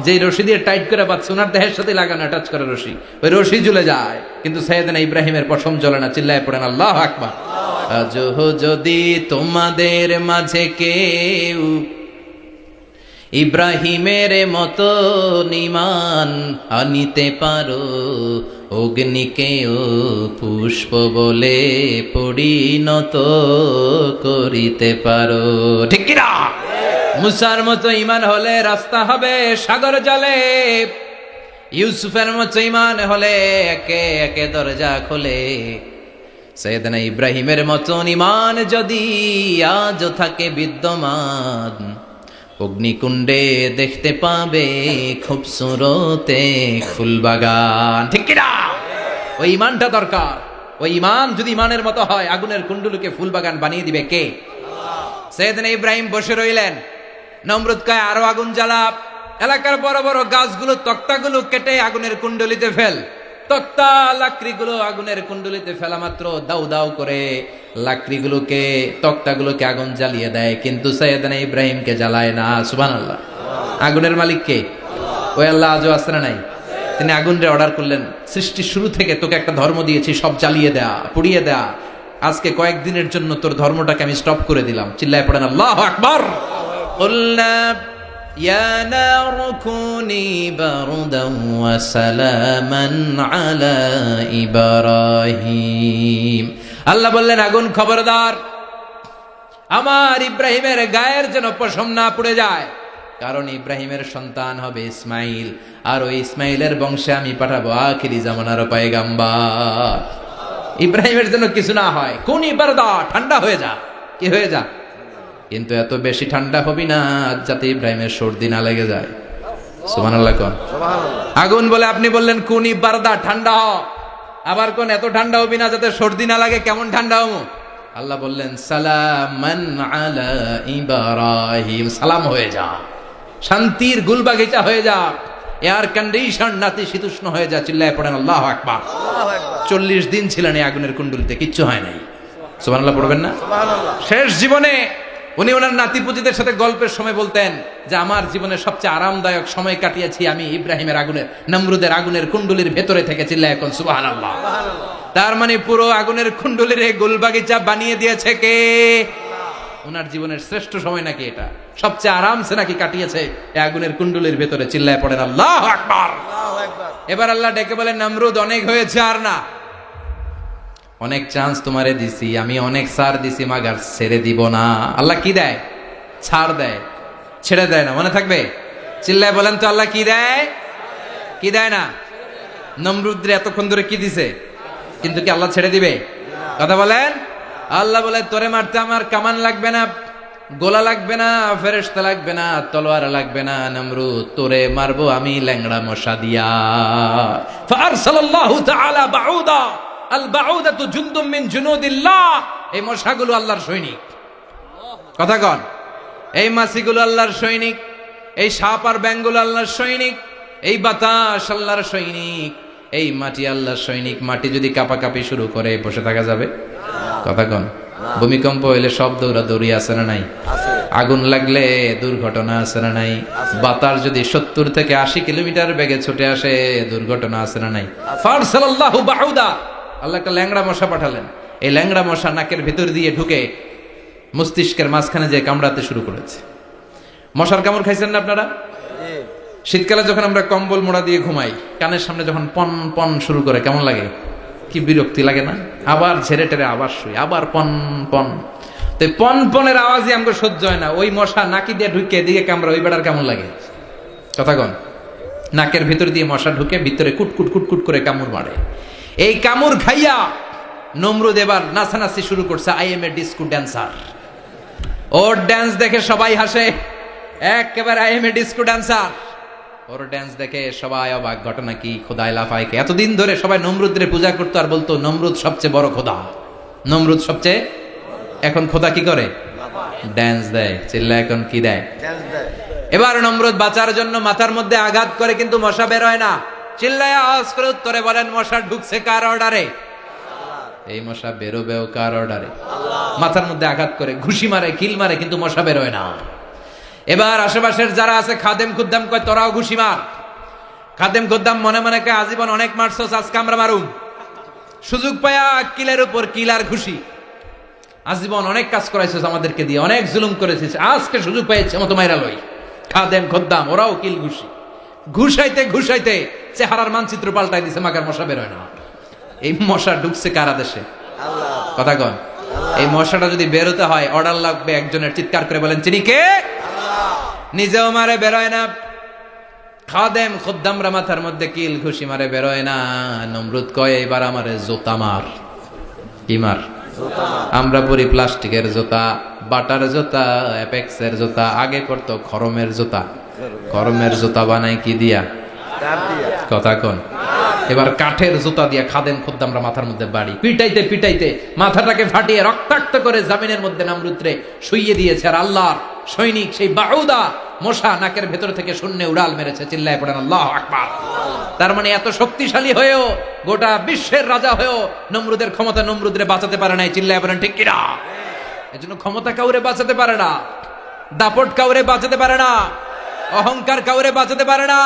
যে রশি দিয়ে টাইট করে বাঁধছে, ওনার দেহের সাথে লাগানো টাচ করে রশি, ওই রশি জ্বলে যায়, কিন্তু সাইয়েদনা ইব্রাহিমের পশম জ্বলে না। চিল্লায় পড়েন আল্লাহু আকবার। আজও যদি তোমাদের মাঝে কেউ ইব্রাহিমের মতো ঈমান আনিতে পারো, অগ্নিকেও পুষ্প বলে পরিণত করিতে পারো। ঠিক কিনা? মুসার মতো ঈমান হলে রাস্তা হবে সাগর জলে, ইউসুফের মতো ঈমান হলে একে একে দরজা খোলে। সাইয়েদনা ইব্রাহিমের মতো ঈমান যদি আজও থাকে বিদ্যমান, অগ্নিকুণ্ডে দেখতে পাবে খুবসুরত ফুলবাগান। ঠিক কিনা? ওই ঈমানটা দরকার। ওই ঈমান যদি ঈমানের মতো হয়, আগুনের কুণ্ডুলকে ফুলবাগান বানিয়ে দিবে কে? সাইয়েদনা ইব্রাহিম বসে রইলেন। নমরুদ কয়, আরো আগুন জ্বালা, এলাকার বড় বড় গাছগুলো, তক্তাগুলো কেটে আগুনের কুণ্ডলিতে ফেল। তক্তা লাকড়িগুলো আগুনের কুণ্ডলিতে ফেলা মাত্র দাউ দাউ করে লাকড়িগুলোকে, তক্তাগুলোকে আগুন জ্বালিয়ে দেয়, কিন্তু সাইয়েদনা ইব্রাহিমকে জ্বালায় না। সুবহানাল্লাহ। আগুনের মালিক কে? ওই আল্লাহ আজও আছে না নাই? তিনি আগুনরে অর্ডার করলেন, সৃষ্টির শুরু থেকে তোকে একটা ধর্ম দিয়েছি, সব জ্বালিয়ে দেয়া, পুড়িয়ে দেয়া, আজকে কয়েকদিনের জন্য তোর ধর্মটাকে আমি স্টপ করে দিলাম। চিল্লায় পড়েন আল্লাহু আকবার। কুল্লা ইয়া নারু কুনি বারদান ওয়া সালামান আলা ইব্রাহিম। আল্লাহ বললেন, আগুন খবরদার, আমার ইব্রাহিমের গায়ের যেন পশম না পুড়ে যায়, কারণ ইব্রাহিমের সন্তান হবে ইসমাইল, আর ওই ইসমাইলের বংশে আমি পাঠাবো আখিরি জামানার পয়গাম্বার। ইব্রাহিমের জন্য কিছু না হয়, কোন ইবারদা, ঠান্ডা হয়ে যা, কি হয়ে যা, কিন্তু এত বেশি ঠান্ডা হবি না যাতে ইব্রাহিমের সর্দি না লেগে যায়। সুবহানাল্লাহ কোন আগুন বলে আপনি বললেন কোন ইবারদা, ঠান্ডা হ, আবার কোন এত ঠান্ডা হবি না যাতে সর্দি না লাগে, কেমন ঠান্ডা হবো? আল্লাহ বললেন সালামান আলা ইব্রাহিম, সালাম হয়ে যা, শান্তির গুলবাগিচা হয়ে যা, এয়ার কন্ডিশন নাতিশীতোষ্ণ হয়ে যা। চিল্লায় পড়েন আল্লাহু আকবার। 40 দিন ছিলেন এই আগুনের কুণ্ডলিতে, কিচ্ছু হয় নাই। সুবহানাল্লাহ পড়বেন না? শেষ জীবনে উনি ওনার নাতিপুতিদের সাথে গল্পের সময় বলতেন যে আমার জীবনের সবচেয়ে আরামদায়ক সময় কাটিয়েছি আমি ইব্রাহিমের আগুনের, নমরুদের আগুনের কুণ্ডলির ভেতরে থেকে। চিল্লায় এখন সুবহানাল্লাহ। তার মানে পুরো আগুনের কুণ্ডলির এই গোলবাগিচা বানিয়ে দিয়েছে কে? ওনার জীবনের শ্রেষ্ঠ সময় নাকি এটা, সবচেয়ে আরামসে নাকি কাটিয়েছে এই আগুনের কুণ্ডলির ভেতরে। চিল্লায় পড়েন আল্লাহু আকবার। এবার আল্লাহ ডেকে বলেন নমরুদ অনেক হয়েছে, আর না, অনেক চান্স তোমারে দিছি আমি, অনেক ছাড় দিছি, মাগার ছেড়ে দিব না। আল্লাহ কি দেয়? ছাড় দেয়, ছেড়ে দেয় না। মনে থাকবে? চিল্লায় বলেন তো আল্লাহ কি দেয়? কি দেয় না? নমরুদ্রে এতক্ষণ ধরে কি দিছে, কিন্তু কি আল্লাহ ছেড়ে দিবে? কথা বলেন। আল্লাহ বলে তোরে মারতে আমার কামান লাগবে না, গোলা লাগবে না, ফেরেশতা লাগবে না, তলোয়ার লাগবে না, নমরুদ তোরে মারবো আমি ল্যাংড়া মশা দিয়া। ফারসালাল্লাহু তাআলা বাউদা, আল বাউদাতু জুনদুম মিন জুনুদিল্লাহ। এই মশাগুলো আল্লাহর সৈনিক। কথা কন, এই মাছিগুলো আল্লাহর সৈনিক, এই সাপ আর ব্যাঙগুলো আল্লাহর সৈনিক, এই বাতাস আল্লাহর সৈনিক, এই মাটি আল্লাহর সৈনিক। মাটি যদি কাঁপাকাঁপি শুরু করে বসে থাকা যাবে? কথা কন। ভূমিকম্প হইলে সব দৌড়াদৌড়ি আছে না নাই? আগুন লাগলে দুর্ঘটনা আছে না নাই? বাতাস যদি 70 থেকে 80 কিলোমিটার বেগে ছুটে আসে দুর্ঘটনা আছে না নাই? ফারসালাল্লাহু বাউদা, আল্লাহ একটা ল্যাংড়া মশা পাঠালেন। এই ল্যাংড়া মশা নাকের ভিতর দিয়ে ঢুকে মস্তিষ্কের মাঝখানে যে কামড়াতে শুরু করেছে। মশার কামড় খাইছেন না আপনারা? শীতকালে যখন আমরা কম্বল মোড়া দিয়ে ঘুমাই, কানের সামনে যখন পন পন শুরু করে কেমন লাগে? কি বিরক্তি লাগে না? আবার ঝেড়ে টেরে আবার শুই, আবার পন পন। তো পন পনের আওয়াজই আমাকে সহ্য হয় না। ওই মশা নাকি দিয়ে ঢুকে এদিকে কামড়া, ওই বেড়ার কেমন লাগে? কথা কন। নাকের ভিতর দিয়ে মশা ঢুকে ভিতরে কুটকুট কুটকুট করে কামড় মারে। এই কামড় খাইয়া নমরুদ এবার নাচানাচি শুরু করছে। I M A disco dancer. Or dance দেখে সবাই হাসে, একেবারে I M A disco dancer. Or dance দেখে সবাই অবাক। ঘটনা কি? খোদাই লাফাইকে এতদিন ধরে সবাই নমরুদের পূজা করতো আর বলতো নমরুদ সবচেয়ে বড় খোদা, নমরুদ সবচেয়ে। এখন খোদা কি করে? ড্যান্স দেয়। চিল্লা এখন কি দেয়? এবার নমরুদ বাঁচার জন্য মাথার মধ্যে আঘাত করে, কিন্তু মশা বের হয় না। চিল্লায় আওয়াজ করে উত্তরে বলেন মশা ঢুকছে কার অর্ডারে? এই মশা বেরোবেও কার অর্ডারে? মাথার মধ্যে আঘাত করে ঘুষি মারে, কিল মারে, কিন্তু মশা বের হয় না। এবার আশেপাশের যারা আছে খাদেম খুদ্দাম কয় তোরাও ঘুষি মার। খাদেম খুদ্দাম মনে মনে কয় আজীবন অনেক মারছস, আজকে আমরা মারুম। সুযোগ পায়া কিলের উপর কিল আর ঘুষি। আজীবন অনেক কাজ করাইছিস আমাদেরকে দিয়ে, অনেক জুলুম করেছিস, আজকে সুযোগ পাইছে মতো মাইরা লই। খাদেম খুদ্দাম ওরাও কিল ঘুষি। ঘুষাইতে ঘুষাইতে চেহারার মানচিত্র পাল্টাই দিছে, মাকার মশা বের হয় না। এই মশা ঢুকছে কারা দেশে? কথা কন। এই মশাটা যদি বেরোতে হয় অর্ডার লাগবে একজনের। চিৎকার করে বলেন চিনি কে? নিজেও মারে, বেরোয় না। খাদেম খুদ্দামরা মাথার মধ্যে কিল ঘুষি মারে, বেরোয় না। নমরুদ কয় এবার আমারে জুতা মার। কি মার? আমরা পরি প্লাস্টিকের জুতা, বাটার জুতা, অ্যাপেক্সের জুতা। আগে করতো খরমের জুতা। খরমের জুতা বানাই কি দিয়া? কথা কোন। এবার কাঠের জুতা দিয়া খাদেম খুদ্দামরা মাথার মধ্যে বাড়ি। পিটাইতে পিটাইতে মাথাটাকে ফাটিয়ে রক্তাক্ত করে জামিনের মধ্যে নমরুদরে শুইয়ে দিয়েছে। আর আল্লাহর সৈনিক সেই বাউদা মশা নাকের ভেতর থেকে শূন্যে উড়াল মেরেছে। চিল্লায় পড়েন আল্লাহু আকবার। তার মানে এত শক্তিশালী হয়েও, গোটা বিশ্বের রাজা হয়েও নমরুদের ক্ষমতা নমরুদরে বাঁচাতে পারে নাই। চিল্লায় পড়েন ঠিক কিনা? এজন্য ক্ষমতা কাউরে বাঁচাতে পারে না, দাপট কাউরে বাঁচাতে পারে না, অহংকার কাউরে বাঁচাতে পারে না,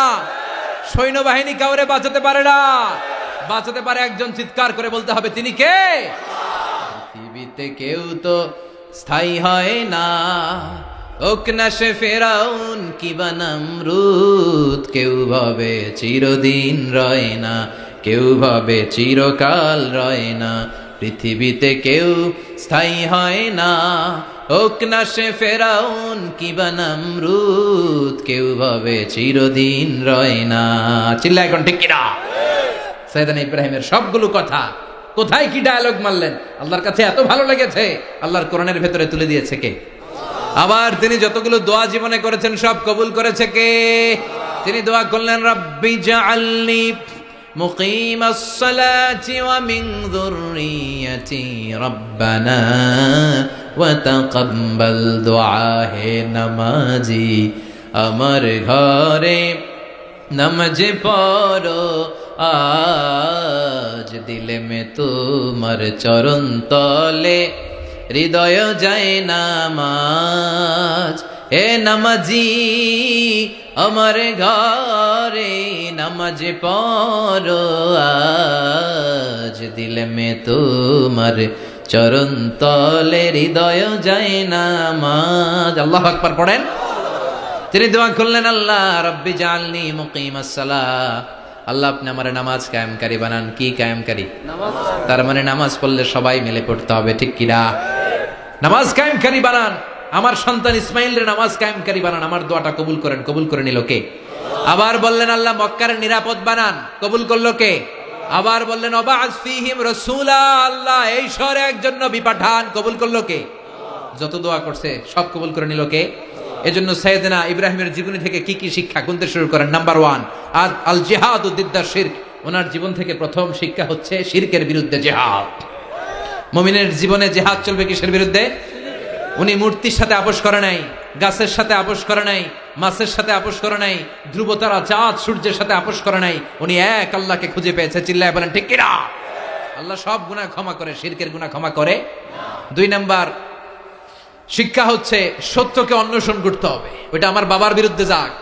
সৈন্যবাহিনী কাউরে বাঁচাতে পারে না। বাঁচাতে পারে একজন। চিৎকার করে বলতে হবে তিনি কে? পৃথিবীতে কেউ তো স্থায়ী হয় না, হোক না সে ফেরাউন কিবা নমরুদ। কেউ ভাবে চিরদিন রয় না, কেউ ভাবে চিরকাল রয় না। পৃথিবীতে কেউ স্থায়ী হয় না, হোক না সে ফেরাউন কিবা নমরুদ। কেউ ভাবে চিরদিন রয় না। চিল্লা এখন ঠিক কিনা? সাইয়েদনা ইব্রাহিমের সবগুলো কথা কোথায় কি ডায়ালগ মারলেন, আল্লাহর কাছে এত ভালো লেগেছে, আল্লাহর কোরআনের ভেতরে তুলে দিয়েছে কে? আবার তিনি যতগুলো দোয়া জীবনে করেছেন সব কবুল করেছে কে? তিনি দোয়া করলেন, রাব্বি জাআলনি মুকিমাস সালাতি ওয়া মিন যুররিয়াতি রাব্বানা ওয়া তাকাব্বাল দুআ। হে নামাজি, আমার ঘরে নামাজ পড়ো আজ, দিলে মে তোমার চরণ তলে হৃদয় যায় নামাজ। হে নামাজি, আমার ঘরে নামাজ পড়ো আজ, দিলে মে তোমার চরণ তলে হৃদয় যায় নামাজ। আল্লাহু আকবার পড়েন। তিনি দোয়া করলেন, আল্লাহ রব্বি জাআলনি মুকিমাস সালাহ, আল্লাহ আপনি আমার নামাজ কায়েমকারী বানান। কি কায়েমকারী? তার মানে নামাজ পড়লে সবাই মিলে পড়তে হবে, ঠিক কিনা? নামাজ কায়েমকারী বানান, আমার সন্তান ইসমাইলের নামাজ কায়েমকারী বানান। আমার দোয়াটা কবুল করেন। কবুল করে নিল কে? আবার বললেন, আল্লাহ মক্কার নিরাপদ বানান। কবুল করলো কে? আবার বললেন, ওয়াবা'আস ফীহিম রাসূলা, আল্লাহ এই শহরে একজন নবী পাঠান। কবুল করলো কে? যত দোয়া করছে সব কবুল করে নিল কে? এজন্য সাইয়েদনা ইব্রাহিমের জীবনী থেকে কি কি শিক্ষা গুনতে শুরু করেন? নাম্বার 1, আল জিহাদু দিদ্দা শিরক। ওনার জীবন থেকে প্রথম শিক্ষা হচ্ছে শিরকের বিরুদ্ধে জিহাদ। মুমিনের জীবনে জিহাদ চলবে কিসের বিরুদ্ধে? উনি মূর্তির সাথে আপোষ করে নাই, গাছের সাথে আপোষ করে নাই, মাছের সাথে আপোষ করে নাই, ধ্রুবতারা চাঁদ সূর্যের সাথে আপোষ করে নাই। উনি এক আল্লাহকে খুঁজে পেয়েছে। চিল্লায় বলেন ঠিক কিনা? আল্লাহ সব গুনাহ ক্ষমা করে, শিরকের গুনাহ ক্ষমা করে। 2 নাম্বার শিক্ষা হচ্ছে সত্যকে অন্বেষণ করতে হবে। ওইটা আমার বাবার বিরুদ্ধে যাক,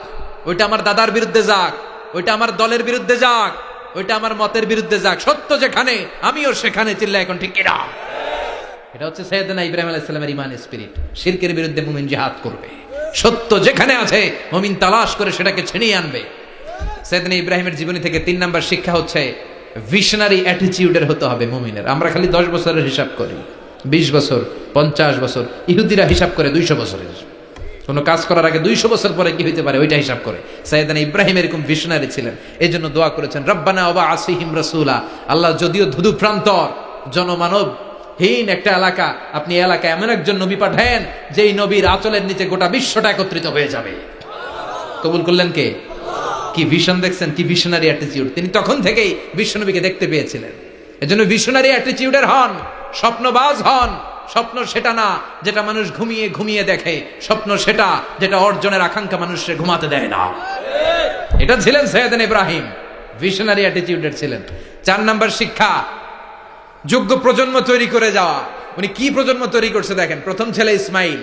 ওইটা আমার দাদার বিরুদ্ধে যাক, ওইটা আমার দলের বিরুদ্ধে যাক, ওইটা আমার মতের বিরুদ্ধে যাক, সত্য যেখানে আমিও সেখানে। চিল্লা এখন ঠিক কিনা? এটা হচ্ছে সাইয়েদনা ইব্রাহিম আলাইহিস সালামের ঈমান স্পিরিট। শিরকের বিরুদ্ধে মুমিন জিহাদ করবে। সত্য যেখানে আছে মুমিন তালাশ করে সেটাকে ছিনিয়ে আনবে। সাইয়েদনা ইব্রাহিমের জীবনী থেকে 3 নাম্বার শিক্ষা হচ্ছে ভিশনারি অ্যাটিটিউডের হতে হবে মুমিনের। আমরা খালি 10 বছরের হিসাব করি, 20 বছর, 50 বছর। ইহুদিরা হিসাব করে 200 বছরের। কোনো কাজ করার আগে 200 বছর পরে কি হইতে পারে ওইটা হিসাব করে। সাইয়েদনা ইব্রাহিম এরকম ভিশনারি ছিলেন। এই জন্য দোয়া করেছেন, রব্বানা ওয়াবা'আস ফীহিম রাসূলা, আল্লাহ যদিও ধুধু প্রান্তর জনমানব হীন একটা এলাকা, আপনি এলাকায় এমন একজন নবী পাঠায়েন যেই নবীর আঁচলের নিচে গোটা বিশ্বটা একত্রিত হয়ে যাবে। কবুল করলেন কে? কি ভিশন দেখছেন, কি ভিশনারি অ্যাটিটিউড। তিনি তখন থেকেই বিশ্বনবীকে দেখতে পেয়েছিলেন। এজন্য ভিশনারি অ্যাটিটিউডের হন, স্বপ্নবাজ হন। স্বপ্ন সেটা না যেটা মানুষ ঘুমিয়ে ঘুমিয়ে দেখে, স্বপ্ন সেটা যেটা অর্জনের আকাঙ্ক্ষা মানুষকে ঘুমাতে দেয় না। এটা ছিলেন সাইয়েদনা ইব্রাহিম, ভিশনারি অ্যাটিটিউডের ছিলেন। 4 নাম্বার শিক্ষা, যোগ্য প্রজন্ম তৈরি করে যাওয়া। উনি কি প্রজন্ম তৈরি করছে দেখেন। প্রথম ছেলে ইসমাইল,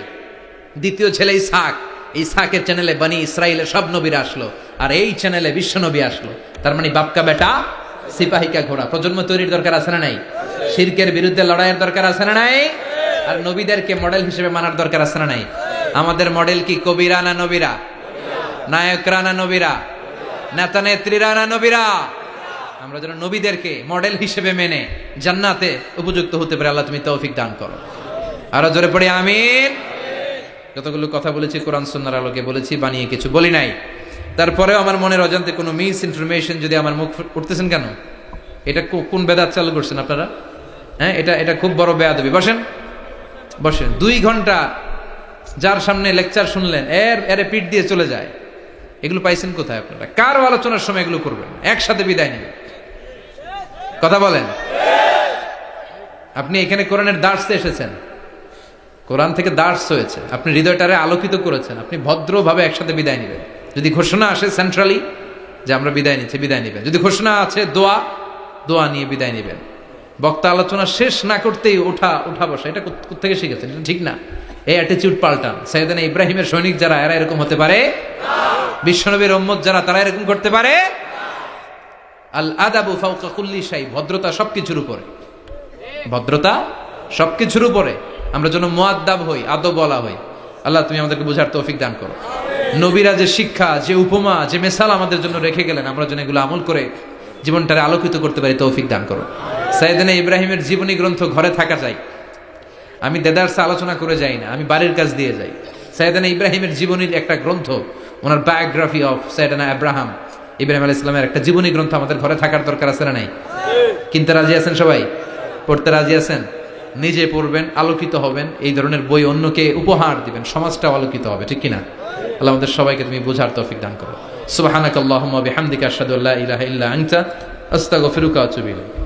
দ্বিতীয় ছেলে ইসহাক। ইসহাকের চ্যানেলে বনি ইসরাইলের সব নবীরা আসলো, আর এই চ্যানেলে বিশ্ব নবী আসলো। তার মানে বাপকা বেটা সিপাহিকা ঘোড়া। প্রজন্ম তৈরির দরকার আছে না নাই? শিরকের বিরুদ্ধে লড়াইয়ের দরকার আছে না নাই? আর নবীদেরকে মডেল হিসেবে মানার দরকার আছে না নাই? আমাদের মডেল কি কবিরা না নবীরা? নায়করা না নবীরা? নেতা নেত্রীরা না নবীরা? আমরা যেন নবীদেরকে মডেল হিসেবে মেনে জান্নাতে উপযুক্ত হতে পারে। আল্লাহ তুমি তৌফিক দান করো। আরো জোরে পড়ে আমিন। যতগুলো কথা বলেছি কোরআন সুন্নাহর আলোকে বলেছি, বানিয়ে কিছু বলি নাই। তারপরেও আমার মনের অজান্তে কোনো মিস ইনফরমেশন যদি আমার মুখ উঠতেছেন কেন? এটা কোন বেদাত চালু করছেন আপনারা? হ্যাঁ, এটা খুব বড় বেয়াদবি। বসেন বসেন। 2 ঘন্টা যার সামনে লেকচার শুনলেন, এর পিঠ দিয়ে চলে যায়। এগুলো পাইছেন কোথায় আপনারা? কার আলোচনার সময় এগুলো করবেন? একসাথে বিদায় নেবেন। কথা বলেন। আপনি এখানে কোরআনের দার্সে এসেছেন, কোরআন থেকে দার্স হয়েছে, আপনি হৃদয়টারে আলোকিত করেছেন, আপনি ভদ্রভাবে একসাথে বিদায় নেবেন। যদি ঘোষণা আসে সেন্ট্রালি যে আমরা বিদায় নিচ্ছি, বিদায় নেবেন। যদি ঘোষণা আছে দোয়া নিয়ে বিদায় নেবেন। বক্তা আলোচনা শেষ না করতেই উঠা বসা, এটা কোত্থেকে শিখেছেন? এটা ঠিক না। এই অ্যাটিটিউড পাল্টান। সাইয়েদনা ইব্রাহিমের সৈনিক যারা, এরা এরকম হতে পারে? বিশ্বনবীর উম্মত যারা, তারা এরকম করতে পারে? আল আদাবু ফাওকা কুল্লি শাই, ভদ্রতা সবকিছুর উপরে। ভদ্রতা সবকিছুর উপরে। আমরা যেন মুআদ্দাব হই, আদব বলা হই। আল্লাহ তুমি আমাদেরকে বোঝার তৌফিক দান করো। নবীরা যে শিক্ষা, যে উপমা, যে মেসাল আমাদের জন্য রেখে গেলেন, আমরা যেন এগুলো আমল করে জীবনটারে আলোকিত করতে পারি, তৌফিক দান করো। সাইয়েদনা ইব্রাহিমের জীবনী গ্রন্থ ঘরে থাকা চাই। আমি দেদারসে আলোচনা করে যাই না, আমি বাড়ির কাজ দিয়ে যাই। সাইয়েদনা ইব্রাহিমের জীবনীর একটা গ্রন্থ ওনার বায়োগ্রাফি অফ সাইয়েদনা আব্রাহাম ইব্রাহিম আলাইহিস সালামের একটা জীবনী গ্রন্থ আমাদের ঘরে থাকার দরকার আছে না নাই? কিনতে রাজি আছেন সবাই? পড়তে রাজি আছেন? নিজে পড়বেন, আলোকিত হবেন, এই ধরনের বই অন্যকে উপহার দিবেন, সমাজটাও আলোকিত হবে, ঠিক কিনা? আল্লাহ আমাদের সবাইকে তুমি বোঝার তৌফিক দান করো। সুবহানাকাল্লাহুম্মা বিহামদিকা আশহাদু আল্লা ইলাহা ইল্লা আনতা আস্তাগফিরুকা ওয়া আতুবু ইলাইক।